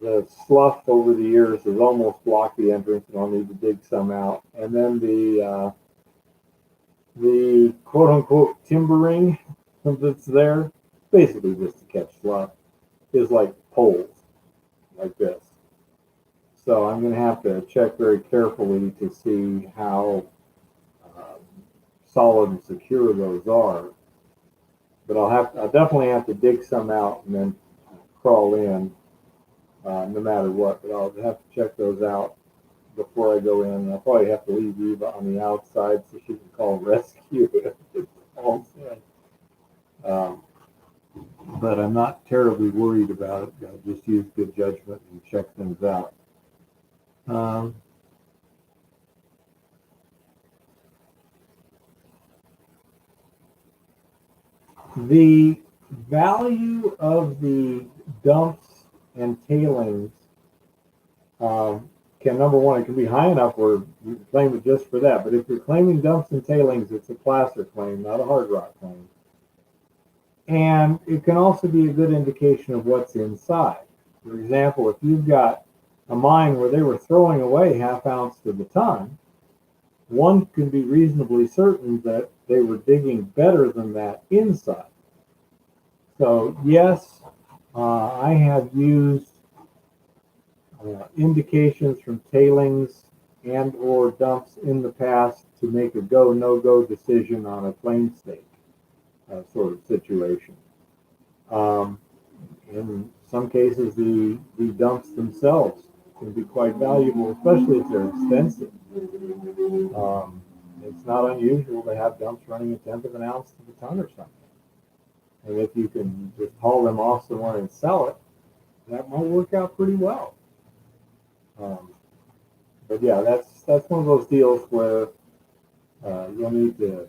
Speaker 2: the slough over the years has almost blocked the entrance, and I'll need to dig some out. And then the quote-unquote timbering that's there, basically just to catch slough, is like poles, like this. So I'm going to have to check very carefully to see how solid and secure those are. But I'll definitely have to dig some out and then crawl in, no matter what. But I'll have to check those out before I go in. I'll probably have to leave Eva on the outside so she can call rescue if it falls in. But I'm not terribly worried about it. I'll just use good judgment and check things out. The value of the dumps and tailings can, number one, it can be high enough where you can claim it just for that. But if you're claiming dumps and tailings, it's a placer claim, not a hard rock claim. And it can also be a good indication of what's inside. For example, if you've got a mine where they were throwing away half ounce to the ton, one can be reasonably certain that they were digging better than that inside. So yes, I have used indications from tailings and or dumps in the past to make a go, no-go decision on a claim stake sort of situation. In some cases, the dumps themselves can be quite valuable, especially if they're expensive. It's not unusual to have dumps running 1/10 of an ounce to the ton or something. And if you can just haul them off somewhere and sell it, that might work out pretty well. But yeah, that's one of those deals where you'll need to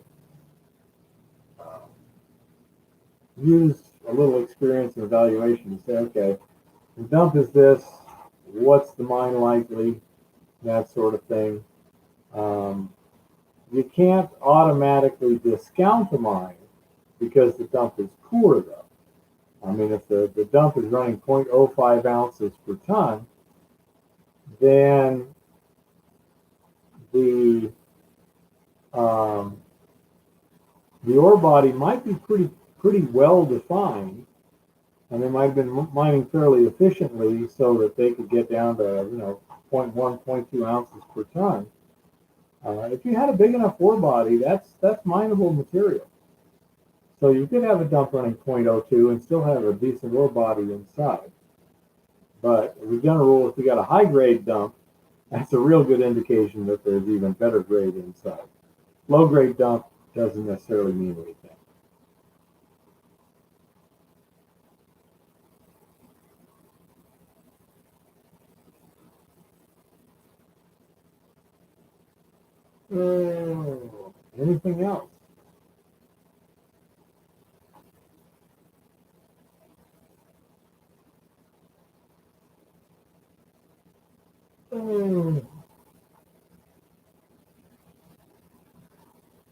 Speaker 2: use a little experience and evaluation to say, okay, the dump is this, what's the mine likely, that sort of thing. You can't automatically discount the mine because the dump is poor, though. I mean, if the dump is running 0.05 ounces per ton, then the ore body might be pretty well defined, and they might have been mining fairly efficiently so that they could get down to 0.1, 0.2 ounces per ton. If you had a big enough ore body, that's mineable material. So you could have a dump running 0.02 and still have a decent ore body inside. But as a general rule, if you got a high grade dump, that's a real good indication that there's even better grade inside. Low grade dump doesn't necessarily mean anything. Anything else?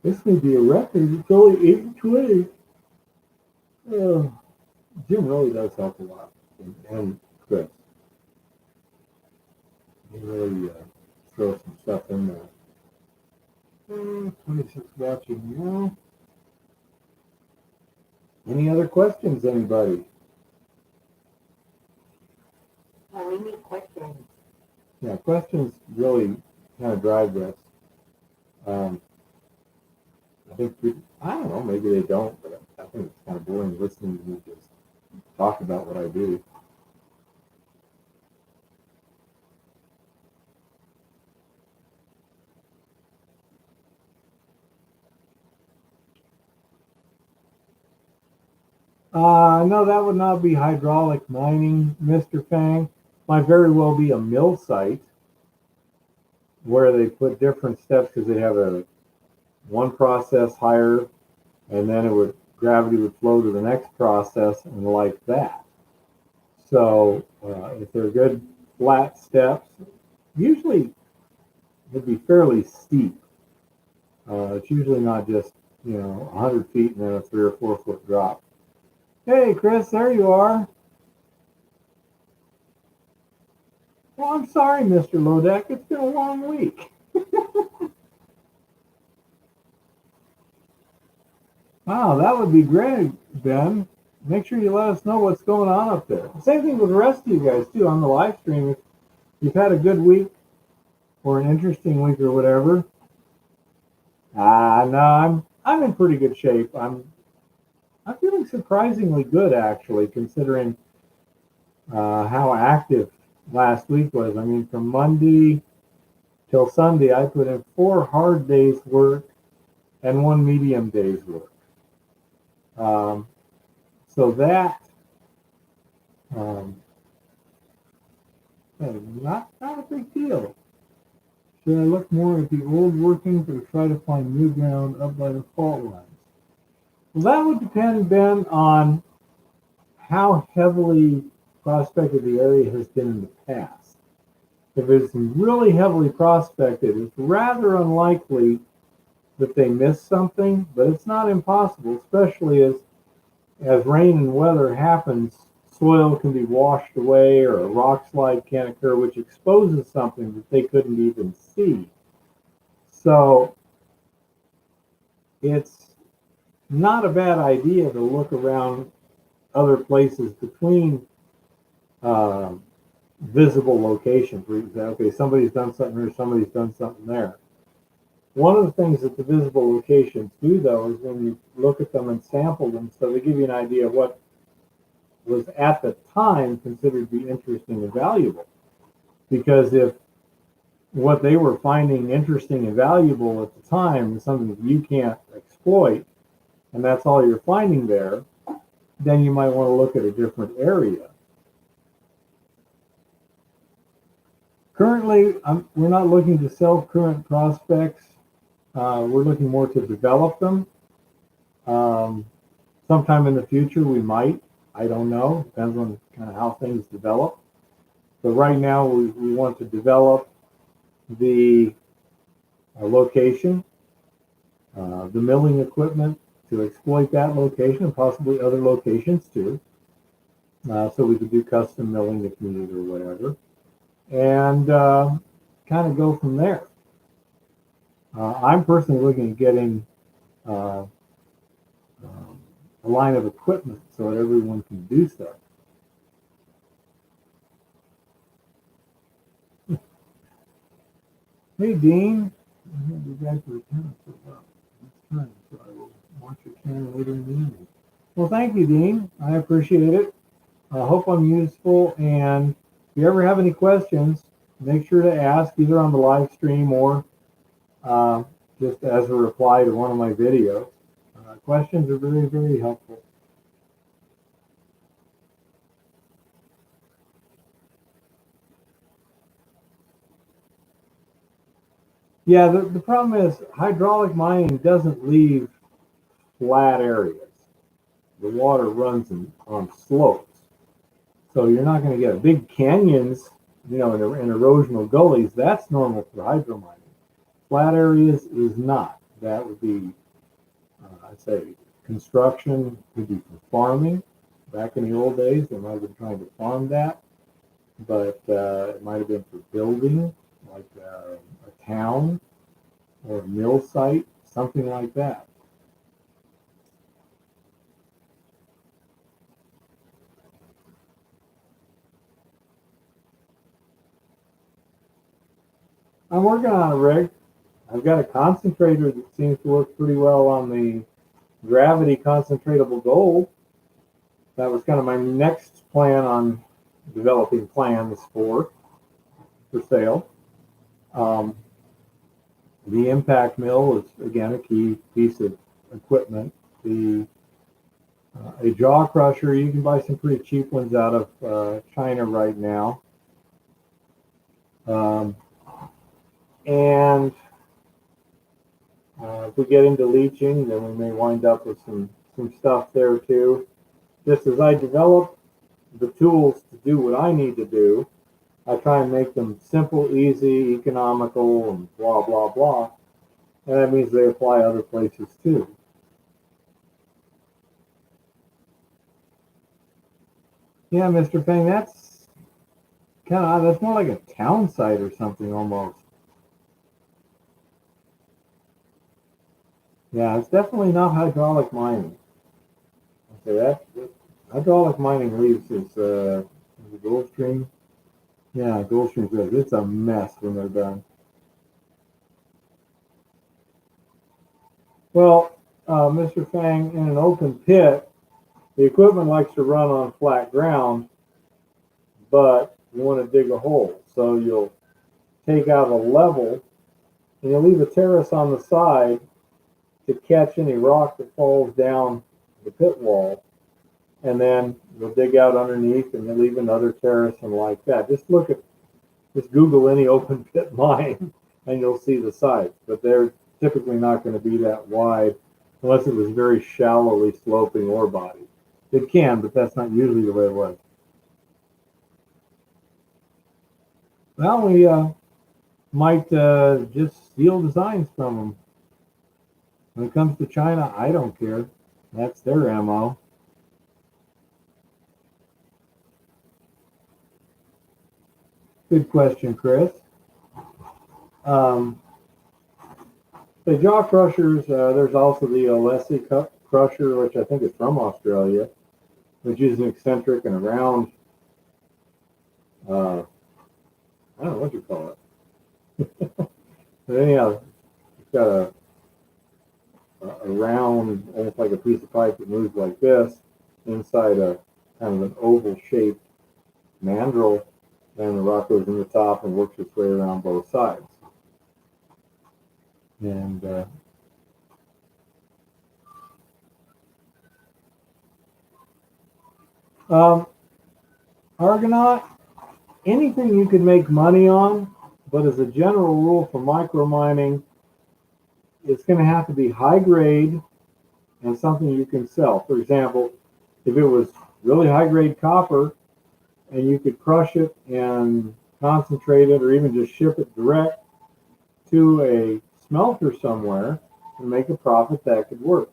Speaker 2: This may be a record. It's only 8:20. Jim really does help a lot, and Chris. He really throws some stuff in there. 26 watching now. Any other questions, anybody?
Speaker 3: Well, we need questions.
Speaker 2: Yeah, questions really kind of drive this. I think, I don't know, maybe they don't, but I think it's kind of boring listening to me just talk about what I do. No, that would not be hydraulic mining, Mr. Fang. Might very well be a mill site where they put different steps because they have one process higher, and then gravity would flow to the next process and like that. So if they're good flat steps, usually it'd be fairly steep. It's usually not just 100 feet and then a 3 or 4 foot drop. Hey, Chris, there you are. Well, I'm sorry, Mr. Lodek. It's been a long week. Wow, that would be great, Ben. Make sure you let us know what's going on up there. Same thing with the rest of you guys, too, on the live stream. If you've had a good week or an interesting week or whatever. No, I'm in pretty good shape. I'm feeling surprisingly good, actually, considering how active last week was. I mean, from Monday till Sunday, I put in 4 hard days' work and 1 medium day's work. So that not a big deal. Should I look more at the old workings or try to find new ground up by the fault lines? Well, that would depend, Ben, on how heavily prospected the area has been in the past. If it's really heavily prospected, it's rather unlikely that they missed something, but it's not impossible, especially as rain and weather happens, soil can be washed away or a rock slide can occur, which exposes something that they couldn't even see. So it's not a bad idea to look around other places between visible locations. For example, okay, somebody's done something here, somebody's done something there. One of the things that the visible locations do, though, is when you look at them and sample them, so they give you an idea of what was at the time considered to be interesting and valuable. Because if what they were finding interesting and valuable at the time is something that you can't exploit, and that's all you're finding there, then you might want to look at a different area. Currently, we're not looking to sell current prospects. We're looking more to develop them. Sometime in the future, we might. I don't know. Depends on kind of how things develop. But right now, we want to develop the location, the milling equipment to exploit that location and possibly other locations too. So we could do custom milling if needed or whatever. And kind of go from there. I'm personally looking at getting a line of equipment so that everyone can do stuff. Hey, Dean. I heard you guys were attending for about this time, so I will watch your channel later in the evening. Well, thank you, Dean. I appreciate it. I hope I'm useful. And if you ever have any questions, make sure to ask either on the live stream or just as a reply to one of my videos. Questions are very, very helpful. Yeah, the problem is hydraulic mining doesn't leave flat areas. The water runs on slopes. So you're not going to get big canyons, in erosional gullies. That's normal for hydro mining. Flat areas is not. That would be, I'd say, construction, could be for farming. Back in the old days, they might have been trying to farm that, but it might have been for building, like a town or a mill site, something like that. I'm working on a rig. I've got a concentrator that seems to work pretty well on the gravity concentratable gold. That was kind of my next plan on developing plans for sale. The impact mill is, again, a key piece of equipment. A jaw crusher, you can buy some pretty cheap ones out of China right now. And if we get into leaching, then we may wind up with some stuff there too. Just as I develop the tools to do what I need to do, I try and make them simple, easy, economical, and blah, blah, blah. And that means they apply other places too. Yeah, Mr. Fang, that's more like a town site or something almost. Yeah, it's definitely not hydraulic mining. Okay, that hydraulic mining leaves is Gulf Stream. Yeah, Gulf Stream says it's a mess when they're done. Well, Mr. Fang, in an open pit, the equipment likes to run on flat ground, but you want to dig a hole. So you'll take out a level and you'll leave a terrace on the side to catch any rock that falls down the pit wall. And then you'll dig out underneath and you'll leave another terrace and like that. Just Google any open pit mine and you'll see the sites. But they're typically not going to be that wide unless it was very shallowly sloping ore body. It can, but that's not usually the way it was. Well, we might just steal designs from them. When it comes to China, I don't care. That's their MO. Good question, Chris. The jaw crushers, there's also the Alessi crusher, which I think is from Australia, which is an eccentric and a round, I don't know what you call it. But anyhow, it's got a round, almost like a piece of pipe that moves like this, inside a kind of an oval shaped mandrel, and the rock goes in the top and works its way around both sides. And Argonaut, anything you can make money on, but as a general rule for micro mining, it's going to have to be high grade and something you can sell. For example, if it was really high grade copper, and you could crush it and concentrate it, or even just ship it direct to a smelter somewhere and make a profit. That could work.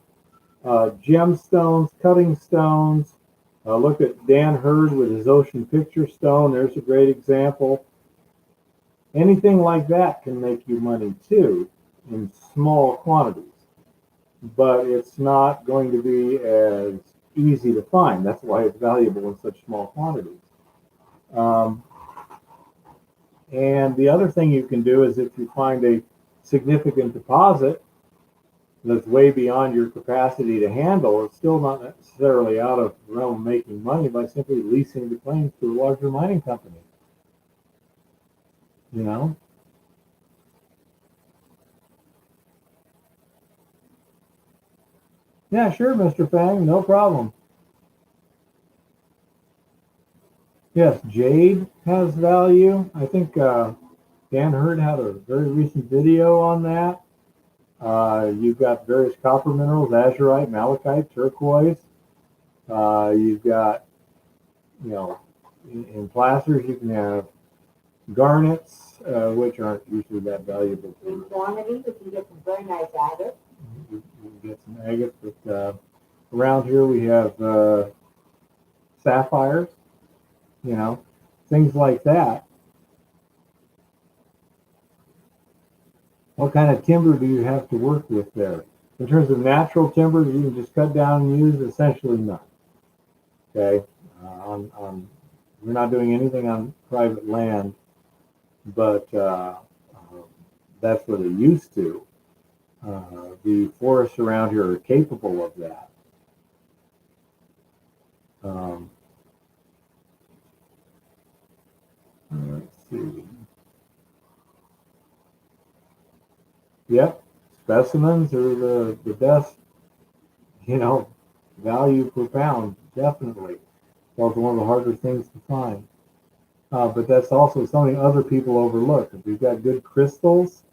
Speaker 2: Gemstones, cutting stones. Look at Dan Hurd with his ocean picture stone. There's a great example. Anything like that can make you money too, in small quantities. But it's not going to be as easy to find. That's why it's valuable in such small quantities. And the other thing you can do is if you find a significant deposit that's way beyond your capacity to handle, it's still not necessarily out of the realm of making money by simply leasing the claims to a larger mining company. You know? Yeah, sure, Mr. Fang, no problem. Yes, jade has value. I think Dan Hurd had a very recent video on that. You've got various copper minerals, azurite, malachite, turquoise. You've got, in placers you can have garnets, which aren't usually that valuable.
Speaker 3: In quantity, you can get some very nice agate.
Speaker 2: You can get some agate, but around here we have sapphires, things like that. What kind of timber do you have to work with there? In terms of natural timber, you can just cut down and use essentially none. Okay, we're not doing anything on private land, but that's what it used to. The forests around here are capable of that. Let's see. Yep, specimens are the best, value per pound, definitely. It's also one of the harder things to find. But that's also something other people overlook. If you've got good crystals,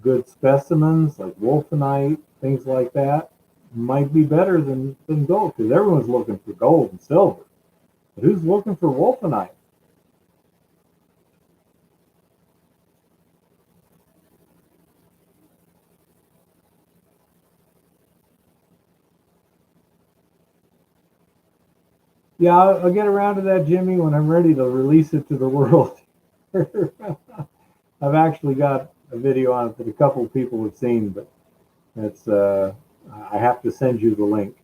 Speaker 2: good specimens like wolfenite, things like that, might be better than gold, because everyone's looking for gold and silver. But who's looking for wolfenite? Yeah, I'll get around to that, Jimmy, when I'm ready to release it to the world. I've actually got a video on it that a couple of people have seen, but it's I have to send you the link.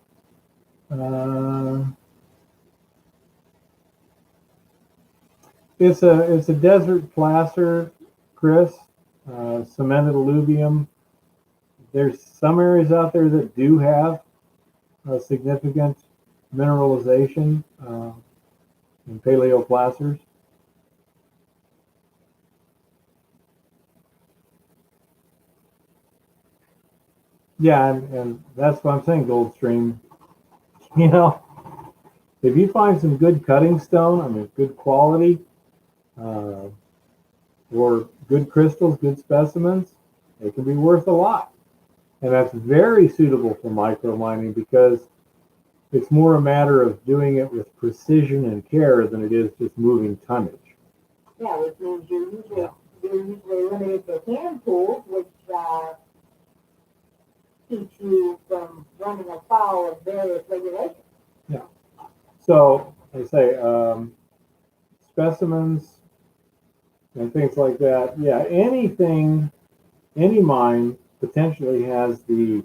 Speaker 2: It's a desert placer, Chris, cemented alluvium. There's some areas out there that do have a significant mineralization in paleoplacers. Yeah, and that's what I'm saying, Goldstream. If you find some good cutting stone, good quality, or good crystals, good specimens, it can be worth a lot. And that's very suitable for micro mining because it's more a matter of doing it with precision and care than it is just moving tonnage.
Speaker 3: Yeah, which means you're usually limited to hand tools, which keeps you from running afoul of various regulations.
Speaker 2: Yeah. So I say specimens and things like that. Yeah, any mine potentially has the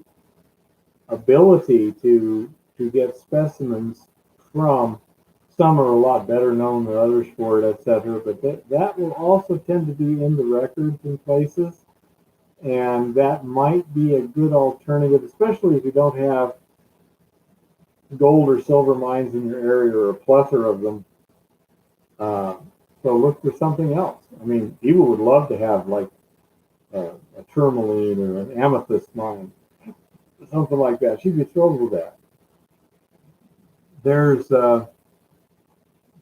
Speaker 2: ability to get specimens from. Some are a lot better known than others for it, etc. But that will also tend to be in the records in places, and that might be a good alternative, especially if you don't have gold or silver mines in your area or a plethora of them. So look for something else. People would love to have like a tourmaline or an amethyst mine, something like that. She'd be thrilled with that. There's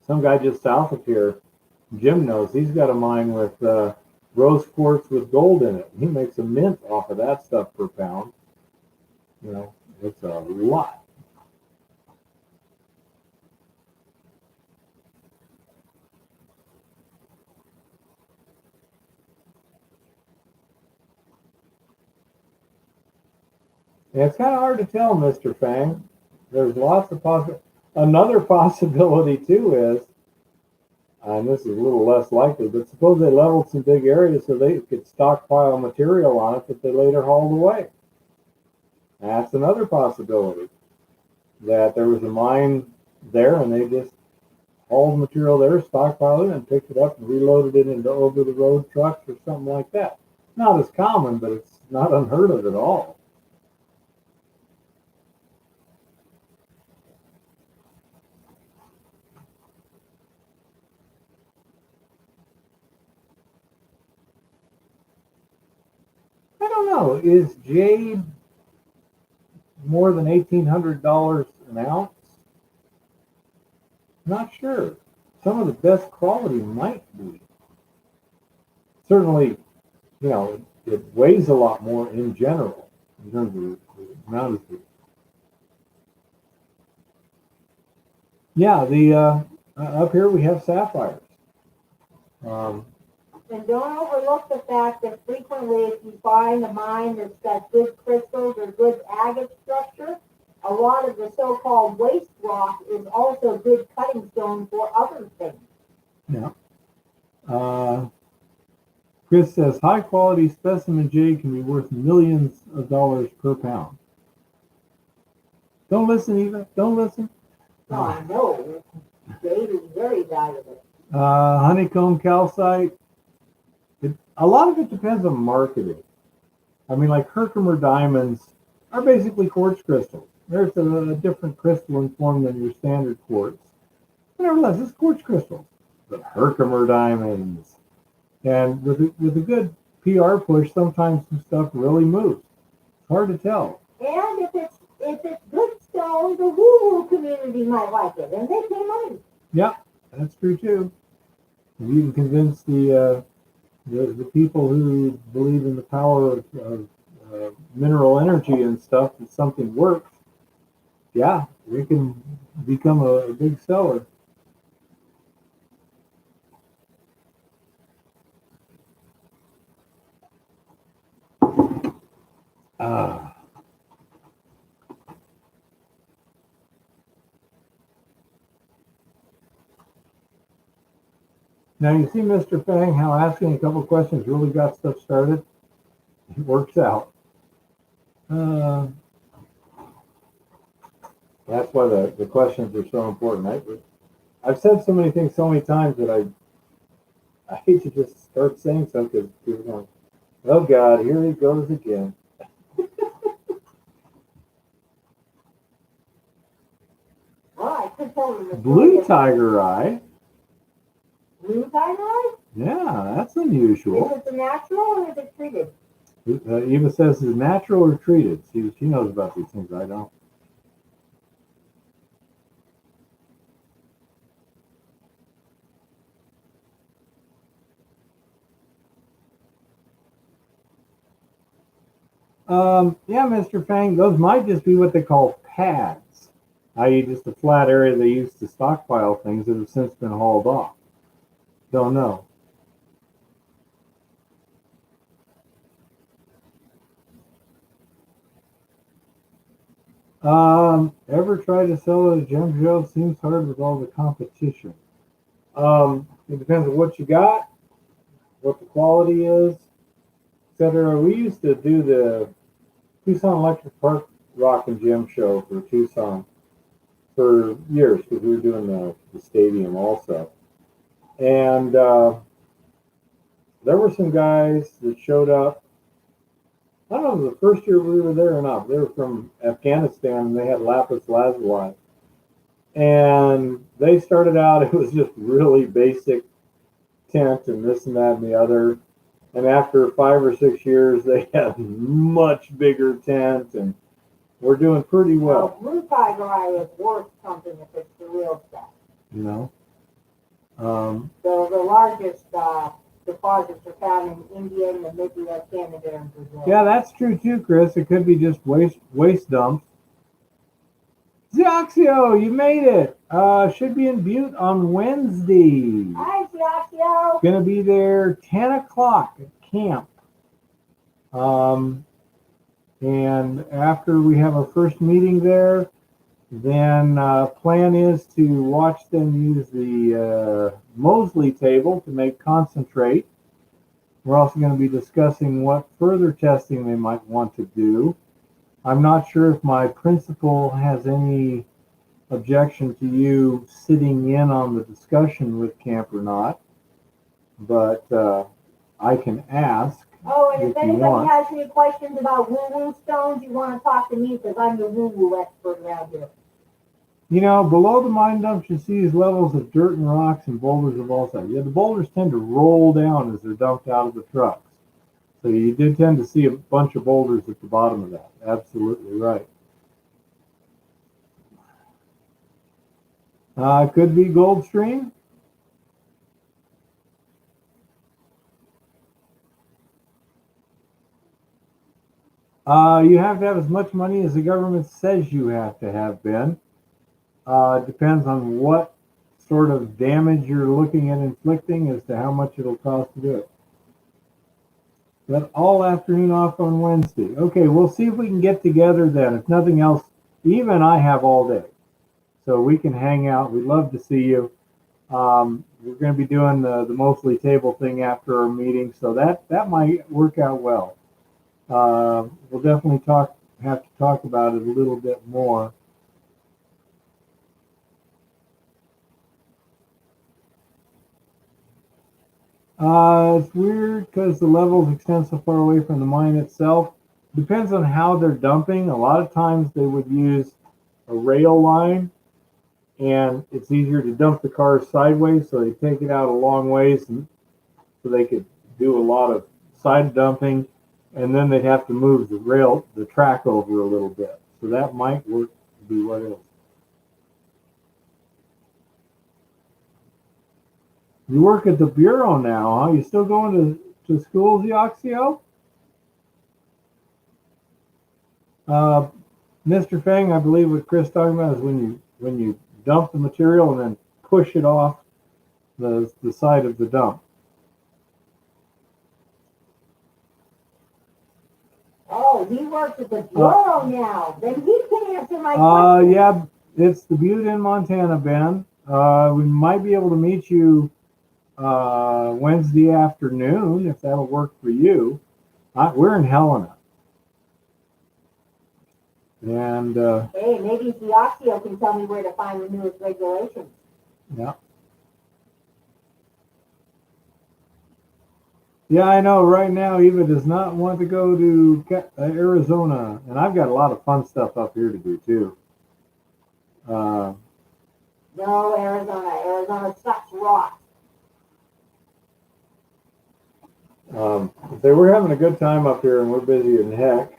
Speaker 2: some guy just south of here, Jim knows, he's got a mine with rose quartz with gold in it. He makes a mint off of that stuff per pound. It's a lot. And it's kind of hard to tell, Mr. Fang. There's lots of Another possibility too is, and this is a little less likely, but suppose they leveled some big areas so they could stockpile material on it that they later hauled away. That's another possibility. That there was a mine there and they just hauled material there, stockpiled it, and picked it up and reloaded it into over-the-road trucks or something like that. Not as common, but it's not unheard of at all. I don't know. Is jade more than $1,800 an ounce? Not sure. Some of the best quality might be. Certainly, it weighs a lot more in general in terms of the amount of food. Yeah, the up here we have sapphires.
Speaker 3: And don't overlook the fact that frequently if you find a mine that's got good crystals or good agate structure, a lot of the so-called waste rock is also good cutting stone for other things.
Speaker 2: Yeah. Chris says high quality specimen jade can be worth millions of dollars per pound. Don't listen, Eva. Don't listen.
Speaker 3: Oh, no. Jade is very valuable.
Speaker 2: Honeycomb calcite. A lot of it depends on marketing. I mean, like Herkimer diamonds are basically quartz crystals. There's a different crystalline form than your standard quartz. But nevertheless, it's quartz crystals. But Herkimer diamonds. And with a good PR push, sometimes some stuff really moves. It's hard to tell.
Speaker 3: And if it's good stone, the woo-woo community might like it, and they pay money.
Speaker 2: Yeah, that's true too. And you can convince the people who believe in the power of mineral energy and stuff that something works. Yeah, we can become a big seller. Now you see, Mr. Fang, how asking a couple questions really got stuff started. It works out. That's why the questions are so important. I've said so many things so many times that I hate to just start saying something because people are going, oh God, here he goes again. Blue tiger eye.
Speaker 3: Blue tiger eye?
Speaker 2: Yeah, that's unusual.
Speaker 3: Is it the natural or is it treated?
Speaker 2: Eva says it's natural or treated. She knows about these things. I don't. Yeah, Mr. Fang, those might just be what they call pads, i.e. just a flat area they use to stockpile things that have since been hauled off. Don't know. Ever try to sell at a gem show? Seems hard with all the competition. It depends on what you got, what the quality is, etc. We used to do the Tucson Electric Park Rock and Gem Show for Tucson for years because we were doing the stadium also. And there were some guys that showed up. I don't know if it was the first year we were there or not. They were from Afghanistan and they had lapis lazuli. And they started out, it was just really basic tent and this and that and the other. And after 5 or 6 years, they had much bigger tent and we're doing pretty well.
Speaker 3: Blue tiger eye is worth something if it's the real stuff.
Speaker 2: You know?
Speaker 3: So the largest deposits are found in India, Namibia, Canada, and Brazil.
Speaker 2: Yeah, that's true too, Chris. It could be just waste dumps. Zioxio, you made it. Should be in Butte on Wednesday.
Speaker 3: Hi, Zioxio.
Speaker 2: Gonna be there 10 o'clock at camp. And after we have our first meeting there, then plan is to watch them use the Mosley table to make concentrate. We're also going to be discussing what further testing they might want to do. I'm not sure if my principal has any objection to you sitting in on the discussion with camp or not, but I can ask.
Speaker 3: Oh, and if
Speaker 2: if you
Speaker 3: anybody
Speaker 2: want.
Speaker 3: has any questions about woo-woo stones, you want to talk to me because I'm the woo-woo expert around here.
Speaker 2: You know, below the mine dumps, you see these levels of dirt and rocks and boulders of all sizes. Yeah, the boulders tend to roll down as they're dumped out of the trucks. So you did tend to see a bunch of boulders at the bottom of that. Absolutely right. It could be gold stream. You have to have as much money as the government says you have to have, Ben. Depends on what sort of damage you're looking at inflicting as to how much it'll cost to do it. But all afternoon off on Wednesday. Okay, we'll see if we can get together then. If nothing else, Eva and I have all day. So we can hang out. We'd love to see you. We're going to be doing the Mosley table thing after our meeting, so that might work out well. We'll definitely have to talk about it a little bit more. It's weird because the levels extend so far away from the mine itself. Depends on how they're dumping. A lot of times they would use a rail line, and it's easier to dump the cars sideways, so they take it out a long ways, and so they could do a lot of side dumping, and then they'd have to move the track over a little bit. So that might work to be what it is. You work at the Bureau now, huh? You still going to school, Zioxio? Mr. Fang, I believe what Chris talking about is when you dump the material and then push it off the side of the dump.
Speaker 3: Oh, he works at the Bureau now. Then he can answer my question.
Speaker 2: Yeah, it's the Butte in Montana, Ben. We might be able to meet you Wednesday afternoon if that'll work for you. We're in Helena. And
Speaker 3: hey, maybe Zioxio can tell me where to find the newest regulations.
Speaker 2: Yeah. Yeah, I know. Right now, Eva does not want to go to Arizona, and I've got a lot of fun stuff up here to do too.
Speaker 3: No, Arizona. Arizona sucks rocks.
Speaker 2: We're having a good time up here, and we're busy as heck.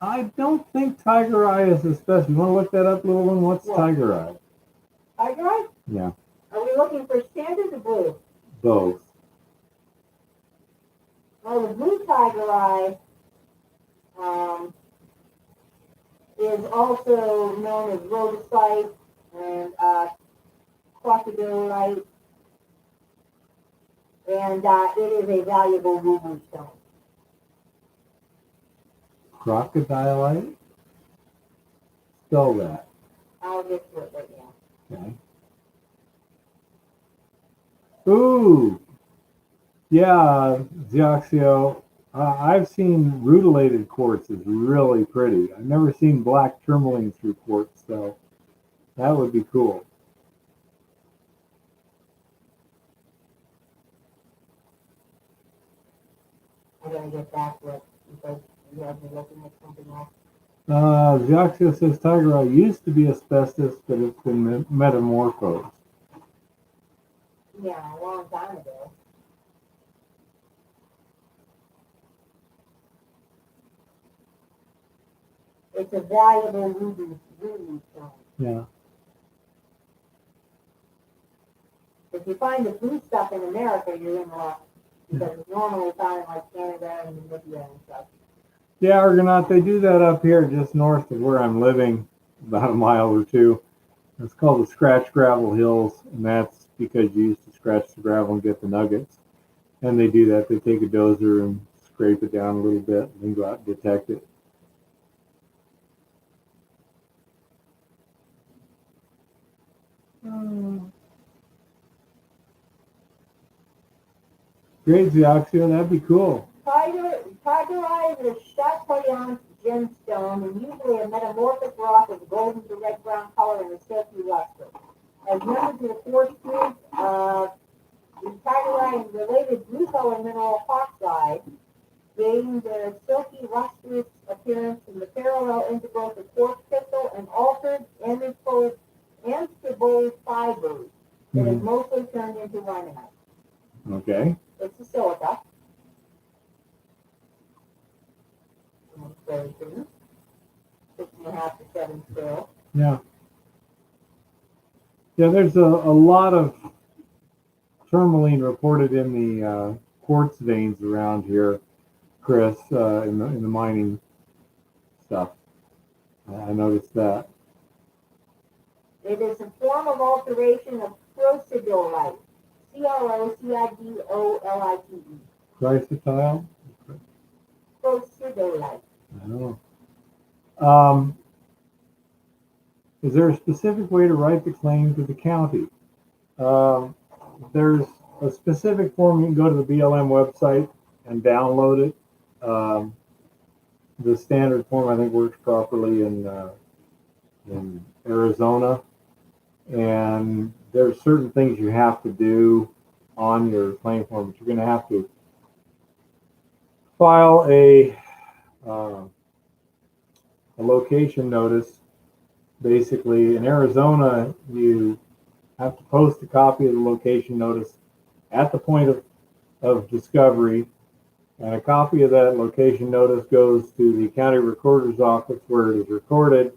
Speaker 2: I don't think Tiger Eye is the best. You want to look that up, little one? What's Tiger Eye?
Speaker 3: Tiger Eye?
Speaker 2: Yeah.
Speaker 3: Are we looking for standard or blue?
Speaker 2: Both.
Speaker 3: Well, the blue Tiger Eye is also known as rhodocite and crocodilite, and it is a valuable woo-woo stone.
Speaker 2: Crocodilite? Spell that.
Speaker 3: I'll get to it right now.
Speaker 2: Okay. Ooh. Yeah, Zioxio. I've seen rutilated quartz is really pretty. I've never seen black tourmaline through quartz, so that would be cool.
Speaker 3: I'm going to get back to it because you have me looking at something else.
Speaker 2: Zioxio says Tiger Eye used to be asbestos, but it's been metamorphosed.
Speaker 3: Yeah, a long time ago. It's a valuable ruby stone.
Speaker 2: Yeah.
Speaker 3: If you find the blue stuff in America, you're in luck. Because it's normally found in like Canada and Namibia and stuff.
Speaker 2: Yeah, Argonaut, they do that up here just north of where I'm living, about a mile or two. It's called the Scratch Gravel Hills, and that's because you used to scratch the gravel and get the nuggets. And they do that. They take a dozer and scrape it down a little bit, and then go out and detect it. Great, Zioxia, that'd be cool.
Speaker 3: Tigerite is a shot polyonic gemstone and usually a metamorphic rock of golden to red brown color and a silky luster. As members of the quartz group, the tigerite and related blue color mineral oxide gain their silky lustrous appearance from the parallel intergrowth of quartz crystal and altered amphibole fibers that is mostly turned into limonite.
Speaker 2: Okay.
Speaker 3: It's a silica. 6.5 to 7 still.
Speaker 2: Yeah. Yeah, there's a lot of tourmaline reported in the quartz veins around here, Chris, in the mining stuff. I noticed that.
Speaker 3: It is a form of alteration of crocidolite. Crocidolite.
Speaker 2: Chrysotile?
Speaker 3: Crocidolite.
Speaker 2: Oh. Is there a specific way to write the claim to the county? There's a specific form. You can go to the BLM website and download it. The standard form, I think, works properly in Arizona. And there's certain things you have to do on your claim form, but you're going to have to file a location notice. Basically, in Arizona, you have to post a copy of the location notice at the point of discovery, and a copy of that location notice goes to the county recorder's office where it is recorded,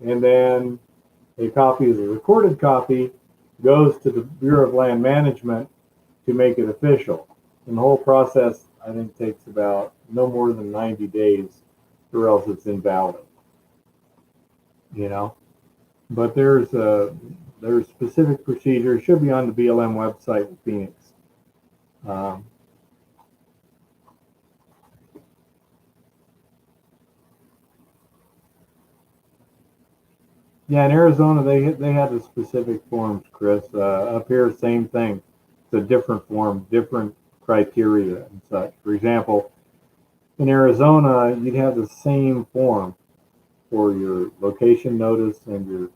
Speaker 2: and then a copy of the recorded copy goes to the Bureau of Land Management to make it official. And the whole process, I think, takes about no more than 90 days, or else it's invalid. You know, but there's specific procedure. It should be on the BLM website in Phoenix. Yeah, in Arizona they have the specific forms, Chris. Up here, same thing. It's a different form, different criteria and such. For example, in Arizona, you'd have the same form for your location notice and your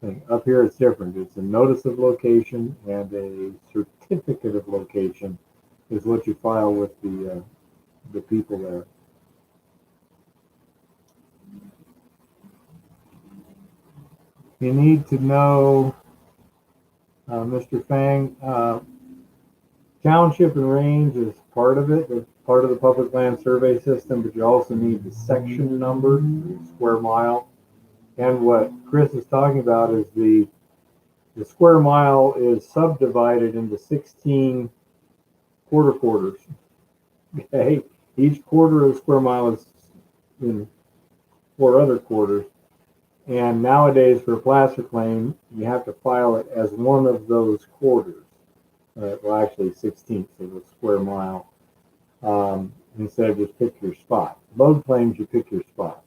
Speaker 2: thing. Up here, it's different. It's a notice of location and a certificate of location is what you file with the people there. You need to know, Mr. Fang, township and range is part of it. It's part of the public land survey system, but you also need the section number, square mile. And what Chris is talking about is the square mile is subdivided into 16 quarters. Okay, each quarter of a square mile is in 4 other quarters. And nowadays, for a placer claim, you have to file it as one of those quarters. Well, actually, 16th of a square mile. Instead of just pick your spot. Load claims, you pick your spot.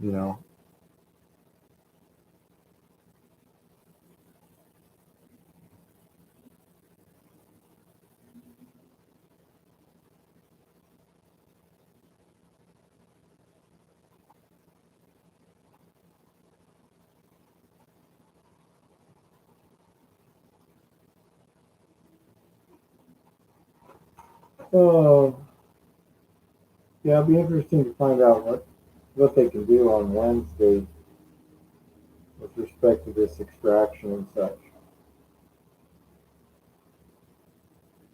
Speaker 2: You know. Yeah, it'll be interesting to find out what they can do on Wednesday with respect to this extraction and such.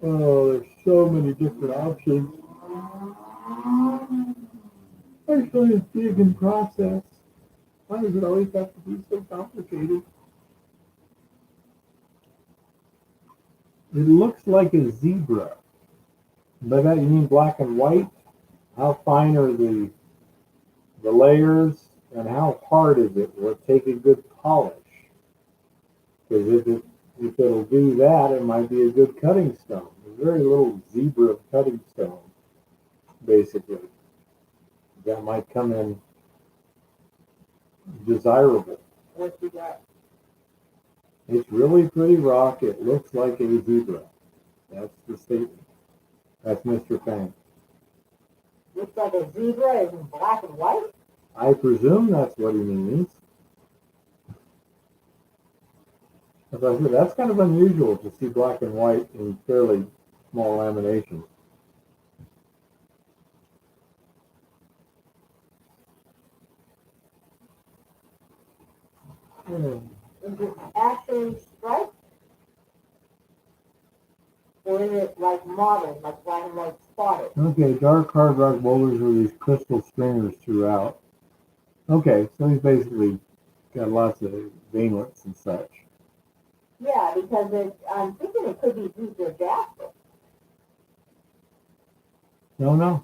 Speaker 2: Oh, there's so many different options. Actually, it's big in process. Why does it always have to be so complicated? It looks like a zebra. By that you mean black and white? How fine are the layers, and how hard is it? Will it take a good polish? Because if it'll do that, it might be a good cutting stone. There's very little zebra cutting stone. basically. That might come in desirable.
Speaker 1: What you got?
Speaker 2: It's really pretty rock. It looks like a zebra. That's the statement. That's Mr. Fang.
Speaker 1: Looks like a zebra is in black and white.
Speaker 2: I presume that's what he means. As I said, that's kind of unusual to see black and white in fairly small laminations.
Speaker 1: Is it actually striped? Or is it like mottled, like black and white spotted?
Speaker 2: Okay, dark hard rock boulders with these crystal stringers throughout. Okay, so he's basically got lots of veinlets and such.
Speaker 1: Yeah, because I'm thinking it could be zebra jasper.
Speaker 2: No.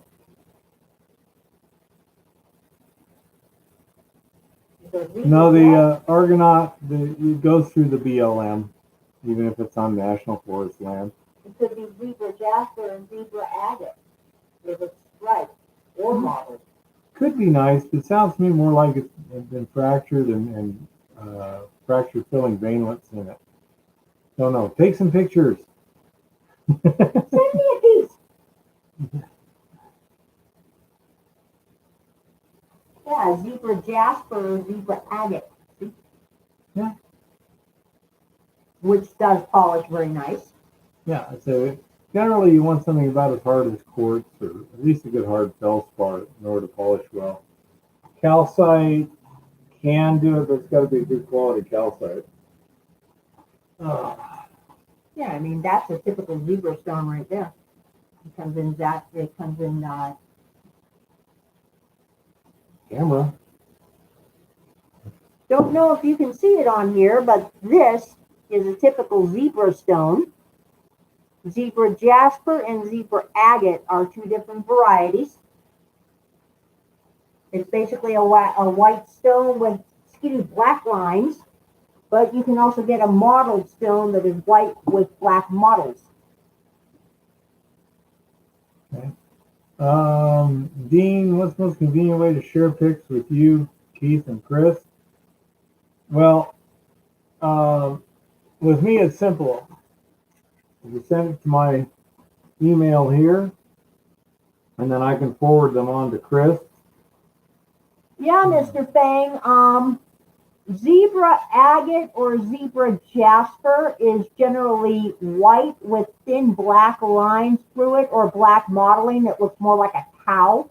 Speaker 2: No, the Argonaut, it goes through the BLM, even if it's on national forest land.
Speaker 1: It could be zebra jasper and zebra agate if it's striped or mottled.
Speaker 2: Could be nice, but it sounds to me more like it's been fractured and fracture filling veinlets in it. No, take some pictures.
Speaker 1: Send me a piece. Yeah, zebra jasper or zebra agate. See?
Speaker 2: Yeah.
Speaker 1: Which does polish very nice.
Speaker 2: Yeah, so generally you want something about as hard as quartz, or at least a good hard feldspar in order to polish well. Calcite can do it, but it's got to be good quality calcite.
Speaker 1: Yeah, I mean that's a typical zebra stone right there. It comes in
Speaker 2: Camera.
Speaker 3: Don't know if you can see it on here, but this is a typical zebra stone. Zebra jasper and zebra agate are two different varieties. It's basically a white stone with skinny black lines, but you can also get a mottled stone that is white with black mottles.
Speaker 2: Okay. Dean, what's the most convenient way to share pics with you, Keith, and Chris? Well, with me it's simple. You send it to my email here, and then I can forward them on to Chris.
Speaker 3: Yeah, Mr. Fang. Zebra agate or zebra jasper is generally white with thin black lines through it, or black mottling that looks more like a cow.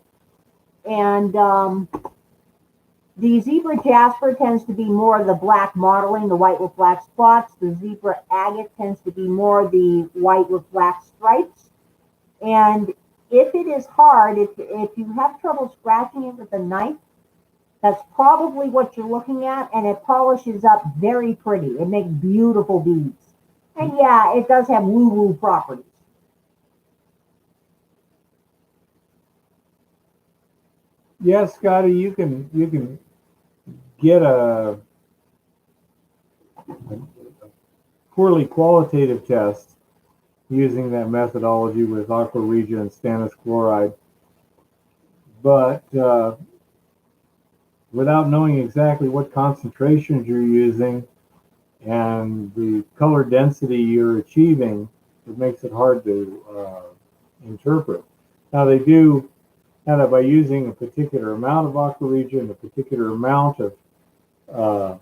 Speaker 3: And the zebra jasper tends to be more of the black mottling, the white with black spots. The zebra agate tends to be more the white with black stripes. And if it is hard, if you have trouble scratching it with a knife, that's probably what you're looking at, and it polishes up very pretty. It makes beautiful beads. And yeah, it does have woo-woo properties.
Speaker 2: Yes, Scotty, you can get a poorly qualitative test using that methodology with aqua regia and stannous chloride, but without knowing exactly what concentrations you're using and the color density you're achieving, it makes it hard to interpret. Now they do that by using a particular amount of aqua regia and a particular amount of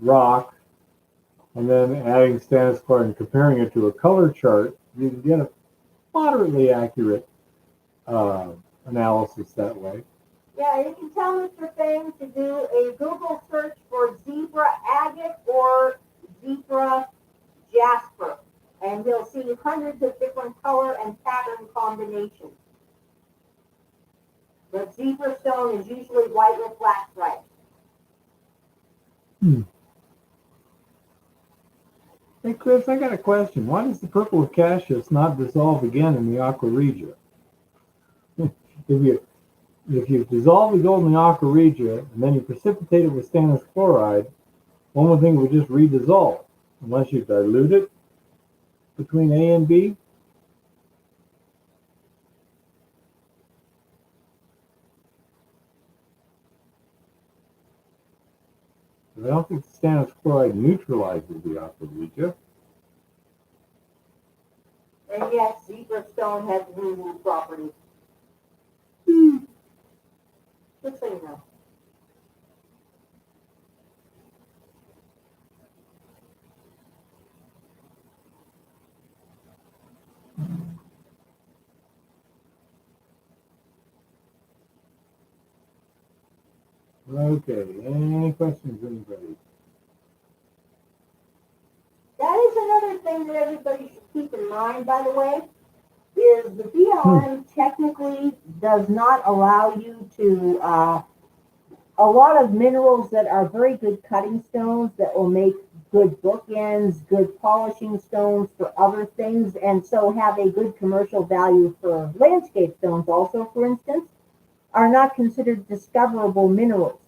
Speaker 2: rock, and then adding stannous chloride and comparing it to a color chart, you can get a moderately accurate analysis that way.
Speaker 3: Yeah, you can tell Mr. Fang to do a Google search for zebra agate or zebra jasper, and he'll see hundreds of different color and pattern combinations. The zebra stone is usually white with black stripes.
Speaker 2: Hey Chris, I got a question. Why does the purple acacius not dissolve again in the aqua regia? If you dissolve the gold in the aqua regia and then you precipitate it with stannous chloride, one would think it would just redissolve, unless you dilute it between A and B. I don't think the stannous chloride neutralizes the aqua.
Speaker 1: And yes, zebra stone has woo-woo properties. Just so you know.
Speaker 2: Okay, any questions, anybody?
Speaker 1: That is another thing that everybody should keep in mind, by the way, is the BLM technically does not allow you to, a lot of minerals that are very good cutting stones that will make good bookends, good polishing stones for other things, and so have a good commercial value for landscape stones also, for instance, are not considered discoverable minerals.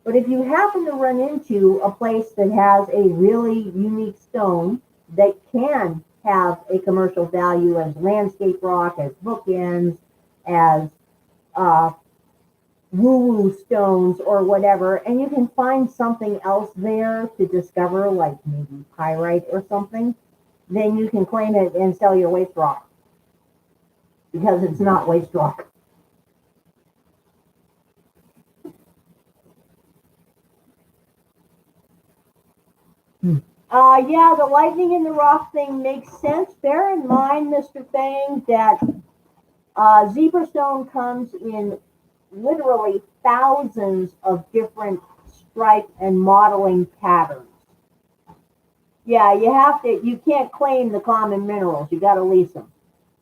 Speaker 1: But if you happen to run into a place that has a really unique stone that can have a commercial value as landscape rock, as bookends, as woo-woo stones or whatever, and you can find something else there to discover, like maybe pyrite or something, then you can claim it and sell your waste rock because it's not waste rock. Yeah, the lightning in the rock thing makes sense. Bear in mind, Mr. Fang, that zebra stone comes in literally thousands of different stripe and modeling patterns. Yeah, you can't claim the common minerals. You got to lease them.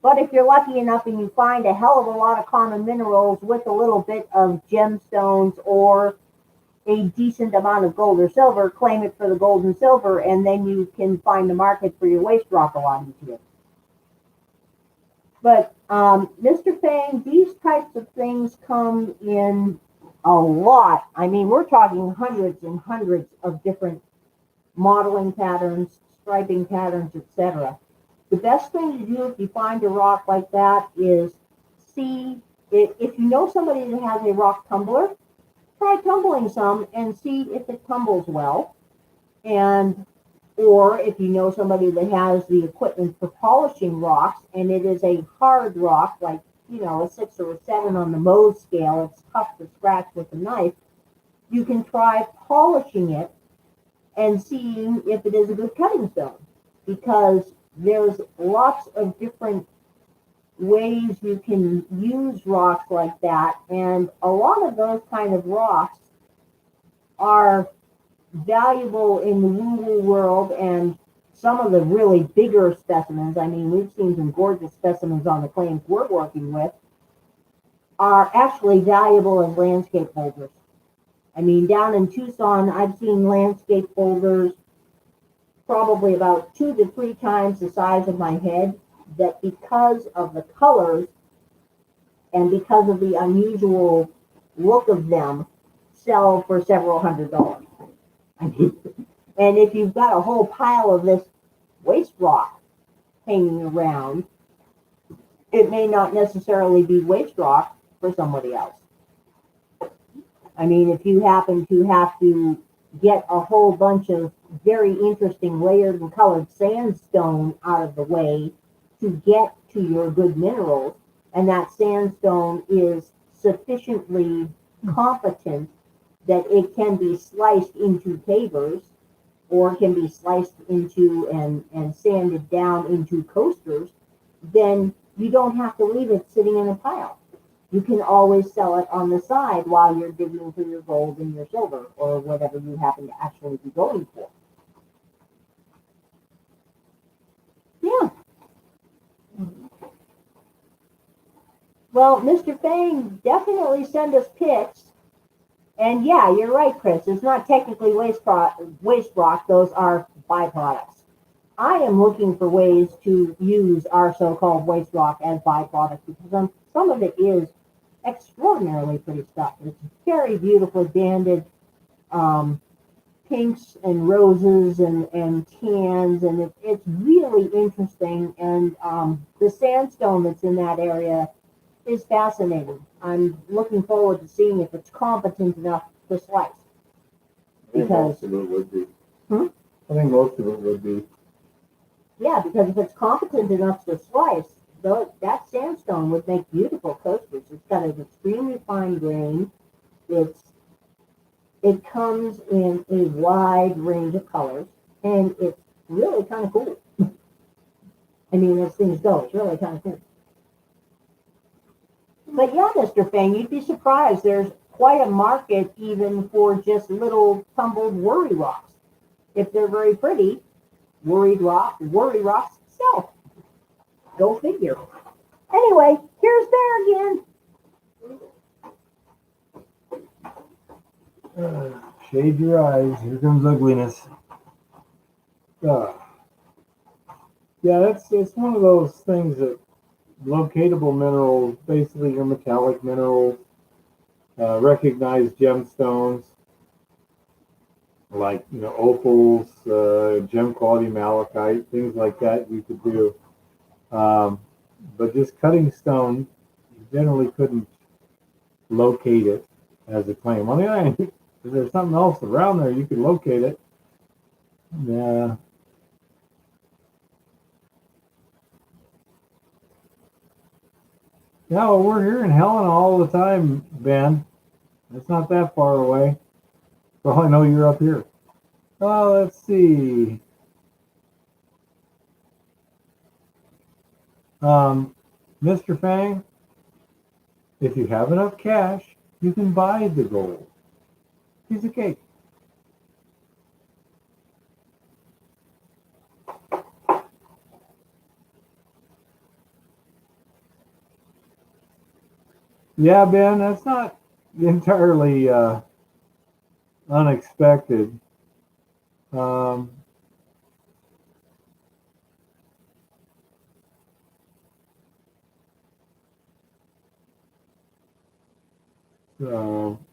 Speaker 1: But if you're lucky enough and you find a hell of a lot of common minerals with a little bit of gemstones or a decent amount of gold or silver, claim it for the gold and silver, and then you can find the market for your waste rock a lot easier. But Mr. Fang, these types of things come in a lot. I mean, we're talking hundreds and hundreds of different modeling patterns, striping patterns, etc. The best thing to do if you find a rock like that is see if you know somebody that has a rock tumbler, try tumbling some and see if it tumbles well. And or if you know somebody that has the equipment for polishing rocks and it is a hard rock, like, a 6 or a 7 on the Mohs scale, it's tough to scratch with a knife, you can try polishing it and seeing if it is a good cutting stone. Because there's lots of different ways you can use rocks like that, and a lot of those kind of rocks are valuable in the woo-woo world, and some of the really bigger specimens, I mean, we've seen some gorgeous specimens on the claims we're working with, are actually valuable as landscape boulders. I mean, down in Tucson, I've seen landscape boulders probably about 2 to 3 times the size of my head, that because of the colors and because of the unusual look of them, sell for several $100s. I mean, and if you've got a whole pile of this waste rock hanging around, it may not necessarily be waste rock for somebody else. I mean, if you happen to have to get a whole bunch of very interesting layered and colored sandstone out of the way to get to your good minerals, and that sandstone is sufficiently competent that it can be sliced into pavers or can be sliced into and sanded down into coasters, then you don't have to leave it sitting in a pile. You can always sell it on the side while you're digging for your gold and your silver or whatever you happen to actually be going for. Yeah. Well, Mr. Fang, definitely send us pics. And yeah, you're right, Chris. It's not technically waste rock. Those are byproducts. I am looking for ways to use our so-called waste rock as byproducts because some of it is extraordinarily pretty stuff. It's very beautiful banded pinks and roses and tans, and it's really interesting. And the sandstone that's in that area is fascinating. I'm looking forward to seeing if it's competent enough to slice.
Speaker 2: think
Speaker 1: Because-
Speaker 2: most of it would be.
Speaker 1: Hmm?
Speaker 2: I think most of it would be.
Speaker 1: Yeah, because if it's competent enough to slice, that sandstone would make beautiful coasters. It's got an extremely fine grain. It comes in a wide range of colors, and it's really kind of cool. I mean, as things go, it's really kind of cool. But yeah, Mr. Fang, you'd be surprised. There's quite a market even for just little tumbled worry rocks. If they're very pretty, worry rocks sell. Go figure. Anyway, here's Bear again.
Speaker 2: Shade your eyes. Here comes ugliness. Yeah, it's one of those things that locatable minerals, basically your metallic minerals, recognized gemstones, like opals, gem quality malachite, things like that you could do. But just cutting stone, you generally couldn't locate it as a claim. On the other hand, if there's something else around there, you could locate it. Yeah. Yeah, well, we're here in Helena all the time, Ben. It's not that far away. Well, I know you're up here. Oh, let's see. Mr. Fang, if you have enough cash, you can buy the gold. Piece of cake. Yeah, Ben, that's not entirely unexpected. So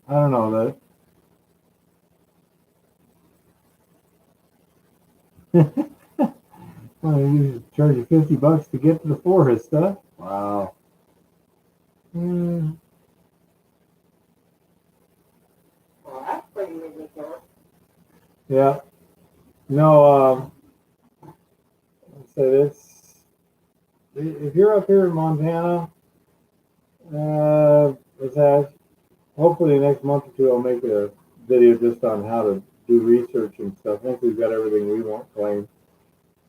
Speaker 2: I don't know that. Well, you charge you $50 to get to the forest, huh? Wow.
Speaker 1: Well, that's pretty ridiculous.
Speaker 2: Yeah. No. So it's if you're up here in Montana, hopefully next month or two I'll make a video just on how to do research and stuff. I think we've got everything we want claimed.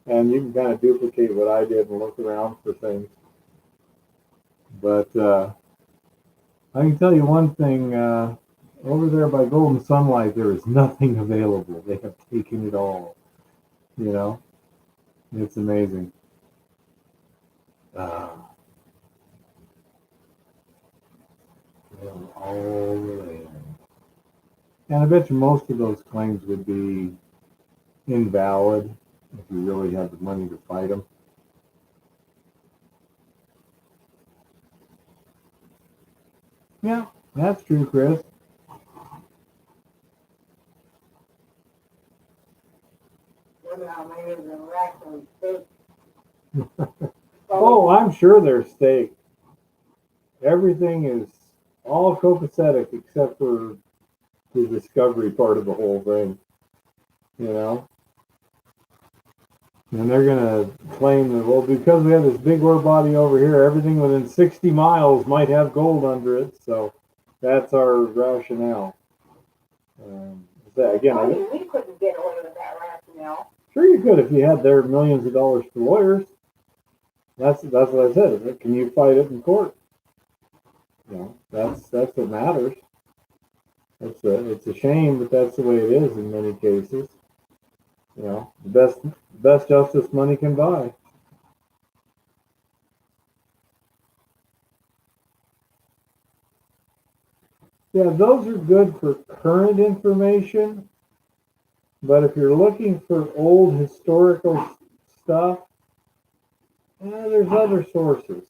Speaker 2: And you can kind of duplicate what I did and look around for things. But I can tell you one thing, over there by Golden Sunlight, there is nothing available. They have taken it all. It's amazing. All the land. And I bet you most of those claims would be invalid if you really had the money to fight them. Yeah, that's true, Chris. Oh, I'm sure they're staked. Everything is all copacetic except for the discovery part of the whole thing. And they're going to claim that, well, because we have this big ore body over here, everything within 60 miles might have gold under it. So that's our rationale.
Speaker 1: We couldn't get away with that rationale.
Speaker 2: Sure you could if you had their millions of dollars for lawyers. That's what I said. Can you fight it in court? That's what matters. It's a shame, but that's the way it is in many cases. The best justice money can buy. Yeah, those are good for current information, but if you're looking for old historical stuff, there's other sources.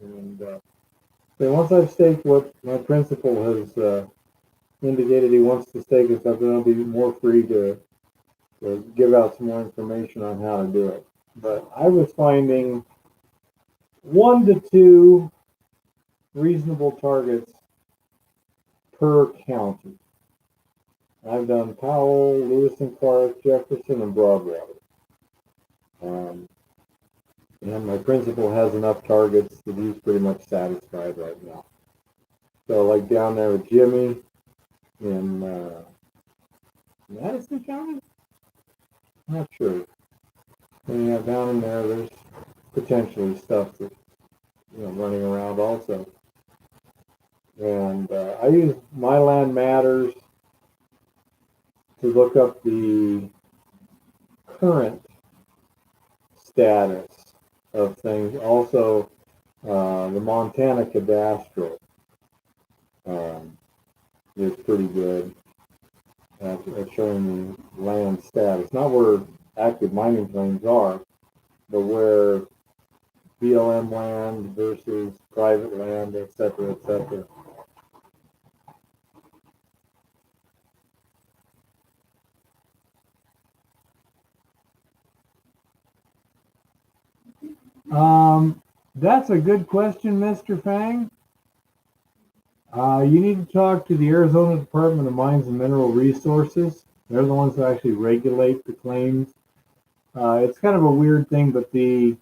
Speaker 2: And so once I've staked what my principal has indicated he wants to stake and stuff, then I'll be more free to give out some more information on how to do it. But I was finding 1 to 2 reasonable targets per county. I've done Powell, Lewis and Clark, Jefferson, and Broadwater. And my principal has enough targets that he's pretty much satisfied right now. So like down there with Jimmy in Madison County? Not sure. And yeah, down in there, there's potentially stuff that, running around also. And I use My Land Matters to look up the current status of things. Also, the Montana Cadastral is pretty good at showing the land status. Not where active mining claims are, but where BLM land versus private land, et cetera, et cetera. That's a good question, Mr. Fang. You need to talk to the Arizona Department of Mines and Mineral Resources. They're the ones that actually regulate the claims. It's kind of a weird thing, but the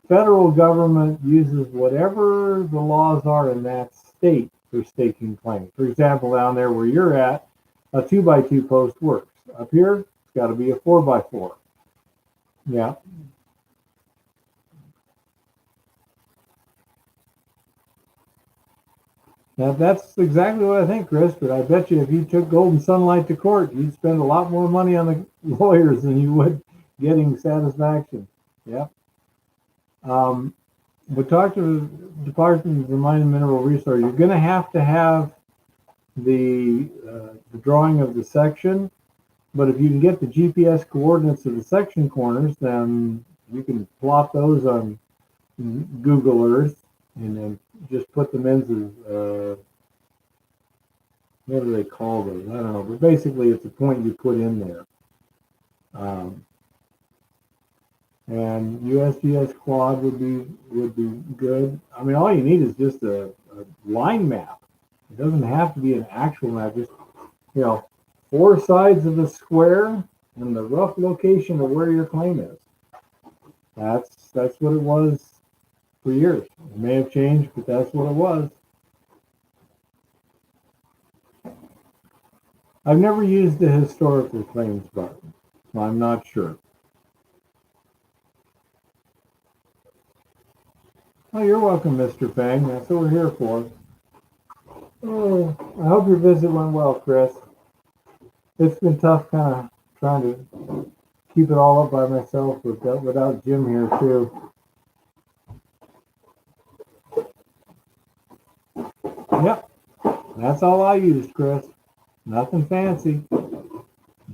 Speaker 2: federal government uses whatever the laws are in that state for staking claims. For example, down there where you're at, a 2x2 post works. Up here, it's got to be a 4x4. Yeah. Now, that's exactly what I think, Chris, but I bet you if you took Golden Sunlight to court, you'd spend a lot more money on the lawyers than you would getting satisfaction. Yeah. But talk to the Department of Mine and Mineral Resources. You're going to have the drawing of the section, but if you can get the GPS coordinates of the section corners, then you can plot those on Google Earth and then just put them into, what do they call those? I don't know, but basically it's a point you put in there. And USGS quad would be good. I mean, all you need is just a line map. It doesn't have to be an actual map. Just 4 sides of a square and the rough location of where your claim is. That's what it was for years. It may have changed, but that's what it was. I've never used the historical claims button, so I'm not sure. Oh, you're welcome, Mr. Fang. That's what we're here for. Oh, I hope your visit went well, Chris. It's been tough kind of trying to keep it all up by myself without Jim here, too. Yep, that's all I used, Chris. Nothing fancy.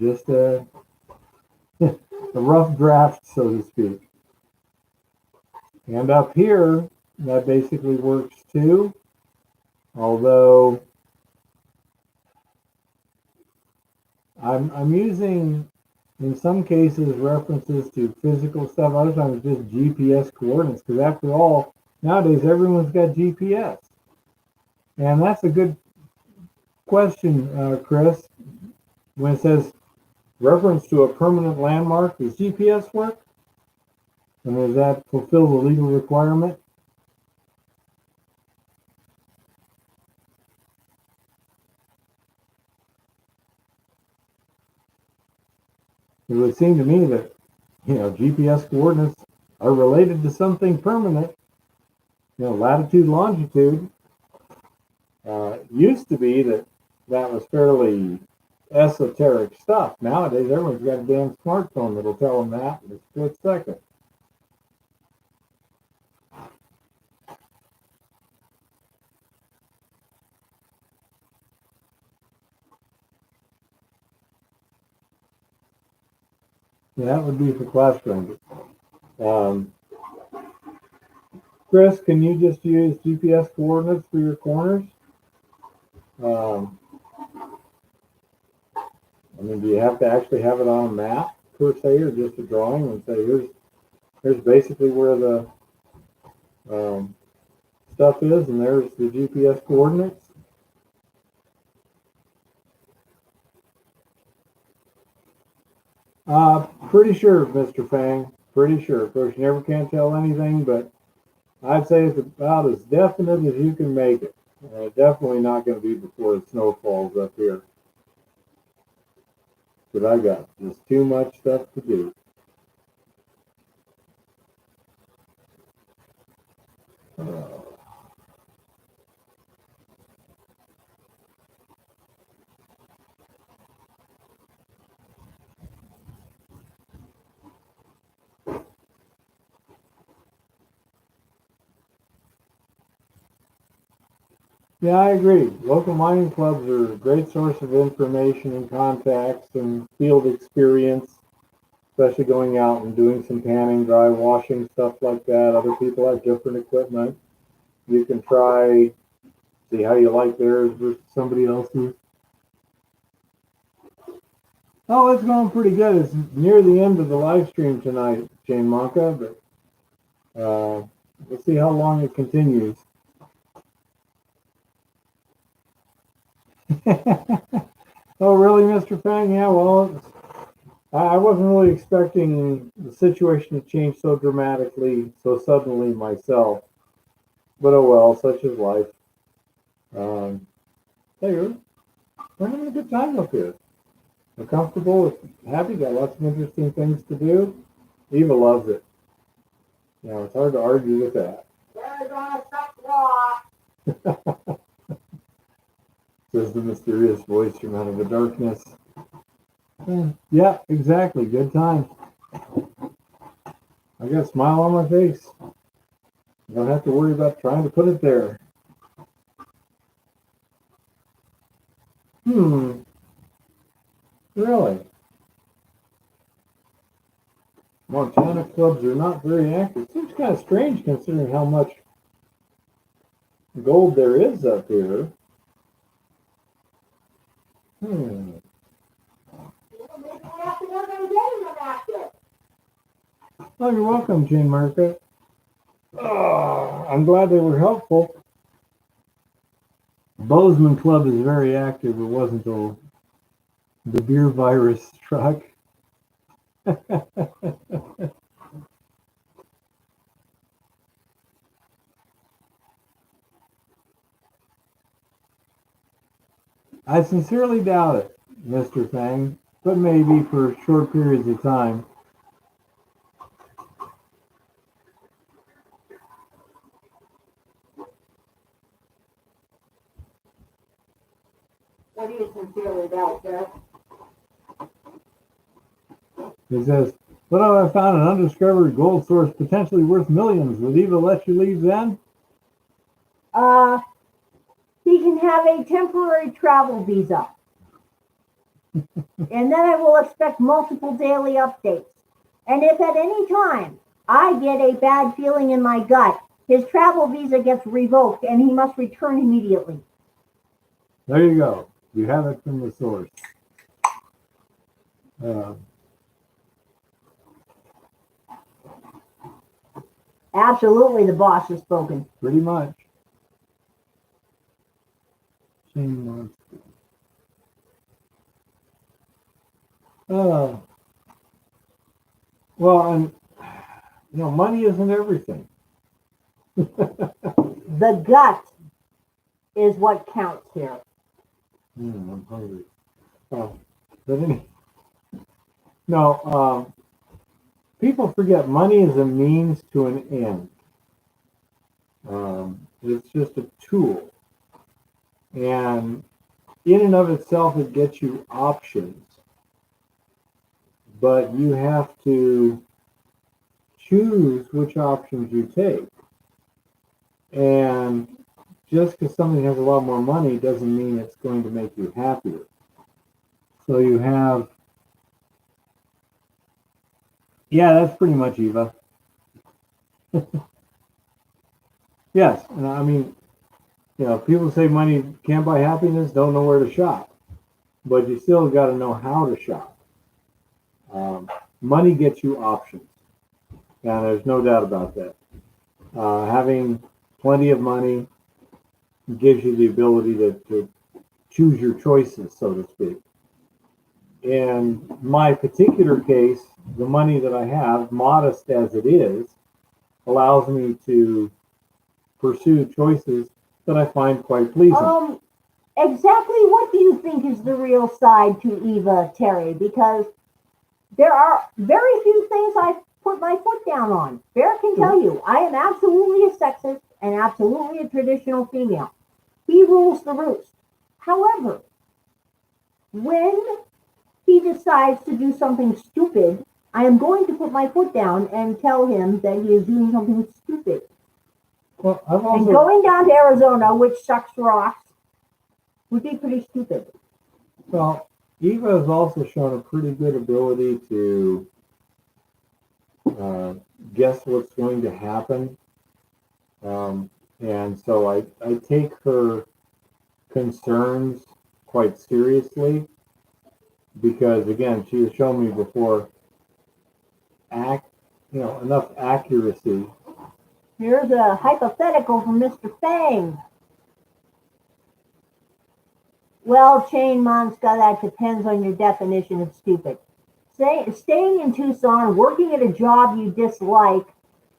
Speaker 2: Just a rough draft, so to speak. And up here, that basically works too. Although I'm using, in some cases, references to physical stuff. Other times just GPS coordinates, because after all, nowadays everyone's got GPS. And that's a good question, Chris. When it says reference to a permanent landmark, does GPS work? And does that fulfill the legal requirement? It would seem to me that, GPS coordinates are related to something permanent. Latitude, longitude. Used to be that was fairly esoteric stuff. Nowadays, everyone's got a damn smartphone that'll tell them that in a split second. Yeah, that would be for class ranges. Chris, can you just use GPS coordinates for your corners? Do you have to actually have it on a map per se, or just a drawing and say here's basically where the stuff is, and there's the GPS coordinates? Pretty sure, Mr. Fang. Pretty sure. Of course, you never can tell anything, but I'd say it's about as definite as you can make it. Definitely not going to be before the snow falls up here. But I got just too much stuff to do. Yeah, I agree. Local mining clubs are a great source of information and contacts and field experience, especially going out and doing some panning, dry washing, stuff like that. Other people have different equipment. You can try, see how you like theirs versus somebody else's. Oh, it's going pretty good. It's near the end of the live stream tonight, Jane Monka, but we'll see how long it continues. Oh, really, Mr. Fang? Yeah, well, I wasn't really expecting the situation to change so dramatically, so suddenly myself. But oh well, such is life. Um, hey, we're having a good time up here. We're comfortable, happy, got lots of interesting things to do. Eva loves it. You know, it's hard to argue with that.
Speaker 1: There's a rock.
Speaker 2: Says the mysterious voice from out of the darkness. Yeah, exactly. Good time. I got a smile on my face. Don't have to worry about trying to put it there. Really? Montana clubs are not very active. Seems kind of strange considering how much gold there is up here. Oh, you're welcome, Jane Margaret. Oh, I'm glad they were helpful. Bozeman Club is very active. It wasn't until the beer virus struck. I sincerely doubt it, Mr. Fang, but maybe for short periods of time.
Speaker 1: What do you sincerely doubt, Jeff?
Speaker 2: It says, what if I found an undiscovered gold source potentially worth millions? Would Eva let you leave then?
Speaker 1: He can have a temporary travel visa. And then I will expect multiple daily updates. And if at any time I get a bad feeling in my gut, his travel visa gets revoked and he must return immediately.
Speaker 2: There you go. You have it from the source.
Speaker 1: Absolutely, the boss has spoken.
Speaker 2: Pretty much. Well, and money isn't everything.
Speaker 1: The gut is what counts here.
Speaker 2: I'm hungry. No, people forget money is a means to an end. It's just a tool. And in and of itself, it gets you options. But you have to choose which options you take. And just because something has a lot more money doesn't mean it's going to make you happier. So you have, yeah, that's pretty much Eva. Yes, and I mean, people say money can't buy happiness, don't know where to shop. But you still got to know how to shop. Money gets you options. And there's no doubt about that. Having plenty of money gives you the ability to choose your choices, so to speak. in my particular case, the money that I have, modest as it is, allows me to pursue choices that I find quite pleasing.
Speaker 3: Exactly what do you think is the real side to Eva, Terry? Because there are very few things I put my foot down on. Bear can tell you, I am absolutely a sexist and absolutely a traditional female. He rules the roost. However, when he decides to do something stupid, I am going to put my foot down and tell him that he is doing something stupid.
Speaker 2: Well, I've
Speaker 3: And
Speaker 2: also,
Speaker 3: going down to Arizona, which sucks rocks, would be pretty stupid.
Speaker 2: well, Eva has also shown a pretty good ability to guess what's going to happen. And so I take her concerns quite seriously because, again, she has shown me before enough accuracy.
Speaker 3: Here's a hypothetical from Mr. Fang. Well, Chain Monska, that depends on your definition of stupid. Staying in Tucson, working at a job you dislike,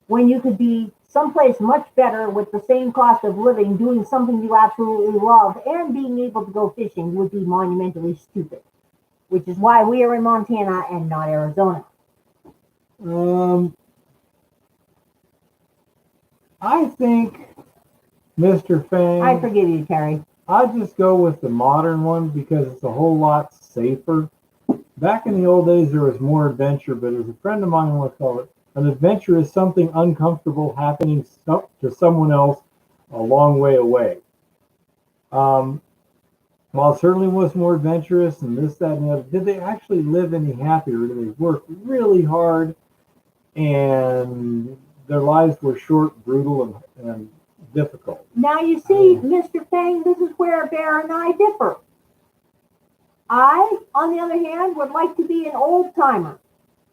Speaker 3: when you could be someplace much better with the same cost of living, doing something you absolutely love, and being able to go fishing would be monumentally stupid. Which is why we are in Montana and not Arizona.
Speaker 2: I think, Mr. Fang,
Speaker 3: I forgive you, Terry.
Speaker 2: I'd just go with the modern one because it's a whole lot safer. Back in the old days, there was more adventure, but as a friend of mine would call it, an adventure is something uncomfortable happening to someone else a long way away. While it certainly was more adventurous and this, that, and the other, did they actually live any happier? Did they work really hard and their lives were short, brutal, and difficult?
Speaker 3: Now you see, Mr. Fang, this is where Bear and I differ. I, on the other hand, would like to be an old timer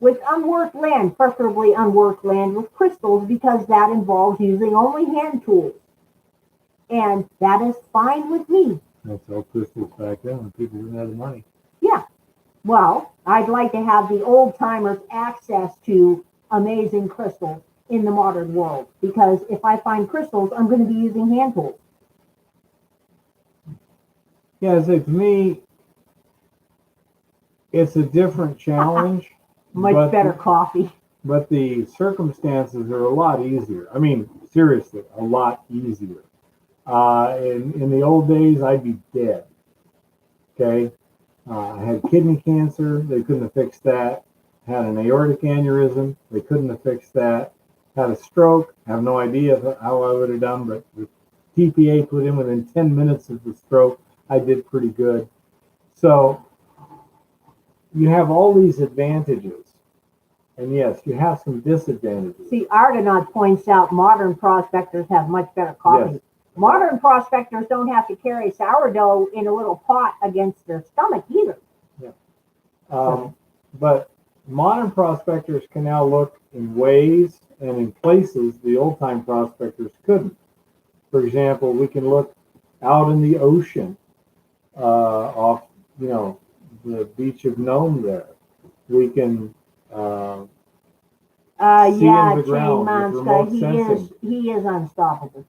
Speaker 3: with unworked land, preferably unworked land with crystals, because that involves using only hand tools. And that is fine with me.
Speaker 2: That's all crystals back then when people didn't have the money.
Speaker 3: Yeah. Well, I'd like to have the old timers access to amazing crystals in the modern world, because if I find crystals, I'm going to be using hand tools.
Speaker 2: Yeah, so to me, it's a different challenge.
Speaker 3: Much better coffee.
Speaker 2: But the circumstances are a lot easier. I mean, seriously, a lot easier. In the old days, I'd be dead. Okay? I had kidney cancer. They couldn't have fixed that. Had an aortic aneurysm. They couldn't have fixed that. Had a stroke. Have no idea how I would have done, but with TPA put in within 10 minutes of the stroke, I did pretty good. So you have all these advantages. And yes, you have some disadvantages.
Speaker 3: See, Argonaut points out modern prospectors have much better coffee.
Speaker 2: Yes.
Speaker 3: Modern prospectors don't have to carry sourdough in a little pot against their stomach either.
Speaker 2: Yeah. But modern prospectors can now look in ways and in places the old-time prospectors couldn't. For example, we can look out in the ocean off, the beach of Nome there. We can see
Speaker 3: Yeah,
Speaker 2: in the
Speaker 3: Chain
Speaker 2: ground with remote
Speaker 3: Monska,
Speaker 2: sensing.
Speaker 3: he is unstoppable.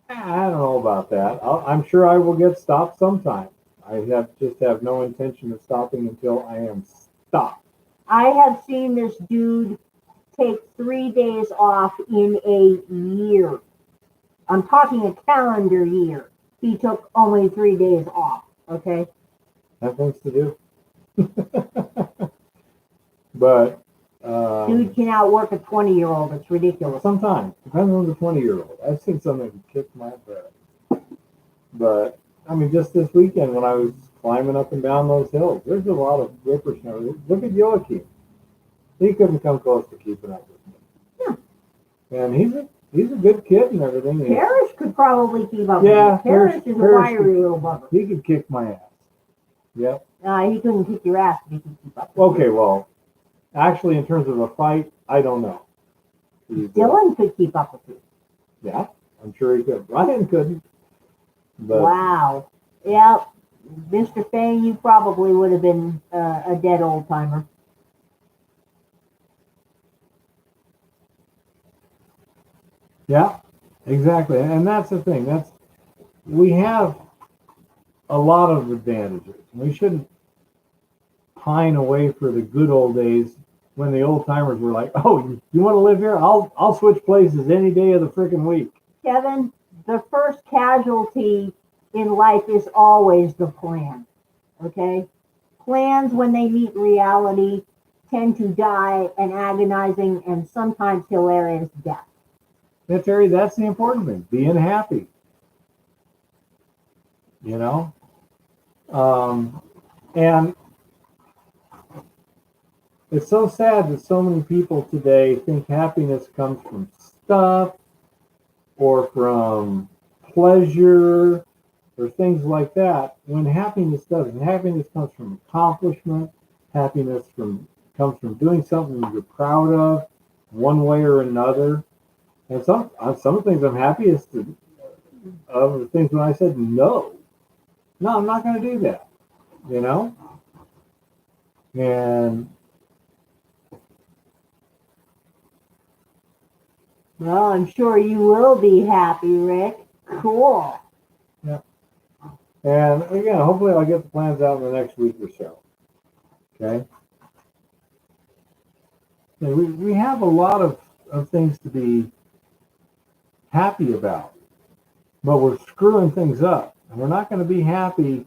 Speaker 2: I don't know about that. I'm sure I will get stopped sometime. I just have no intention of stopping until I am stopped.
Speaker 3: I have seen this dude take 3 days off in a year. I'm talking a calendar year. He took only 3 days off. Okay.
Speaker 2: Have things to do. But
Speaker 3: Dude can outwork a 20-year-old. It's ridiculous.
Speaker 2: sometimes depends on the 20-year-old. I've seen something that kick my butt. But I mean, just this weekend when I was climbing up and down those hills, there's a lot of whippersnappers. Look at Joachim. He couldn't come close to keeping up with me.
Speaker 3: Yeah.
Speaker 2: And he's a good kid and everything.
Speaker 3: Parrish could probably keep up
Speaker 2: Yeah,
Speaker 3: with you. Parrish is a wiry little bugger.
Speaker 2: He could kick my ass. Yep.
Speaker 3: He couldn't kick your ass, but he could keep up.
Speaker 2: Okay, well, actually, in terms of a fight, I don't know.
Speaker 3: Dylan could keep up with you.
Speaker 2: Yeah, I'm sure he could. Ryan couldn't. But
Speaker 3: Wow. Yep. Mr. Fang, you probably would have been a dead old timer.
Speaker 2: Yeah, exactly. And that's the thing. We have a lot of advantages. We shouldn't pine away for the good old days when the old timers were like, "Oh, you want to live here? I'll switch places any day of the freaking week."
Speaker 3: Kevin, the first casualty in life is always the plan. Okay? Plans, when they meet reality, tend to die an agonizing and sometimes hilarious death.
Speaker 2: Yeah, Terry, that's the important thing. Being happy. You know? And it's so sad that so many people today think happiness comes from stuff or from pleasure or things like that, when happiness doesn't. Happiness comes from accomplishment. Happiness comes from doing something you're proud of, one way or another. And some of the things I'm happiest of the things when I said no. No, I'm not going to do that. You know? And
Speaker 3: Well, I'm sure you will be happy, Rick. Cool.
Speaker 2: yeah. And again, hopefully I'll get the plans out in the next week or so. Okay? And we have a lot of things to be happy about, but we're screwing things up. And we're not going to be happy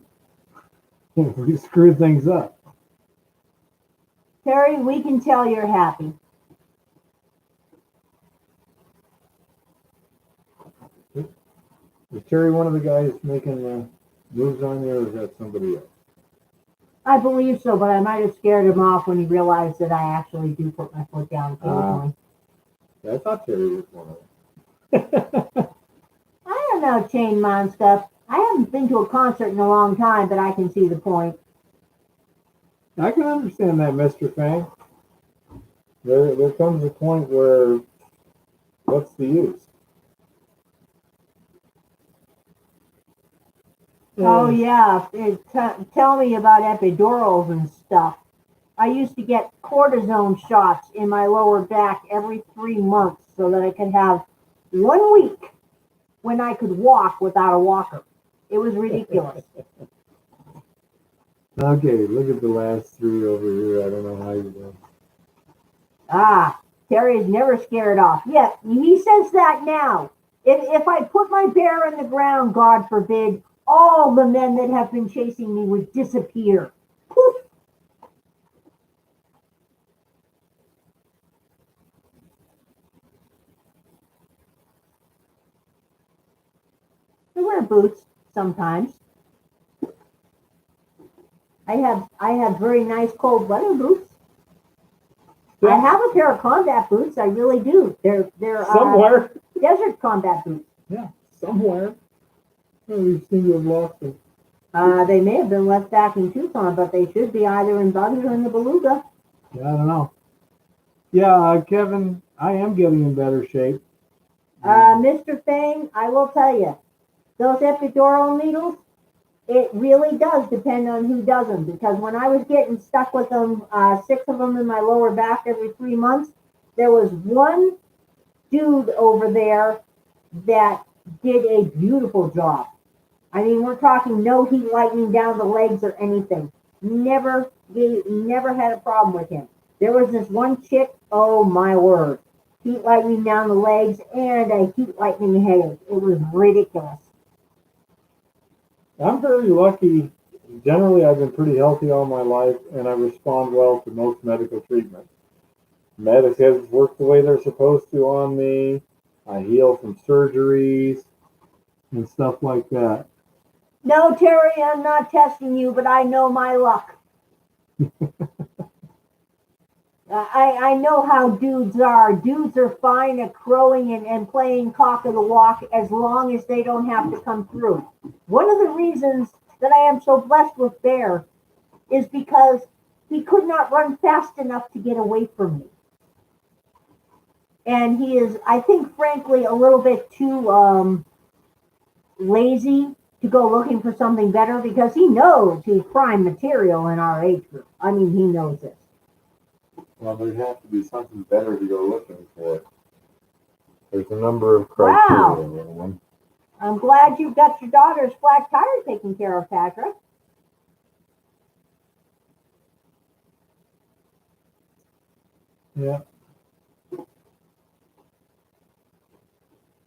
Speaker 2: if we screw things up.
Speaker 3: Terry, we can tell you're happy.
Speaker 2: Is Terry one of the guys making moves on there, or is that somebody else?
Speaker 3: I believe so, but I might have scared him off when he realized that I actually do put my foot down occasionally.
Speaker 2: I thought Terry was one of them.
Speaker 3: I don't know, Chain Mon stuff. I haven't been to a concert in a long time, but I can see the point.
Speaker 2: I can understand that, Mr. Fang. There comes a point where what's the use?
Speaker 3: Oh yeah, tell me about epidurals and stuff. I used to get cortisone shots in my lower back every 3 months so that I could have 1 week when I could walk without a walker. It was ridiculous.
Speaker 2: Okay, look at the last three over here. I don't know how you're doing.
Speaker 3: Terry is never scared off. Yeah, he says that now. If I put my bear in the ground, God forbid, all the men that have been chasing me would disappear. Poof. I wear boots sometimes. I have very nice cold weather boots.
Speaker 2: Yeah.
Speaker 3: I have a pair of combat boots. I really do. They're
Speaker 2: Somewhere.
Speaker 3: desert combat boots.
Speaker 2: Yeah, somewhere. Oh, we seem to have lost them.
Speaker 3: They may have been left back in Tucson, but they should be either in Bugs or in the Beluga.
Speaker 2: Yeah, I don't know. Yeah, Kevin, I am getting in better shape.
Speaker 3: Mr. Fang, I will tell you, those epidural needles, it really does depend on who does them. Because when I was getting stuck with them, 6 of them in my lower back every 3 months, there was one dude over there that did a beautiful job. I mean, we're talking no heat lightning down the legs or anything. Never had a problem with him. There was this one chick, oh my word. Heat lightning down the legs and a heat lightning headache. It was ridiculous.
Speaker 2: I'm very lucky. Generally, I've been pretty healthy all my life, and I respond well to most medical treatment. Medicines work the way they're supposed to on me. I heal from surgeries and stuff like that.
Speaker 3: No, Terry, I'm not testing you, but I know my luck. I know how dudes are. Dudes are fine at crowing and playing cock of the walk as long as they don't have to come through. One of the reasons that I am so blessed with Bear is because he could not run fast enough to get away from me. And he is, I think, frankly, a little bit too lazy to go looking for something better because he knows he's prime material in our age group. I mean, he knows this.
Speaker 2: Well, there'd have to be something better to go looking for. There's a number of criteria.
Speaker 3: Wow. I'm glad you've got your daughter's flat tire taken care of, Patrick.
Speaker 2: Yeah.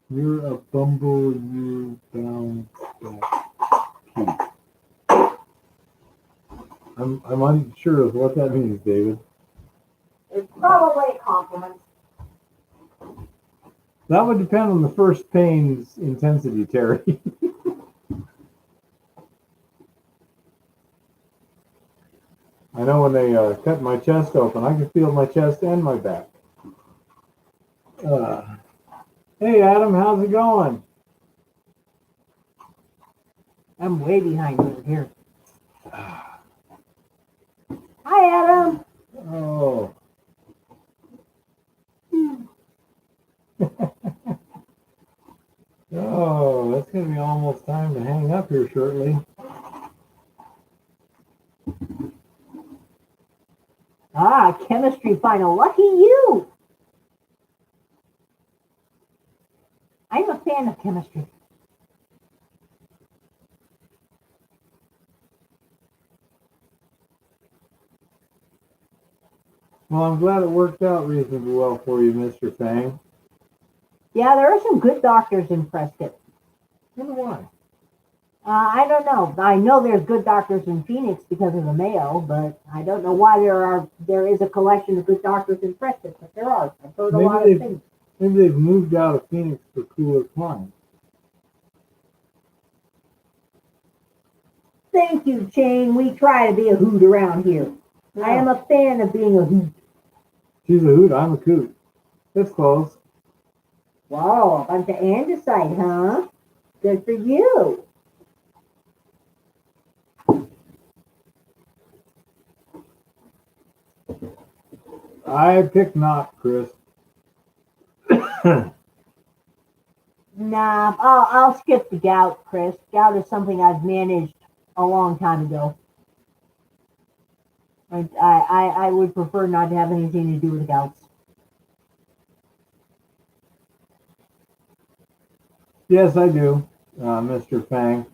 Speaker 2: You're a bumble, you bound back. I'm unsure of what that means, David.
Speaker 3: It's probably a compliment.
Speaker 2: That would depend on the first pain's intensity, Terry. I know when they cut my chest open, I can feel my chest and my back. Hey, Adam, how's it going?
Speaker 3: I'm way behind you here. Hi, Adam.
Speaker 2: Oh. Oh, it's going to be almost time to hang up here shortly.
Speaker 3: Ah, chemistry final. Lucky you. I'm a fan of chemistry.
Speaker 2: Well, I'm glad it worked out reasonably well for you, Mr. Fang.
Speaker 3: Yeah, there are some good doctors in Prescott.
Speaker 2: I wonder why.
Speaker 3: I don't know. I know there's good doctors in Phoenix because of the Mayo, but I don't know why there is a collection of good doctors in Prescott, but there are. I've heard a lot of things.
Speaker 2: Maybe they've moved out of Phoenix for cooler climates.
Speaker 3: Thank you, Shane. We try to be a hoot around here.
Speaker 2: Yeah.
Speaker 3: I am a fan of being a hoot.
Speaker 2: She's a hoot, I'm a coot. That's close.
Speaker 3: Wow, a bunch of andesite, huh? Good for you.
Speaker 2: I pick not, Chris.
Speaker 3: Nah, I'll skip the gout, Chris. Gout is something I've managed a long time ago. I would prefer not to have anything to do with gouts.
Speaker 2: Yes, I do, Mr. Fang.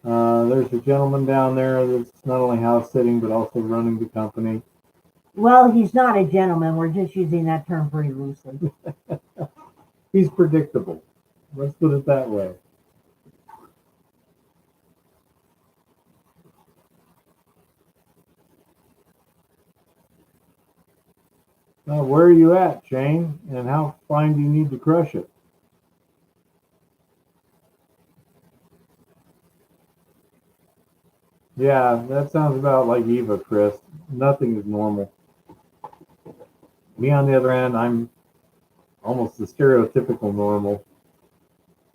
Speaker 2: There's a gentleman down there that's not only house sitting but also running the company.
Speaker 3: Well, he's not a gentleman. We're just using that term very loosely.
Speaker 2: He's predictable. Let's put it that way. Where are you at, Shane? And how fine do you need to crush it? Yeah, that sounds about like Eva, Chris. Nothing is normal. Me, on the other hand, I'm almost the stereotypical normal.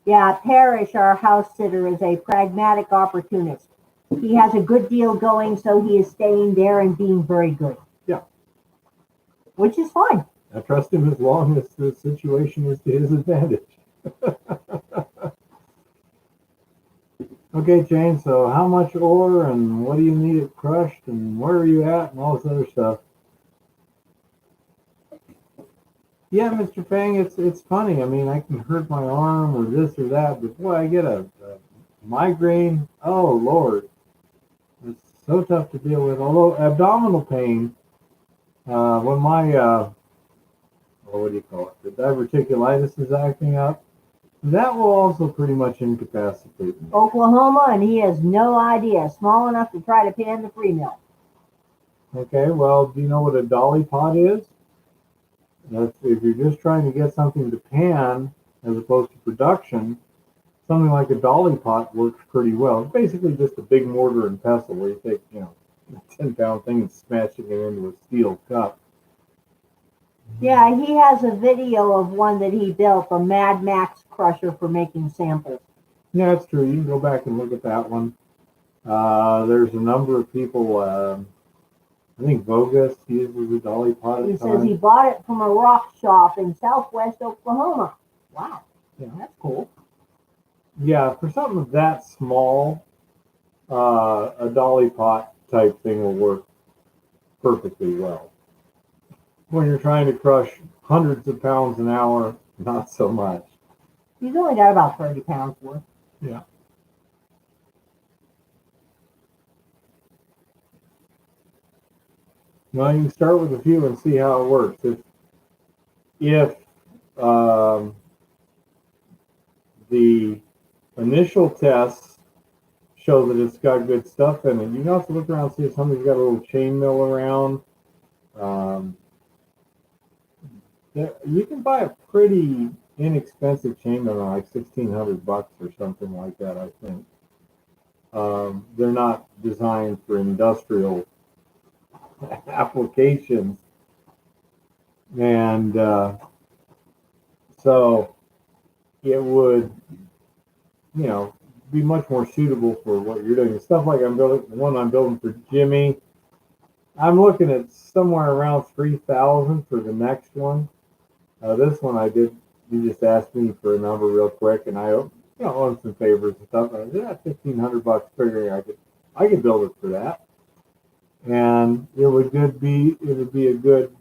Speaker 3: Yeah, Parrish, our house sitter, is a pragmatic opportunist. He has a good deal going, so he is staying there and being very good.
Speaker 2: Yeah.
Speaker 3: Which is fine.
Speaker 2: I trust him as long as the situation is to his advantage. Okay, Jane, so how much ore and what do you need it crushed and where are you at and all this other stuff? Yeah, Mr. Fang, it's funny. I mean, I can hurt my arm or this or that, but boy, I get a migraine. Oh, Lord. It's so tough to deal with. Although abdominal pain, when my, what do you call it? The diverticulitis is acting up, that will also pretty much incapacitate me.
Speaker 3: Oklahoma, and he has no idea. Small enough to try to pan the free mill.
Speaker 2: Okay, well, do you know what a dolly pot is? If you're just trying to get something to pan as opposed to production, something like a dolly pot works pretty well. It's basically just a big mortar and pestle where you take, a 10-pound thing and smashing it into a steel cup.
Speaker 3: Yeah, he has a video of one that he built, a Mad Max crusher for making samples.
Speaker 2: Yeah, that's true. You can go back and look at that one. There's a number of people, I think Vogus uses a dolly pot at
Speaker 3: He
Speaker 2: times.
Speaker 3: says he bought it from a rock shop in southwest Oklahoma. Wow,
Speaker 2: Yeah.
Speaker 3: that's cool.
Speaker 2: Yeah, for something that small, a dolly pot type thing will work perfectly well. When you're trying to crush hundreds of pounds an hour, not so much.
Speaker 1: He's only got about 30 pounds worth.
Speaker 2: Yeah. Well, you can start with a few and see how it works. If the initial tests show that it's got good stuff in it, you can also look around and see if somebody's got a little chain mill around. Um, you can buy a pretty inexpensive chain mill, like $1,600 or something like that, I think. They're not designed for industrial applications, and so it would, be much more suitable for what you're doing. Stuff like I'm building, the one I'm building for Jimmy, I'm looking at somewhere around 3,000 for the next one. This one I did. You just asked me for a number real quick, and I, own some favors and stuff. And I said, yeah, $1,500, figuring I could build it for that, and it would be a good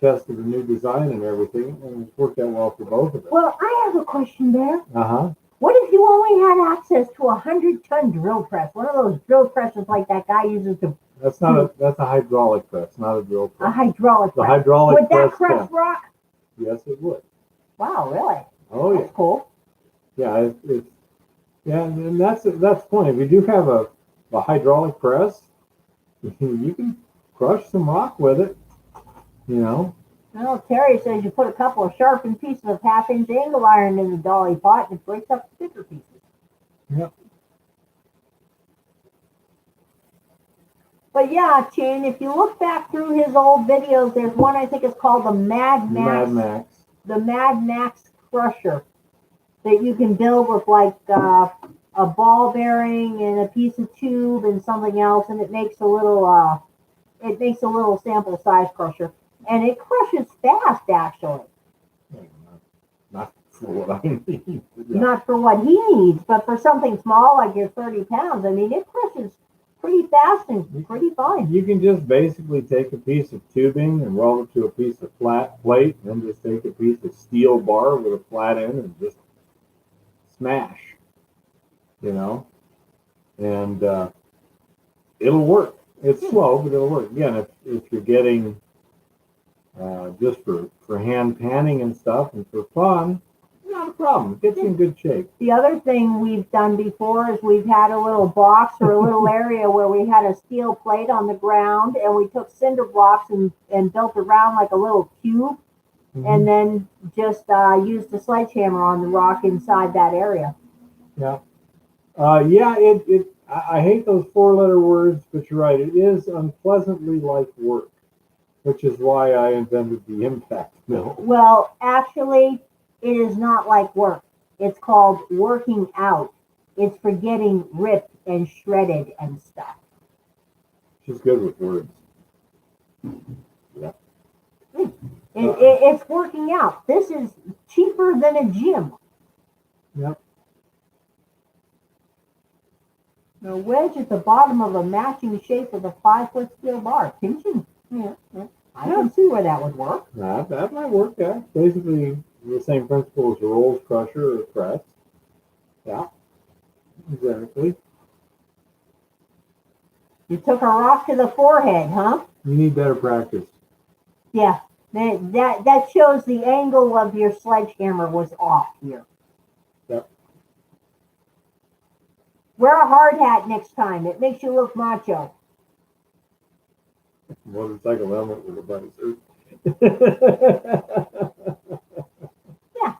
Speaker 2: test of the new design and everything, and it's worked out well for both of us.
Speaker 1: Well, I have a question there.
Speaker 2: Uh-huh.
Speaker 1: What if you only had access to a 100-ton drill press? One of those drill presses like that guy uses to.
Speaker 2: That's a hydraulic press, not a drill press.
Speaker 1: A hydraulic
Speaker 2: The
Speaker 1: press.
Speaker 2: hydraulic
Speaker 1: Would that
Speaker 2: press
Speaker 1: crush
Speaker 2: can.
Speaker 1: rock?
Speaker 2: Yes, it would.
Speaker 1: Wow, really?
Speaker 2: Oh, yeah.
Speaker 1: That's cool.
Speaker 2: Yeah, and that's the point. If you do have a hydraulic press, you can crush some rock with it.
Speaker 1: Well, Terry says you put a couple of sharpened pieces of half-inch angle iron in the dolly pot and it breaks up the thicker pieces.
Speaker 2: Yep.
Speaker 1: But yeah, Chin, if you look back through his old videos, there's one I think is called the Mad Max. The Mad Max Crusher that you can build with like a ball bearing and a piece of tube and something else, and it makes a little sample size crusher, and it crushes fast actually.
Speaker 2: Not for what I need. Yeah.
Speaker 1: Not for what he needs, but for something small like your 30 pounds. I mean, it crushes pretty fast and pretty fine.
Speaker 2: You can just basically take a piece of tubing and weld it to a piece of flat plate, and then just take a piece of steel bar with a flat end and just smash, and it'll work. It's slow, but it'll work. Again, if you're getting just for hand panning and stuff and for fun, not a problem. It gets you in good shape.
Speaker 1: The other thing we've done before is we've had a little box or a little area where we had a steel plate on the ground, and we took cinder blocks and built around like a little cube, and then just used a sledgehammer on the rock inside that area.
Speaker 2: Yeah. I hate those four-letter words, but you're right. It is unpleasantly like work, which is why I invented the impact mill.
Speaker 1: Well, actually, it is not like work. It's called working out. It's for getting ripped and shredded and stuff.
Speaker 2: She's good with words. Yeah.
Speaker 1: It's working out. This is cheaper than a gym.
Speaker 2: Yep.
Speaker 1: A wedge at the bottom of a matching shape with a 5-foot steel bar. Pinching. Yeah. I can see where that would work.
Speaker 2: That might work, yeah. Basically the same principle as a rolls crusher or press. Yeah. Exactly.
Speaker 1: You took a rock to the forehead, huh?
Speaker 2: You need better practice.
Speaker 1: Yeah. That shows the angle of your sledgehammer was off here.
Speaker 2: Yep.
Speaker 1: Wear a hard hat next time. It makes you look macho.
Speaker 2: Motorcycle helmet with a visor.
Speaker 1: Yeah.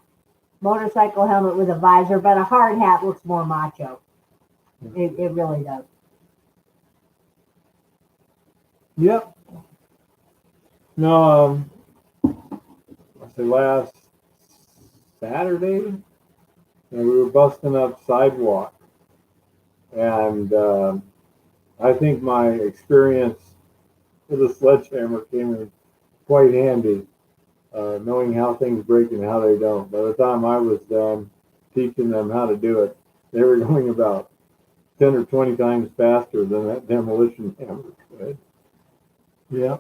Speaker 1: Motorcycle helmet with a visor, but a hard hat looks more macho. It really does.
Speaker 2: Yep. No, I say last Saturday, and we were busting up sidewalk, and I think my experience with a sledgehammer came in quite handy, knowing how things break and how they don't. By the time I was done, teaching them how to do it, they were going about 10 or 20 times faster than that demolition hammer could. Yeah.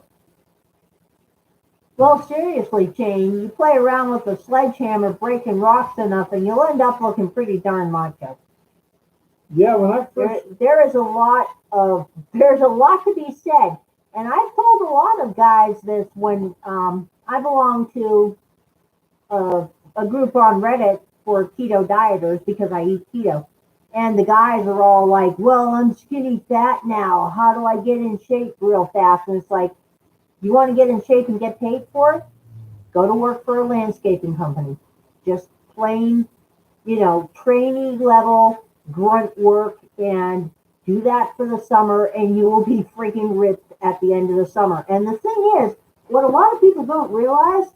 Speaker 3: Well, seriously, Shane, you play around with a sledgehammer breaking rocks enough and you'll end up looking pretty darn macho.
Speaker 2: Yeah, when I first
Speaker 3: There's a lot to be said. And I've told a lot of guys this when I belong to a group on Reddit for keto dieters because I eat keto. And the guys are all like, well, I'm skinny fat now. How do I get in shape real fast? And it's like, you want to get in shape and get paid for it? Go to work for a landscaping company. Just plain, trainee level grunt work and do that for the summer and you will be freaking ripped at the end of the summer. And the thing is, what a lot of people don't realize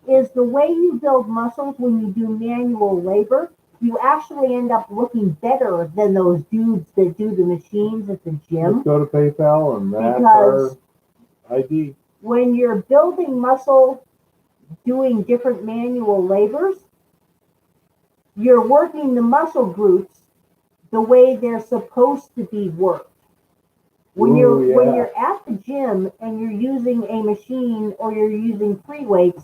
Speaker 3: is the way you build muscles when you do manual labor, you actually end up looking better than those dudes that do the machines at the gym.
Speaker 2: Let's go to PayPal and that's
Speaker 3: Because
Speaker 2: our ID.
Speaker 3: when you're building muscle doing different manual labors, you're working the muscle groups the way they're supposed to be worked. When you're at the gym and you're using a machine or you're using free weights,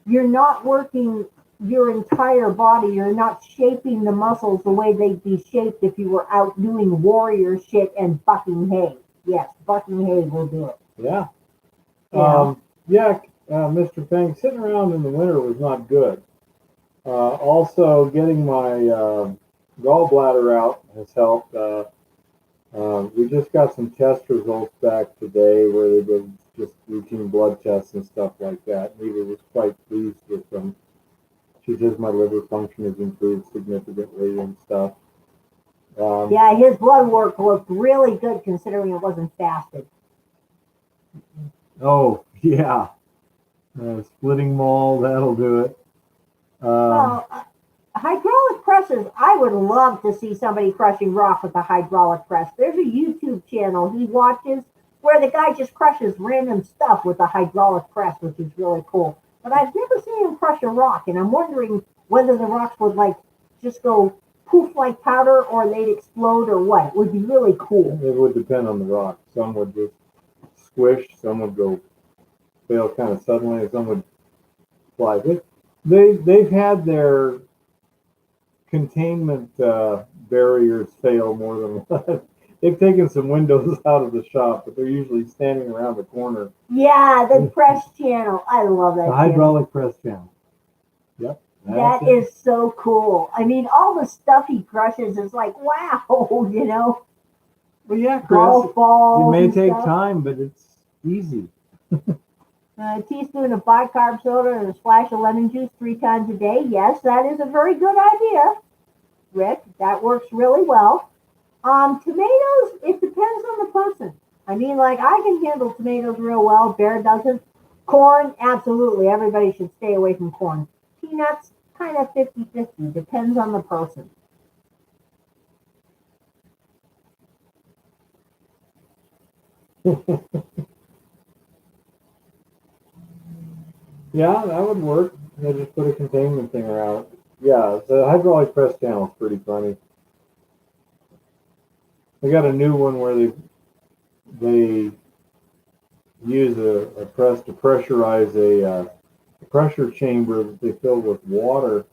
Speaker 3: you're not working your entire body. You're not shaping the muscles the way they'd be shaped if you were out doing warrior shit and bucking hay. Yes, bucking hay will do it.
Speaker 2: Yeah.
Speaker 3: Yeah.
Speaker 2: Mr. Fang, sitting around in the winter was not good. Also, getting my gallbladder out has helped. We just got some test results back today where they did just routine blood tests and stuff like that. Rita was quite pleased with them. She says my liver function has improved significantly and stuff.
Speaker 3: Yeah, his blood work looked really good considering it wasn't fasted.
Speaker 2: Oh, yeah. Splitting mold, that'll do it.
Speaker 3: Hydraulic presses, I would love to see somebody crushing rock with a hydraulic press. There's a YouTube channel he watches where the guy just crushes random stuff with a hydraulic press, which is really cool. But I've never seen him crush a rock, and I'm wondering whether the rocks would just go poof like powder or they'd explode or what. It would be really cool.
Speaker 2: It would depend on the rock. Some would just squish, some would go fail kind of suddenly, and some would fly. They've had their containment barriers fail more than once. They've taken some windows out of the shop, but they're usually standing around the corner.
Speaker 3: Yeah, the press channel. I love that.
Speaker 2: The hydraulic press channel. Yep.
Speaker 3: That is so cool. I mean, all the stuff he crushes is like, wow,
Speaker 2: Well, yeah, Chris,
Speaker 3: golf balls.
Speaker 2: it may
Speaker 3: and
Speaker 2: take
Speaker 3: stuff.
Speaker 2: time, but it's easy.
Speaker 3: A teaspoon of bicarb soda and a splash of lemon juice 3 times a day. Yes, that is a very good idea, Rick. That works really well. Tomatoes, it depends on the person. I mean, I can handle tomatoes real well. Bear doesn't. Corn, absolutely. Everybody should stay away from corn. Peanuts, kind of 50-50. Depends on the person.
Speaker 2: Yeah, that would work. They just put a containment thing around. Yeah, the hydraulic press channel is pretty funny. They got a new one where they use a press to pressurize a pressure chamber that they fill with water,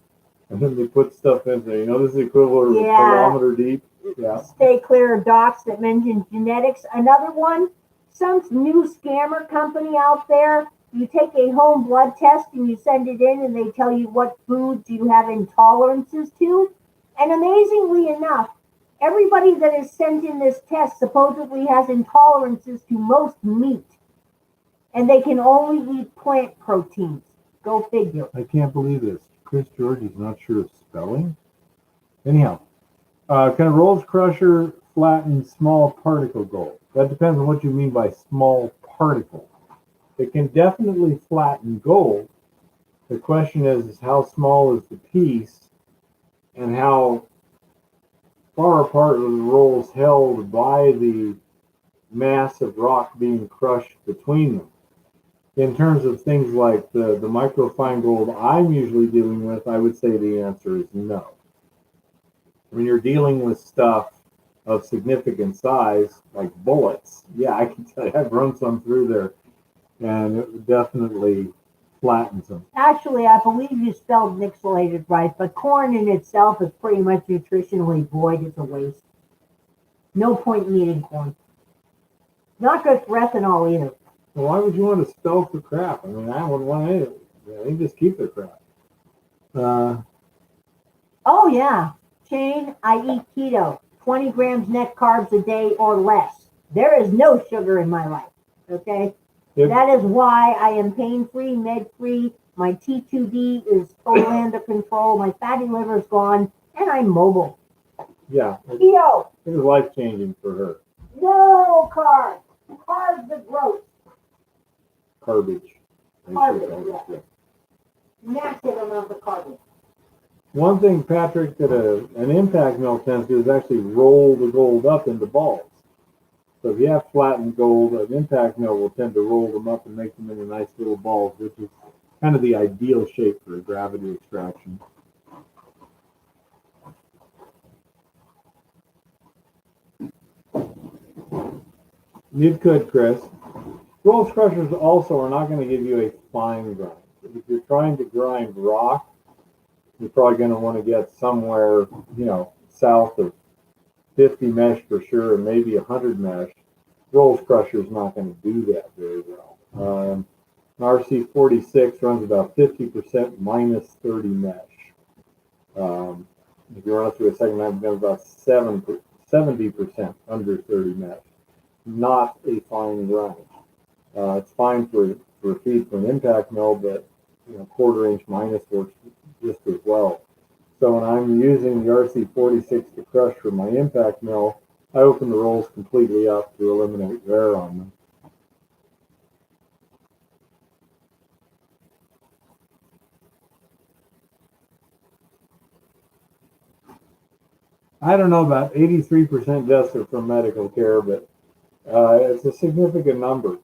Speaker 2: and then they put stuff in there. This is the equivalent of a kilometer deep. Yeah.
Speaker 3: Stay clear of docs that mention genetics. Another one, some new scammer company out there. You take a home blood test and you send it in and they tell you what foods you have intolerances to. And amazingly enough, everybody that has sent in this test supposedly has intolerances to most meat. And they can only eat plant proteins. Go figure.
Speaker 2: I can't believe this. Chris George is not sure of spelling. Anyhow, can a Rolls Crusher flatten small particle gold? That depends on what you mean by small particle. It can definitely flatten gold. The question is how small is the piece and how far apart are the rolls held by the mass of rock being crushed between them. In terms of things like the microfine gold I'm usually dealing with, I would say the answer is no. when you're dealing with stuff of significant size, like bullets, yeah, I can tell you, I've run some through there, and it definitely flattens them.
Speaker 3: Actually, I believe you spelled mixelated right, but corn in itself is pretty much nutritionally void. It's a waste. No point in eating corn. Not good for ethanol either.
Speaker 2: Well, why would you want to spell for crap? I mean, I wouldn't want any of it. Yeah, they just keep their crap.
Speaker 3: Oh yeah, Shane, I eat keto. 20 grams net carbs a day or less. There is no sugar in my life. Okay?
Speaker 2: Yep.
Speaker 3: That is why I am pain-free, med-free. My T2D is total under control. My fatty liver is gone, and I'm mobile.
Speaker 2: Yeah,
Speaker 3: Keto.
Speaker 2: it was life-changing for her.
Speaker 3: No carbs. Carbs are gross.
Speaker 2: Garbage.
Speaker 3: Garbage, yeah. Massive amount of carbs.
Speaker 2: One thing, Patrick, that an impact mill tends to do is actually roll the gold up into balls. So if you have flattened gold, an impact mill will tend to roll them up and make them into nice little balls, which is kind of the ideal shape for a gravity extraction. You could, Chris. Rolls crushers also are not going to give you a fine grind. If you're trying to grind rock, you're probably going to want to get somewhere, south of 50 mesh for sure, and maybe 100 mesh. Rolls crusher is not going to do that very well. An RC46 runs about 50% minus 30 mesh. If you run it through a second time, it's about 70% under 30 mesh. Not a fine grind. It's fine for a feed from an impact mill, but quarter-inch minus works just as well. So when I'm using the RC46 to crush for my impact mill, I open the rolls completely up to eliminate wear on them. I don't know about 83% deaths are from medical care, but it's a significant number.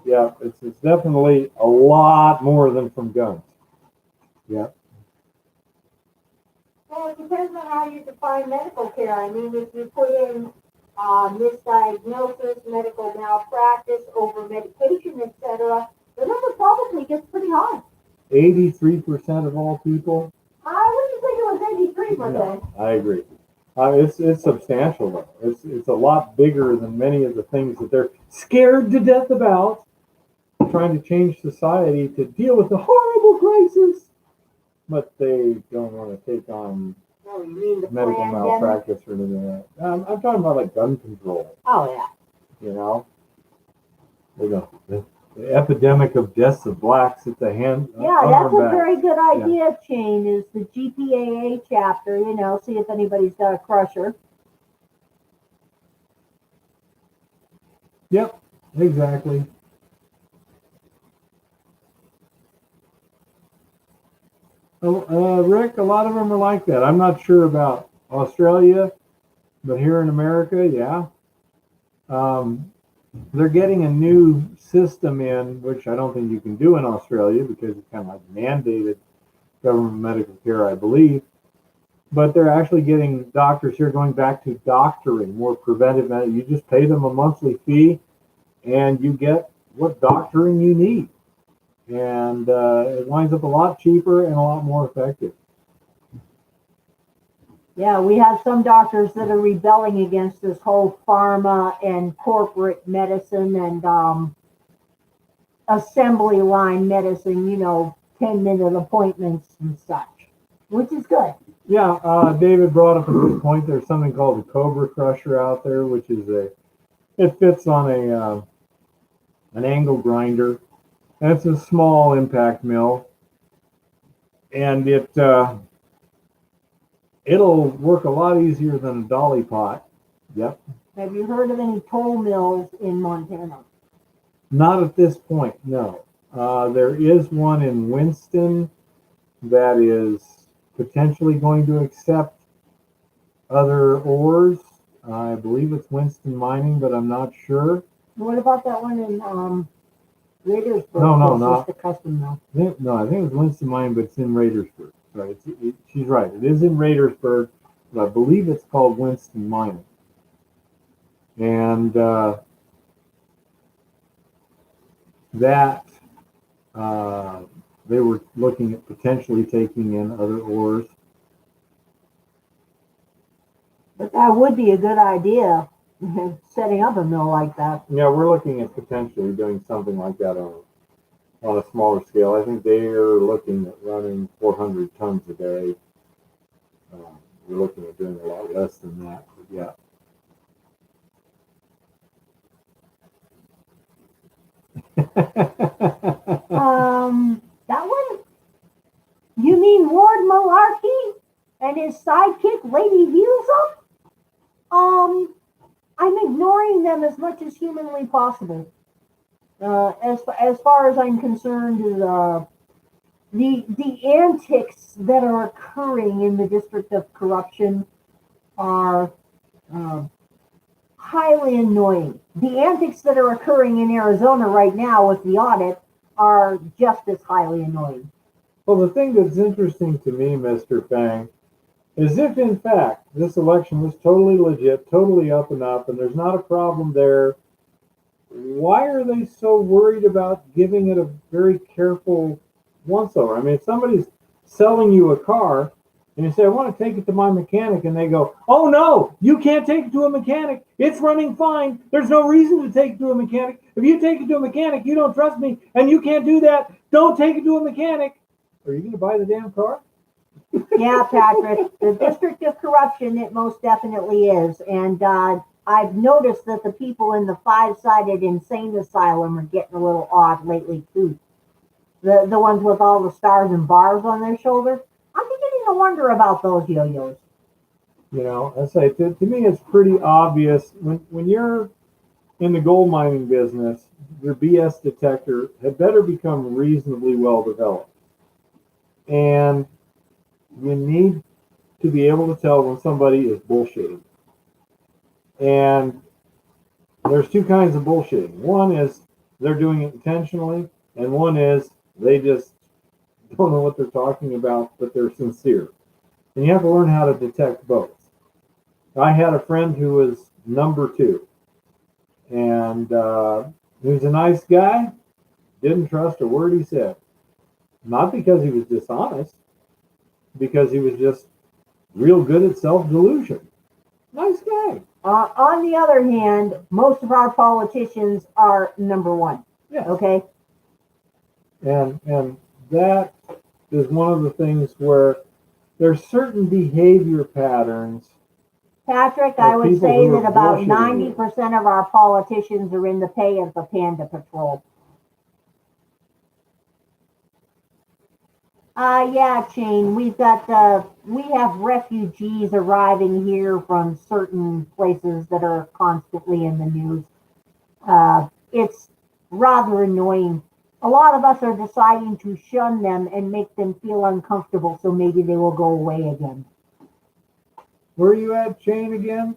Speaker 2: Yeah, it's definitely a lot more than from guns. Yeah.
Speaker 3: Well, it depends on how you define medical care. I mean, if you put in misdiagnosis, medical malpractice, over medication, etc., the number probably gets pretty high.
Speaker 2: 83% of all people?
Speaker 3: I wouldn't think it was 83%.
Speaker 2: No, I agree. It's substantial though. It's a lot bigger than many of the things that they're scared to death about. Trying to change society to deal with the horrible crisis, but they don't want to take on medical malpractice or anything like that. I'm talking about like gun control.
Speaker 3: Oh yeah.
Speaker 2: The epidemic of deaths of blacks at the hand.
Speaker 3: Yeah, that's a very good idea, Shane, is the GPAA chapter, see if anybody's got a crusher.
Speaker 2: Yep, exactly. Rick, a lot of them are like that. I'm not sure about Australia, but here in America, yeah. They're getting a new system in, which I don't think you can do in Australia because it's kind of like mandated government medical care, I believe. But they're actually getting doctors here going back to doctoring, more preventive medicine. You just pay them a monthly fee and you get what doctoring you need. And it winds up a lot cheaper and a lot more effective.
Speaker 3: Yeah, we have some doctors that are rebelling against this whole pharma and corporate medicine and assembly line medicine, 10-minute appointments and such, which is good.
Speaker 2: Yeah, David brought up a good point. There's something called the Cobra Crusher out there, which is it fits on an angle grinder. And it's a small impact mill, and it'll work a lot easier than a dolly pot. Yep.
Speaker 3: Have you heard of any toll mills in Montana?
Speaker 2: Not at this point, no. There is one in Winston that is potentially going to accept other ores. I believe it's Winston Mining, but I'm not sure.
Speaker 3: What about that one in Raidersburg?
Speaker 2: No, not
Speaker 3: the custom mill.
Speaker 2: No, I think it was Winston Mine, but it's in Raidersburg. Right, she's right. It is in Raidersburg. I believe it's called Winston Mining. And that they were looking at potentially taking in other ores.
Speaker 3: But that would be a good idea, setting up a mill like that.
Speaker 2: Yeah, we're looking at potentially doing something like that on a smaller scale. I think they are looking at running 400 tons a day. We're looking at doing a lot less than that, but yeah.
Speaker 3: That one? You mean Ward Malarkey and his sidekick, Lady Heels Up? I'm ignoring them as much as humanly possible. As far as I'm concerned, the antics that are occurring in the District of Corruption are highly annoying. The antics that are occurring in Arizona right now with the audit are just as highly annoying.
Speaker 2: Well, the thing that's interesting to me, Mr. Fang, is if in fact this election was totally legit, totally up and up, and there's not a problem there, why are they so worried about giving it a very careful once over? I mean, if somebody's selling you a car and you say, I want to take it to my mechanic, and they go, oh no, you can't take it to a mechanic. It's running fine. There's no reason to take it to a mechanic. If you take it to a mechanic, you don't trust me, and you can't do that. Don't take it to a mechanic. Are you going to buy the damn car?
Speaker 3: Yeah, Patrick, the District of Corruption, it most definitely is. And I've noticed that the people in the five-sided insane asylum are getting a little odd lately, too. The ones with all the stars and bars on their shoulders. I'm beginning to wonder about those yo-yos.
Speaker 2: You know, I say, to me, it's pretty obvious. When you're in the gold mining business, your BS detector had better become reasonably well developed. And you need to be able to tell when somebody is bullshitting. And there's two kinds of bullshitting. One is they're doing it intentionally, and one is they just don't know what they're talking about, but they're sincere. And you have to learn how to detect both. I had a friend who was number two, and he was a nice guy, didn't trust a word he said. Not because he was dishonest, because he was just real good at self-delusion. Nice guy.
Speaker 3: On the other hand, most of our politicians are number one.
Speaker 2: Yeah.
Speaker 3: Okay?
Speaker 2: And that is one of the things where there's certain behavior patterns.
Speaker 3: Patrick, I would
Speaker 2: people
Speaker 3: say
Speaker 2: who are
Speaker 3: that about
Speaker 2: bullshitting
Speaker 3: 90% of our politicians are in the pay of the Panda Patrol. Yeah, Shane, we have refugees arriving here from certain places that are constantly in the news. It's rather annoying. A lot of us are deciding to shun them and make them feel uncomfortable, so maybe they will go away again.
Speaker 2: Where are you at, Shane, again?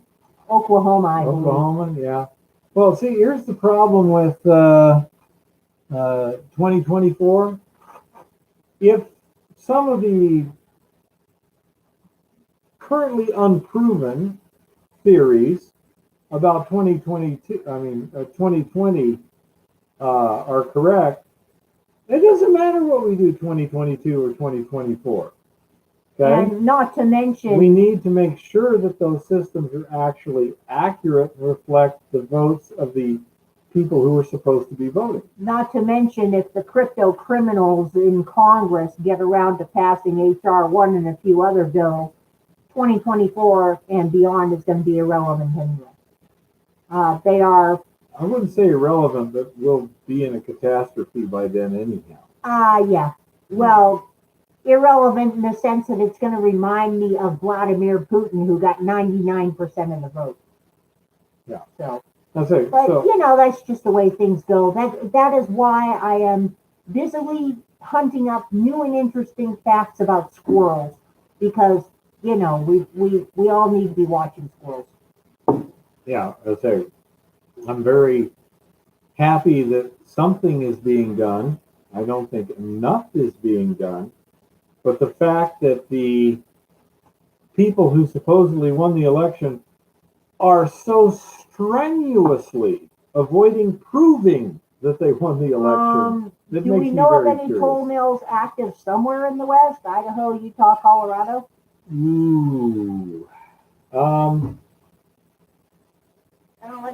Speaker 3: Oklahoma, I believe.
Speaker 2: Oklahoma, yeah. Well, see, here's the problem with 2024. If some of the currently unproven theories about 2020 are correct, it doesn't matter what we do 2022 or 2024. Okay?
Speaker 3: And not to mention,
Speaker 2: We need to make sure that those systems are actually accurate and reflect the votes of the people who are supposed to be voting.
Speaker 3: not to mention if the crypto criminals in Congress get around to passing H.R. 1 and a few other bills, 2024 and beyond is going to be irrelevant anyway. They are,
Speaker 2: I wouldn't say irrelevant, but we'll be in a catastrophe by then anyhow.
Speaker 3: yeah. Well, irrelevant in the sense that it's going to remind me of Vladimir Putin, who got 99% of the vote.
Speaker 2: Yeah.
Speaker 3: So.
Speaker 2: That's it.
Speaker 3: But
Speaker 2: So,
Speaker 3: you know, that's just the way things go. That is why I am busily hunting up new and interesting facts about squirrels, because you know we all need to be watching squirrels.
Speaker 2: yeah, that's it. I'm very happy that something is being done. I don't think enough is being done. But the fact that the people who supposedly won the election are so strenuously avoiding proving that they won the election. That
Speaker 1: Do
Speaker 2: makes
Speaker 1: we
Speaker 2: me
Speaker 1: know of
Speaker 2: very
Speaker 1: any
Speaker 2: curious.
Speaker 1: toll mills active somewhere in the West? Idaho, Utah, Colorado?
Speaker 2: Ooh.
Speaker 1: Let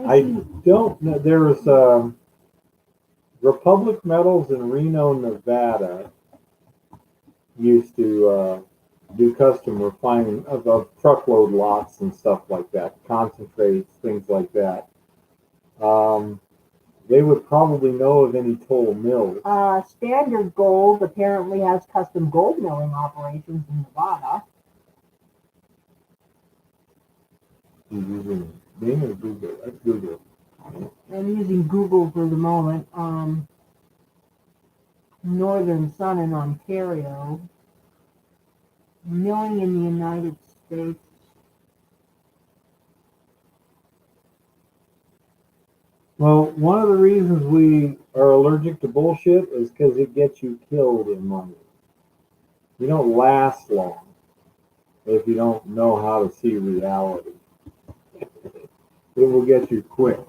Speaker 1: me
Speaker 2: I
Speaker 1: see.
Speaker 2: don't know. There's Republic Metals in Reno, Nevada used to do custom refining of truckload lots and stuff like that, concentrates, things like that. They would probably know of any toll mills.
Speaker 1: Standard Gold apparently has custom gold milling operations in Nevada.
Speaker 2: You're using Bing or Google? That's Google.
Speaker 1: I'm using Google for the moment. Northern Sun in Ontario. Milling in the United States.
Speaker 2: Well, one of the reasons we are allergic to bullshit is because it gets you killed in money. You don't last long if you don't know how to see reality. It will get you quick.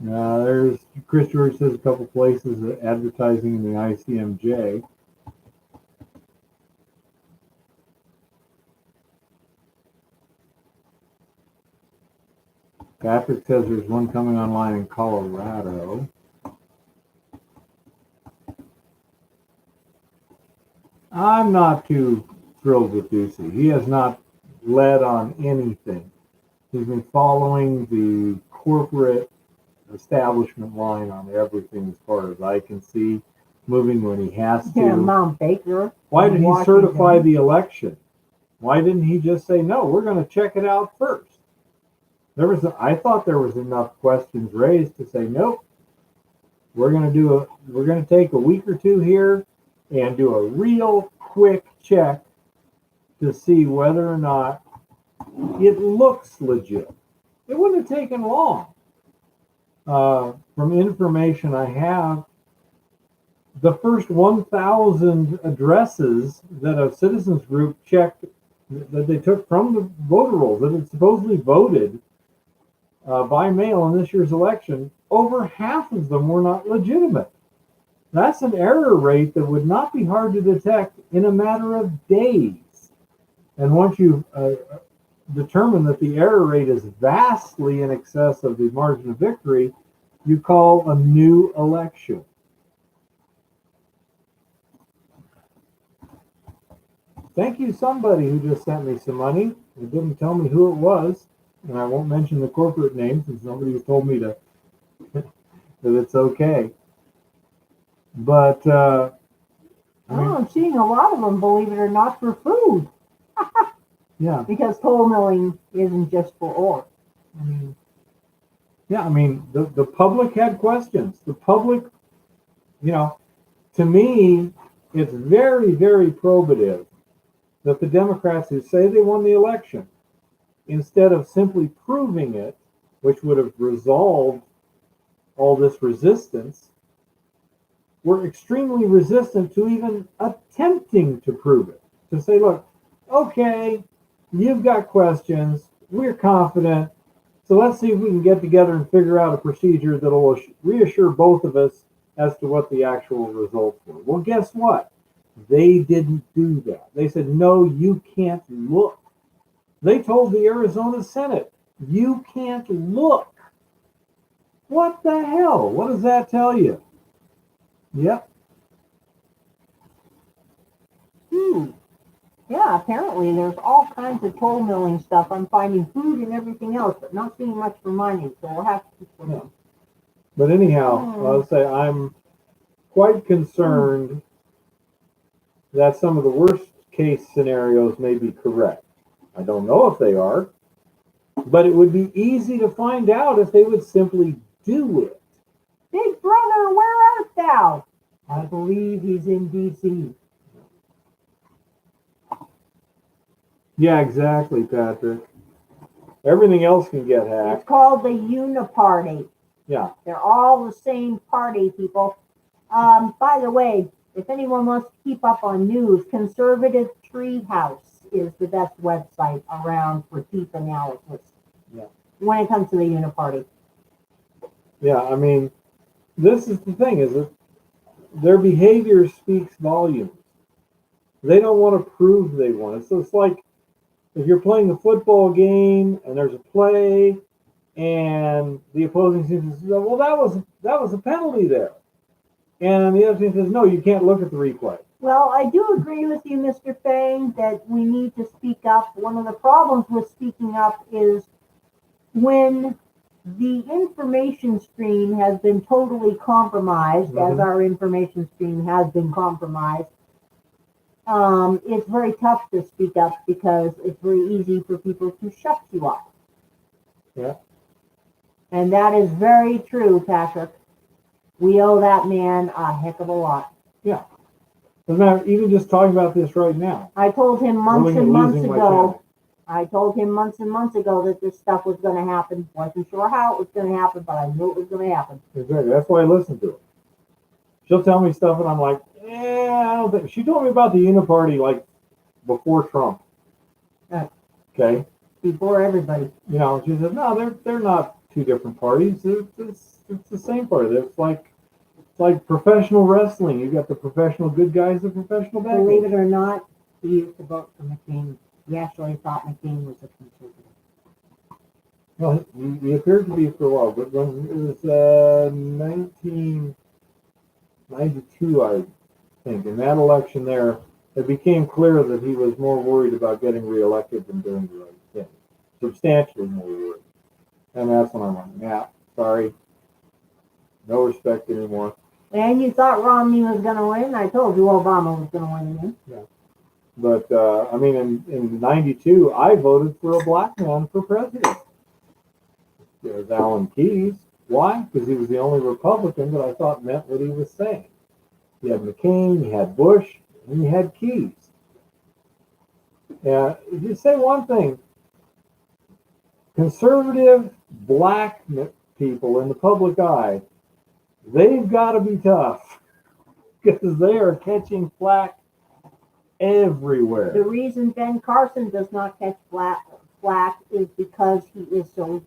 Speaker 2: There's Christopher says a couple places that advertising in the ICMJ. Patrick says there's one coming online in Colorado. I'm not too thrilled with Ducey. He has not led on anything. He's been following the corporate establishment line on everything as far as I can see, moving when he has to.
Speaker 1: Yeah, Mount Baker.
Speaker 2: Why did he
Speaker 1: Washington.
Speaker 2: certify the election? Why didn't he just say, no, we're going to check it out first? I thought there was enough questions raised to say, nope, we're going to take a week or two here and do a real quick check to see whether or not it looks legit. It wouldn't have taken long. From information I have, the first 1,000 addresses that a citizens group checked that they took from the voter rolls that had supposedly voted by mail in this year's election, over half of them were not legitimate. That's an error rate that would not be hard to detect in a matter of days. And once you determine that the error rate is vastly in excess of the margin of victory, you call a new election. Thank you, somebody who just sent me some money. It didn't tell me who it was, and I won't mention the corporate name since nobody has told me to that it's okay. But
Speaker 1: I'm seeing a lot of them, believe it or not, for food.
Speaker 2: Yeah.
Speaker 1: Because toll milling isn't just for ore.
Speaker 2: The public had questions. The public, to me, it's very, very probative that the Democrats who say they won the election, instead of simply proving it, which would have resolved all this resistance, were extremely resistant to even attempting to prove it. To say, look, okay, you've got questions, we're confident, so let's see if we can get together and figure out a procedure that will reassure both of us as to what the actual results were. Well, guess what? They didn't do that. They said, no, you can't look. They told the Arizona Senate, you can't look. What the hell? What does that tell you? Yep.
Speaker 1: Yeah, apparently there's all kinds of toll milling stuff. I'm finding food and everything else, but not seeing much for mining, so we'll have to keep looking.
Speaker 2: But anyhow, I'll say I'm quite concerned that some of the worst case scenarios may be correct. I don't know if they are, but it would be easy to find out if they would simply do it.
Speaker 1: Big brother, where art thou? I believe he's in D.C.
Speaker 2: Yeah, exactly, Patrick. Everything else can get hacked.
Speaker 1: It's called the Uniparty.
Speaker 2: Yeah.
Speaker 1: They're all the same party, people. By the way, if anyone wants to keep up on news, Conservative Treehouse is the best website around for deep analysis.
Speaker 2: Yeah.
Speaker 1: When it comes to the Uniparty.
Speaker 2: Yeah, I mean, this is the thing: is that their behavior speaks volumes. They don't want to prove they won. So it's like if you're playing a football game and there's a play, and the opposing team says, "Well, that was a penalty there," and the other team says, "No, you can't look at the replay."
Speaker 1: Well, I do agree with you, Mr. Fang, that we need to speak up. One of the problems with speaking up is when the information stream has been totally compromised, as our information stream has been compromised. It's very tough to speak up because it's very easy for people to shut you up.
Speaker 2: Yeah.
Speaker 1: And that is very true, Patrick. We owe that man a heck of a lot.
Speaker 2: Yeah. Doesn't matter, even just talking about this right now.
Speaker 1: I told him months
Speaker 2: Willing
Speaker 1: and
Speaker 2: and
Speaker 1: months
Speaker 2: losing my
Speaker 1: ago.
Speaker 2: channel.
Speaker 1: I told him months and months ago that this stuff was going to happen. Wasn't sure how it was going to happen, but I knew it was going to happen.
Speaker 2: Exactly. That's why I listen to her. She'll tell me stuff, and I'm like, I don't think. She told me about the Uniparty like before Trump. Okay.
Speaker 1: Before everybody.
Speaker 2: You know, she said, no, they're not two different parties. It's the same party. It's like professional wrestling. You got the professional good guys, the professional bad
Speaker 1: Believe
Speaker 2: guys.
Speaker 1: it or not, he used to vote for McCain. He actually thought McCain was a conservative.
Speaker 2: Well, he appeared to be for a while, but when it was 1992, I think, in that election there, it became clear that he was more worried about getting reelected than doing the right thing. Substantially more worried. And that's when I went, yeah, sorry. No respect anymore.
Speaker 1: And you thought Romney was going to win? I told you Obama was going to win again.
Speaker 2: Yeah. But, I mean, in 92, I voted for a black man for president. It was Alan Keyes. Why? Because he was the only Republican that I thought meant what he was saying. You had McCain, you had Bush, and you had Keyes. If you say one thing, conservative black people in the public eye, they've got to be tough because they are catching flack everywhere.
Speaker 1: The reason Ben Carson does not catch flack is because he is so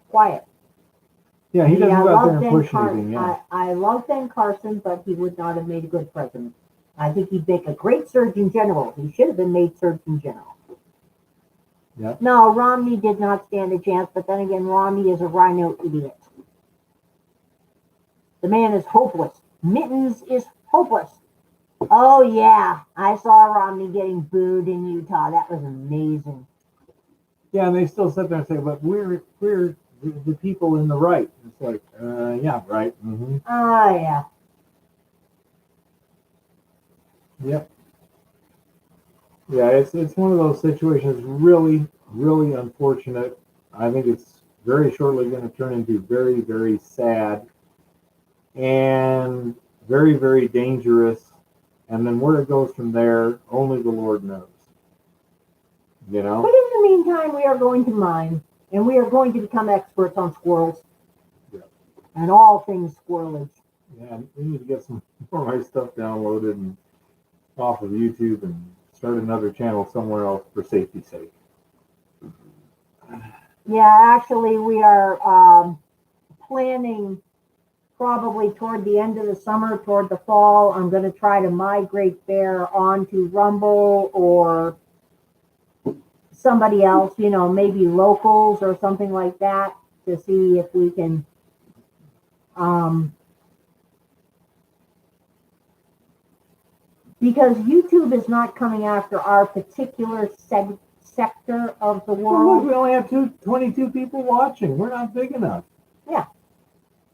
Speaker 1: quiet.
Speaker 2: Yeah, he doesn't go out there and push
Speaker 1: Carson.
Speaker 2: anything. Yeah.
Speaker 1: I love Ben Carson, but he would not have made a good president. I think he'd make a great Surgeon General. He should have been made Surgeon General.
Speaker 2: Yeah.
Speaker 1: No, Romney did not stand a chance, but then again, Romney is a rhino idiot. The man is hopeless. Mittens is hopeless. Oh, yeah. I saw Romney getting booed in Utah. That was amazing.
Speaker 2: Yeah, and they still sit there and say, but we're the people in the right. It's like, yeah, right. Mm-hmm.
Speaker 1: Oh, yeah.
Speaker 2: Yep. Yeah, it's one of those situations really, really unfortunate. I think it's very shortly going to turn into very, very sad and very, very dangerous. And then where it goes from there, only the Lord knows. You know?
Speaker 1: But in the meantime, we are going to mine, and we are going to become experts on squirrels.
Speaker 2: Yeah.
Speaker 1: And all things squirrelage.
Speaker 2: Yeah, we need to get some more of my stuff downloaded and off of YouTube and start another channel somewhere else for safety's sake.
Speaker 1: Yeah, actually, we are planning probably toward the end of the summer, toward the fall. I'm going to try to migrate there onto Rumble or somebody else, maybe Locals or something like that, to see if we can because YouTube is not coming after our particular sector of the
Speaker 2: Well, look,
Speaker 1: world.
Speaker 2: we only have 22 people watching. We're not big enough.
Speaker 1: Yeah.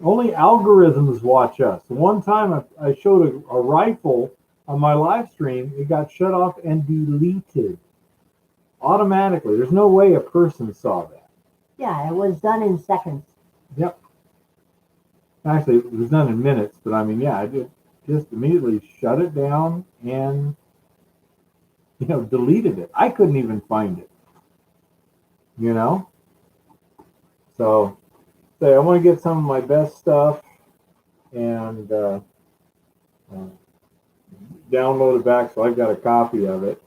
Speaker 2: Only algorithms watch us. One time I showed a rifle on my live stream. It got shut off and deleted automatically. There's no way a person saw that.
Speaker 1: Yeah, it was done in seconds.
Speaker 2: Yep. Actually, it was done in minutes, but I mean, yeah, I just immediately shut it down and, deleted it. I couldn't even find it, So, I want to get some of my best stuff and download it back so I've got a copy of it.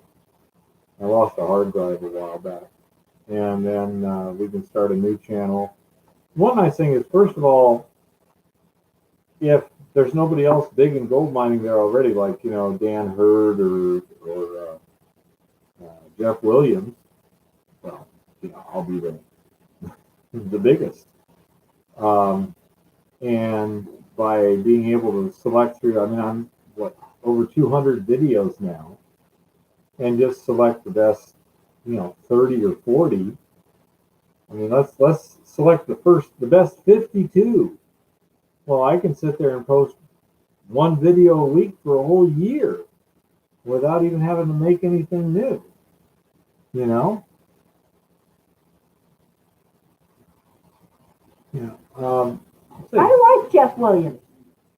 Speaker 2: I lost a hard drive a while back. And then we can start a new channel. One nice thing is, first of all, if there's nobody else big in gold mining there already, like, Dan Hurd or Jeff Williams, well, I'll be the biggest. And by being able to select through, I'm over 200 videos now, and just select the best, 30 or 40. Let's select the best 52. Well, I can sit there and post one video a week for a whole year without even having to make anything new. Yeah.
Speaker 3: I like Jeff Williams.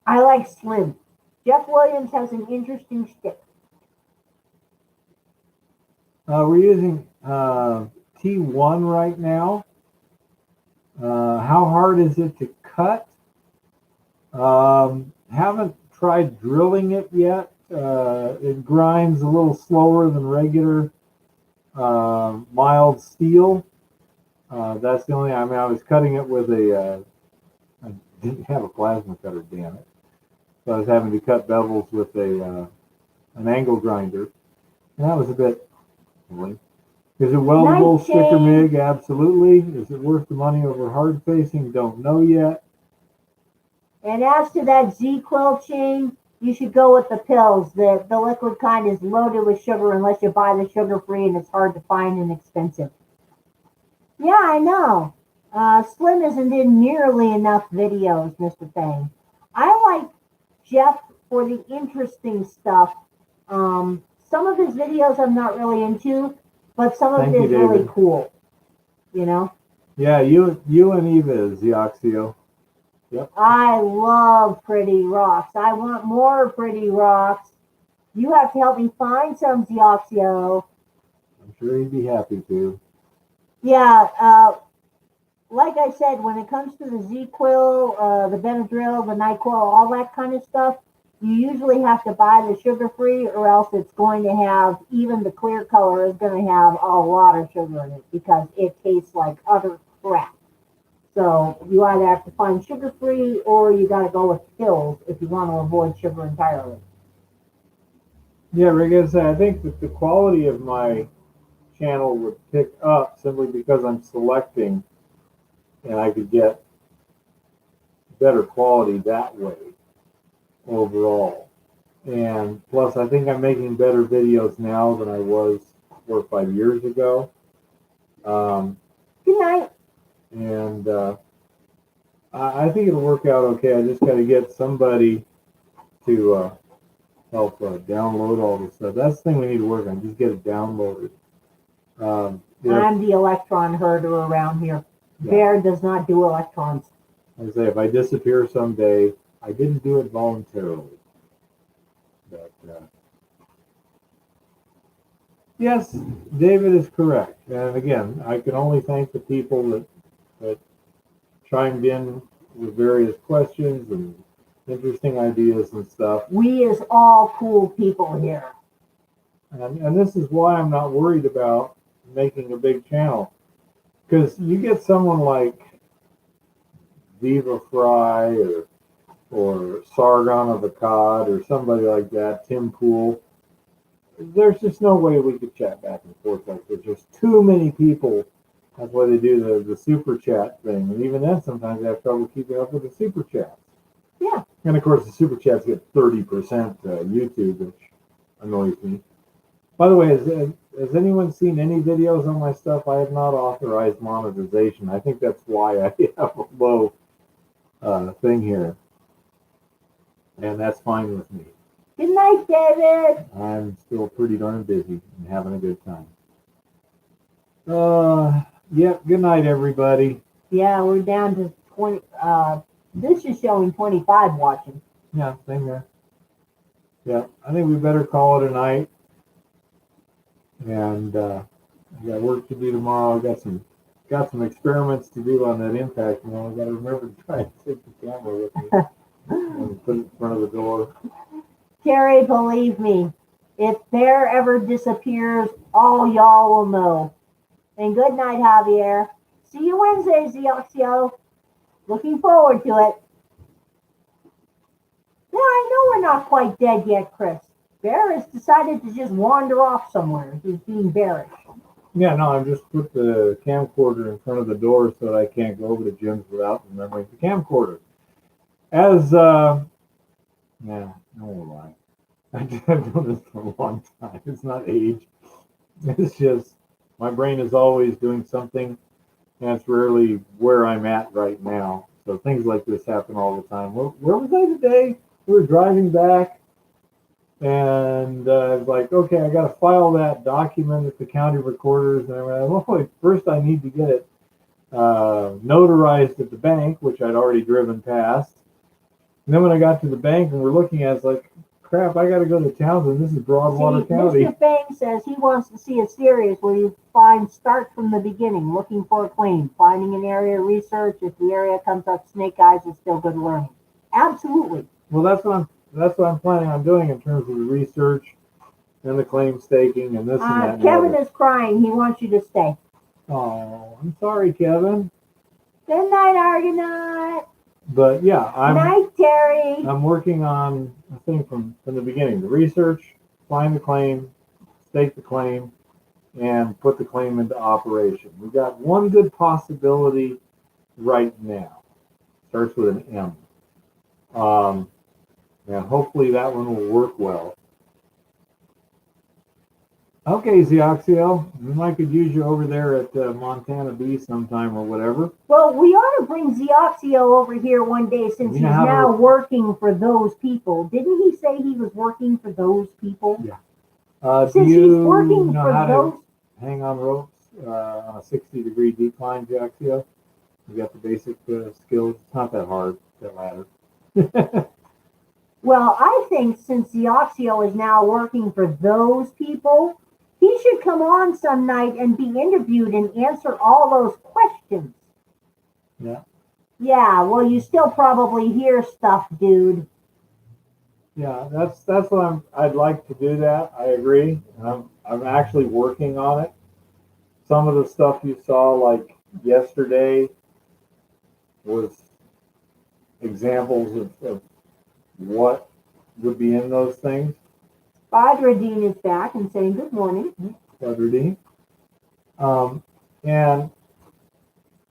Speaker 3: I like Slim. Jeff Williams has an interesting stick.
Speaker 2: We're using T1 right now. How hard is it to cut? Haven't tried drilling it yet. It grinds a little slower than regular mild steel. That's the only. I was cutting it with I didn't have a plasma cutter, damn it. So I was having to cut bevels with an angle grinder, and that was a bit. Is it weldable? Sticker MIG? Absolutely. Is it worth the money over hard facing? Don't know yet.
Speaker 3: And as to that Z-Quill chain, you should go with the pills. The liquid kind is loaded with sugar unless you buy the sugar-free, and it's hard to find and expensive. Yeah, I know. Slim isn't in nearly enough videos, Mr. Fang. I like Jeff for the interesting stuff. Some of his videos I'm not really into, but some of it is really cool.
Speaker 2: Yeah, you and Eva is the Oxio. Yep.
Speaker 3: I love pretty rocks. I want more pretty rocks. You have to help me find some, Zioxio.
Speaker 2: I'm sure he'd be happy to.
Speaker 3: Yeah, like I said, when it comes to the Z-Quill, the Benadryl, the NyQuil, all that kind of stuff, you usually have to buy the sugar-free, or else it's going to have, even the clear color is going to have a lot of sugar in it because it tastes like utter crap. So you either have to find sugar-free or you got to go with pills if you want to avoid sugar entirely.
Speaker 2: Yeah, Rick, I think that the quality of my channel would pick up simply because I'm selecting, and I could get better quality that way overall. And plus, I think I'm making better videos now than I was 4 or 5 years ago.
Speaker 3: Good night.
Speaker 2: And I think it'll work out okay. I just got to get somebody to help download all this stuff. That's the thing we need to work on. Just get it downloaded.
Speaker 3: I'm the electron herder around here. Yeah. Bear does not do electrons.
Speaker 2: I say, if I disappear someday, I didn't do it voluntarily. But yes, David is correct. And again, I can only thank the people that chimed in with various questions and interesting ideas and stuff.
Speaker 3: We is all cool people here.
Speaker 2: And this is why I'm not worried about making a big channel. Because you get someone like Viva Fry or Sargon of Akkad or somebody like that, Tim Pool. There's just no way we could chat back and forth like this. There's too many people. That's why they do the super chat thing. And even then, sometimes I have trouble keeping up with the super chats.
Speaker 3: Yeah.
Speaker 2: And of course, the super chats get 30% YouTube, which annoys me. By the way, has anyone seen any videos on my stuff? I have not authorized monetization. I think that's why I have a low thing here. And that's fine with me.
Speaker 3: Good night, David.
Speaker 2: I'm still pretty darn busy and having a good time. Yeah, good night, everybody.
Speaker 3: Yeah, we're down to 20. This is showing 25 watching.
Speaker 2: Yeah, same here. Yeah, I think we better call it a night. And I got work to do tomorrow. I got some experiments to do on that impact. I got to remember to try and take the camera with me and put it in front of the door.
Speaker 3: Terry, believe me, if Bear ever disappears, all y'all will know. And good night, Javier. See you Wednesday, Zioxio. Looking forward to it. Yeah, I know we're not quite dead yet, Chris. Bear has decided to just wander off somewhere. He's being bearish.
Speaker 2: Yeah, no, I just put the camcorder in front of the door so that I can't go over to Jim's without remembering the camcorder. As, yeah, no lie. I've done this for a long time. It's not age. It's just my brain is always doing something, and it's rarely where I'm at right now. So things like this happen all the time. Where was I today? We were driving back, and I was like, okay, I got to file that document at the county recorders. And I went, well, first I need to get it notarized at the bank, which I'd already driven past. And then when I got to the bank and we're looking at it, it's like, crap, I got to go to Townsend. This is Broadwater County.
Speaker 3: Mr. Fang says he wants to see a series where you start from the beginning, looking for a claim, finding an area, research. If the area comes up snake eyes, it's still good learning. Absolutely.
Speaker 2: Well, that's what I'm planning on doing in terms of the research and the claim staking and this and that.
Speaker 3: Kevin is crying. He wants you to stay.
Speaker 2: Oh, I'm sorry, Kevin.
Speaker 3: Good night, Argonaut.
Speaker 2: But yeah,
Speaker 3: Night, Terry.
Speaker 2: I'm working on a thing from the beginning: the research, find the claim, stake the claim, and put the claim into operation. We've got one good possibility right now. Starts with an M. And hopefully that one will work well. Okay, Zioxio, I could use you over there at Montana B sometime or whatever.
Speaker 3: Well, we ought to bring Zioxio over here one day since he's now working for those people. Didn't he say he was working for those people?
Speaker 2: Yeah.
Speaker 3: Since he's working for those...
Speaker 2: hang on ropes on a 60-degree decline, Zioxio? You got the basic skills. It's not that hard, that ladder.
Speaker 3: Well, I think since Zioxio is now working for those people, he should come on some night and be interviewed and answer all those questions.
Speaker 2: Yeah.
Speaker 3: Yeah, well, you still probably hear stuff, dude.
Speaker 2: Yeah, that's what I'd like to do that. I agree. I'm actually working on it. Some of the stuff you saw like yesterday was examples of what would be in those things.
Speaker 3: Badruddin is back and saying good morning.
Speaker 2: Badruddin. And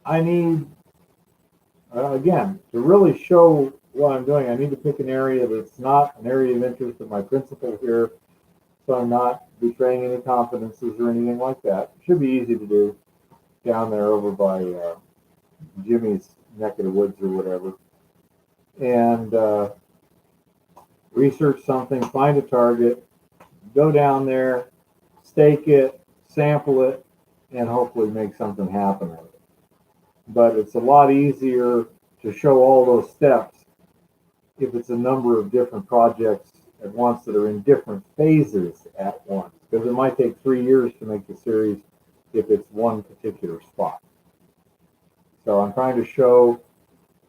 Speaker 2: I need, again, to really show what I'm doing, I need to pick an area that's not an area of interest of my principal here, so I'm not betraying any confidences or anything like that. It should be easy to do down there over by Jimmy's neck of the woods or whatever. And research something, find a target, go down there, stake it, sample it, and hopefully make something happen with it. But it's a lot easier to show all those steps if it's a number of different projects at once that are in different phases at once. Because it might take 3 years to make the series if it's one particular spot. So I'm trying to show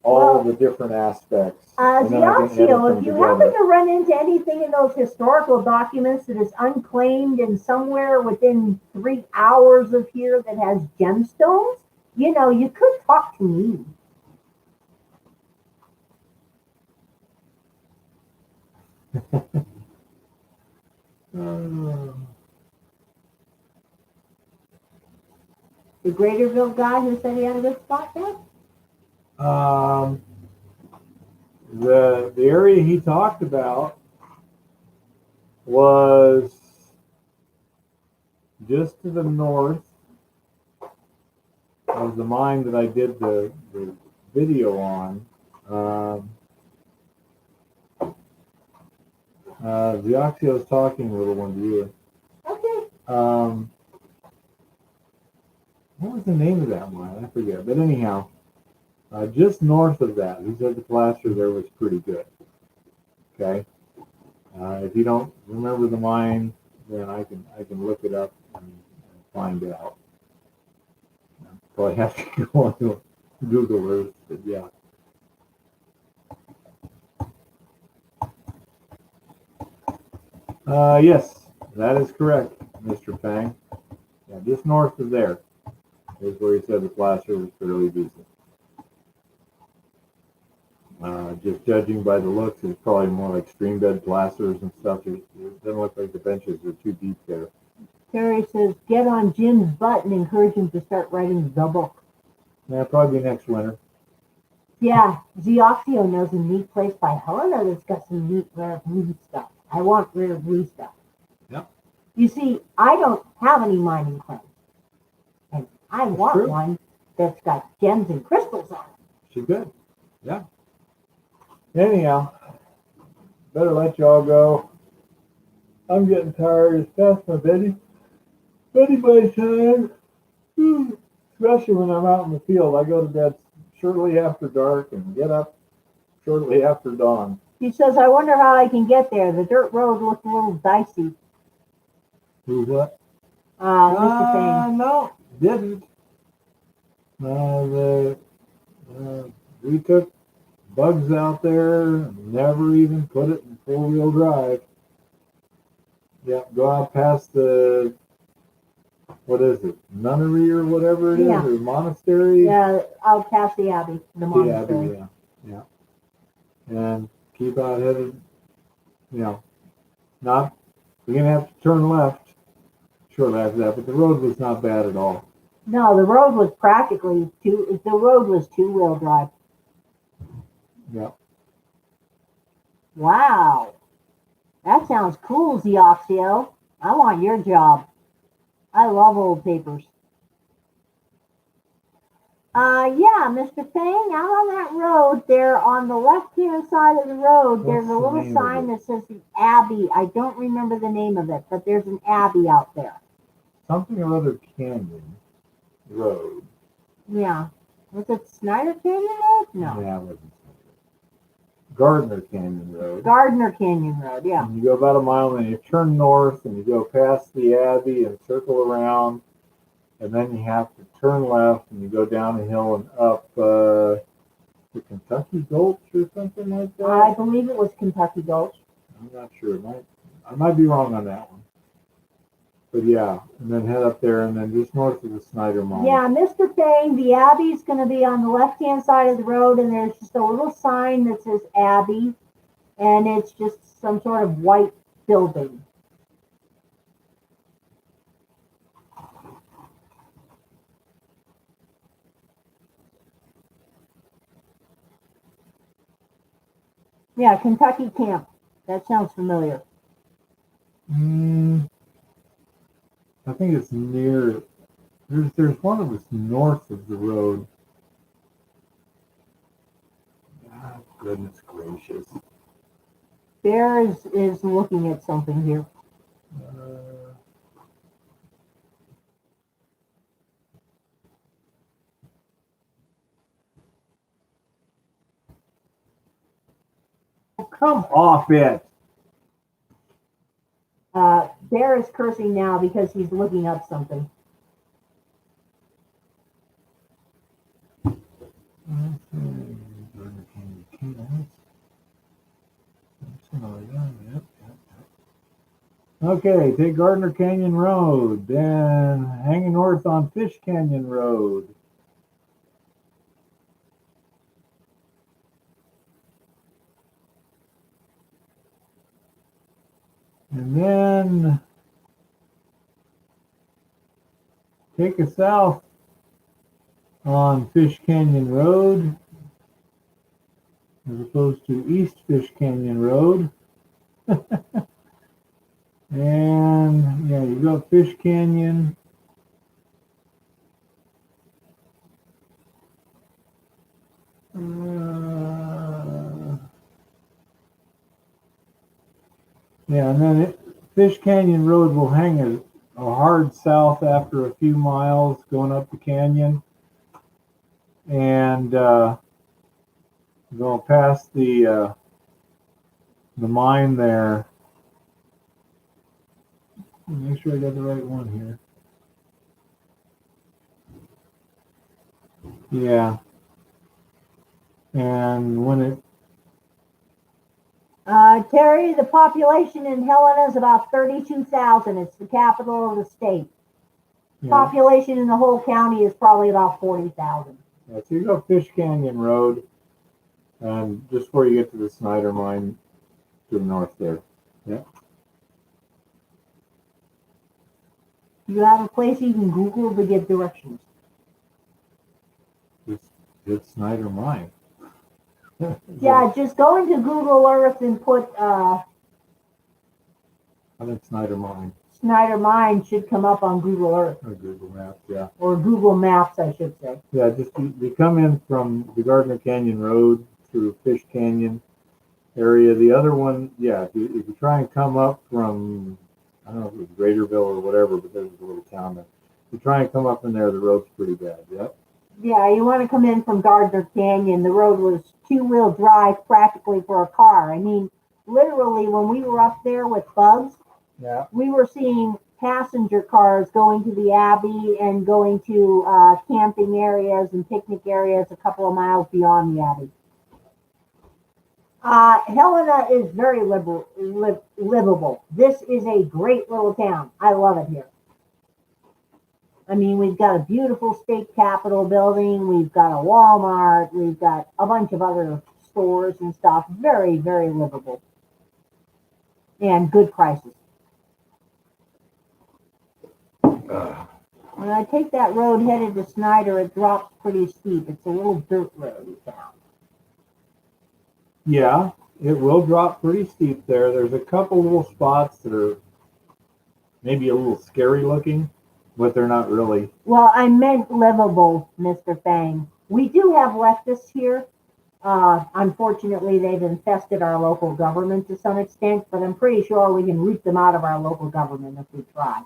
Speaker 2: all the different aspects.
Speaker 3: Zioxio, if you happen to run into anything in those historical documents that is unclaimed and somewhere within 3 hours of here that has gemstones, you could talk to me. The Greaterville guy who said he had a good spot there?
Speaker 2: The area he talked about was just to the north of the mine that I did the video on. Zioxio's talking, little one, to you.
Speaker 3: Okay.
Speaker 2: What was the name of that mine? I forget. But anyhow, just north of that, he said the placer there was pretty good. Okay. If you don't remember the mine, then I can look it up and find out. Probably have to go on to Google Earth, but yeah. Yes, that is correct, Mr. Fang. just north of there is where he said the placer was fairly decent. Just judging by the looks, it's probably more like stream bed placers and stuff. It doesn't look like the benches are too deep there.
Speaker 3: Terry says, get on Jim's butt and encourage him to start writing the book.
Speaker 2: Yeah, probably next winter.
Speaker 3: Yeah, Zioxio knows a neat place by Helena that's got some neat rare blue stuff. I want rare blue stuff.
Speaker 2: Yep.
Speaker 3: You see, I don't have any mining claims. And I want
Speaker 2: true.
Speaker 3: one that's got gems and crystals on it.
Speaker 2: She's good. Yeah. Anyhow, better let y'all go. I'm getting tired. It's past my bedtime time. Especially when I'm out in the field. I go to bed shortly after dark and get up shortly after dawn.
Speaker 3: He says, I wonder how I can get there. The dirt road looks a little dicey.
Speaker 2: Who what?
Speaker 3: Mr. Payne.
Speaker 2: No, didn't. We took bugs out there, never even put it in four-wheel drive. Yeah, go out past the, what is it, nunnery or whatever it is,
Speaker 3: Yeah.
Speaker 2: or monastery?
Speaker 3: Yeah, out past the Abbey, the monastery.
Speaker 2: Yeah. And keep out headed, not, we're going to have to turn left shortly after that, but the road was not bad at all.
Speaker 3: No, the road was practically two-wheel drive.
Speaker 2: Yeah.
Speaker 3: Wow. That sounds cool, Zioxio. I want your job. I love old papers. Yeah, Mr. Fang, out on that road there, on the left-hand side of the road, there's a little sign that says the Abbey. I don't remember the name of it, but there's an Abbey out there.
Speaker 2: Something or other Canyon Road.
Speaker 3: Yeah. Was it Snyder Canyon Road? No.
Speaker 2: Yeah, it wasn't. Gardner Canyon Road.
Speaker 3: Gardner Canyon Road, yeah.
Speaker 2: And you go about a mile and you turn north and you go past the Abbey and circle around, and then you have to turn left and you go down a hill and up the Kentucky Gulch or something like that.
Speaker 3: I believe it was Kentucky Gulch.
Speaker 2: I'm not sure. I might be wrong on that one. But yeah, and then head up there and then just north of the Snyder Mine.
Speaker 3: Yeah, Mr. Fang, the Abbey's going to be on the left-hand side of the road, and there's just a little sign that says Abbey, and it's just some sort of white building. Yeah, Kentucky Camp. That sounds familiar.
Speaker 2: I think it's near. There's one that was north of the road. Ah, goodness gracious.
Speaker 3: Bear is looking at something here.
Speaker 2: Come off it.
Speaker 3: Bear is cursing now because he's looking up something.
Speaker 2: Okay, take Gardner Canyon Road, then hanging north on Fish Canyon Road. And then take us south on Fish Canyon Road as opposed to East Fish Canyon Road. And yeah, you go up Fish Canyon. Yeah, and then Fish Canyon Road will hang a hard south after a few miles going up the canyon. And go past the mine there. Make sure I got the right one here. Yeah. And when it...
Speaker 3: Terry, the population in Helena is about 32,000. It's the capital of the state.
Speaker 2: You know,
Speaker 3: Population in the whole county is probably about 40,000.
Speaker 2: so you go Fish Canyon Road, and just before you get to the Snyder Mine to the north there.
Speaker 3: You have a place you can Google to get directions.
Speaker 2: It's Snyder Mine.
Speaker 3: Yeah, just go into Google Earth and put
Speaker 2: I think Snyder Mine
Speaker 3: Snyder Mine should come up on Google Earth.
Speaker 2: or Google Maps, yeah.
Speaker 3: Or Google Maps, I should say.
Speaker 2: Yeah, just you come in from the Gardner Canyon Road through Fish Canyon area. The other one, yeah, if you try and come up from, I don't know if it was Graterville or whatever, but there's a little town there. If you try and come up in there, the road's pretty bad, yep.
Speaker 3: Yeah, you want to come in from Gardner Canyon. The road was two-wheel drive practically for a car. I mean, literally, when we were up there with Bugs,
Speaker 2: Yeah.
Speaker 3: we were seeing passenger cars going to the Abbey and going to camping areas and picnic areas a couple of miles beyond the Abbey. Helena is very livable. This is a great little town. I love it here. I mean, we've got a beautiful state capitol building. We've got a Walmart. We've got a bunch of other stores and stuff. Very, very livable. And good prices. When I take that road headed to Snyder, it drops pretty steep. It's a little dirt road in town.
Speaker 2: Yeah, it will drop pretty steep there. There's a couple little spots that are maybe a little scary looking, but they're not really.
Speaker 3: Well, I meant livable, Mr. Fang. We do have leftists here. Unfortunately, they've infested our local government to some extent, but I'm pretty sure we can root them out of our local government if we try.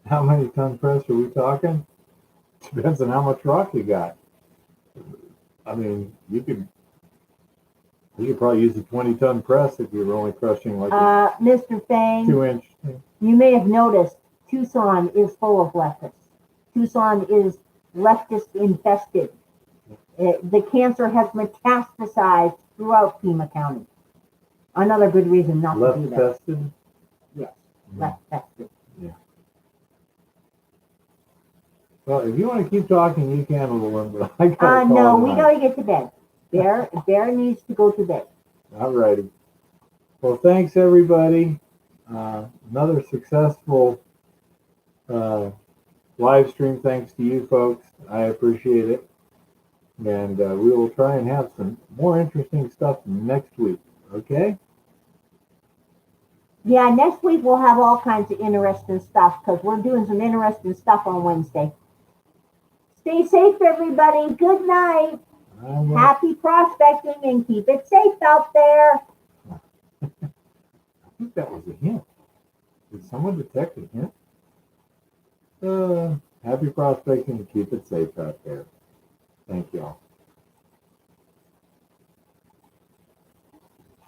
Speaker 2: How many ton press are we talking? Depends on how much rock you got. I mean, you could probably use a 20-ton press if you were only crushing like a
Speaker 3: Mr. Fang,
Speaker 2: 2-inch.
Speaker 3: you may have noticed Tucson is full of leftists. Tucson is leftist infested. The cancer has metastasized throughout Pima County. Another good reason not to do that.
Speaker 2: Left tested.
Speaker 3: Yes, left tested.
Speaker 2: Well, if you want to keep talking, you can a little bit, but I got
Speaker 3: No, we gotta get to bed. Bear needs to go to bed.
Speaker 2: All righty. Well, thanks everybody. Another successful live stream. Thanks to you folks. I appreciate it. And we will try and have some more interesting stuff next week. Okay?
Speaker 3: Yeah, next week we'll have all kinds of interesting stuff because we're doing some interesting stuff on Wednesday. Stay safe, everybody. Good night. Happy prospecting and keep it safe out there.
Speaker 2: I think that was a hint. Did someone detect a hint? Happy prospecting and keep it safe out there. Thank y'all.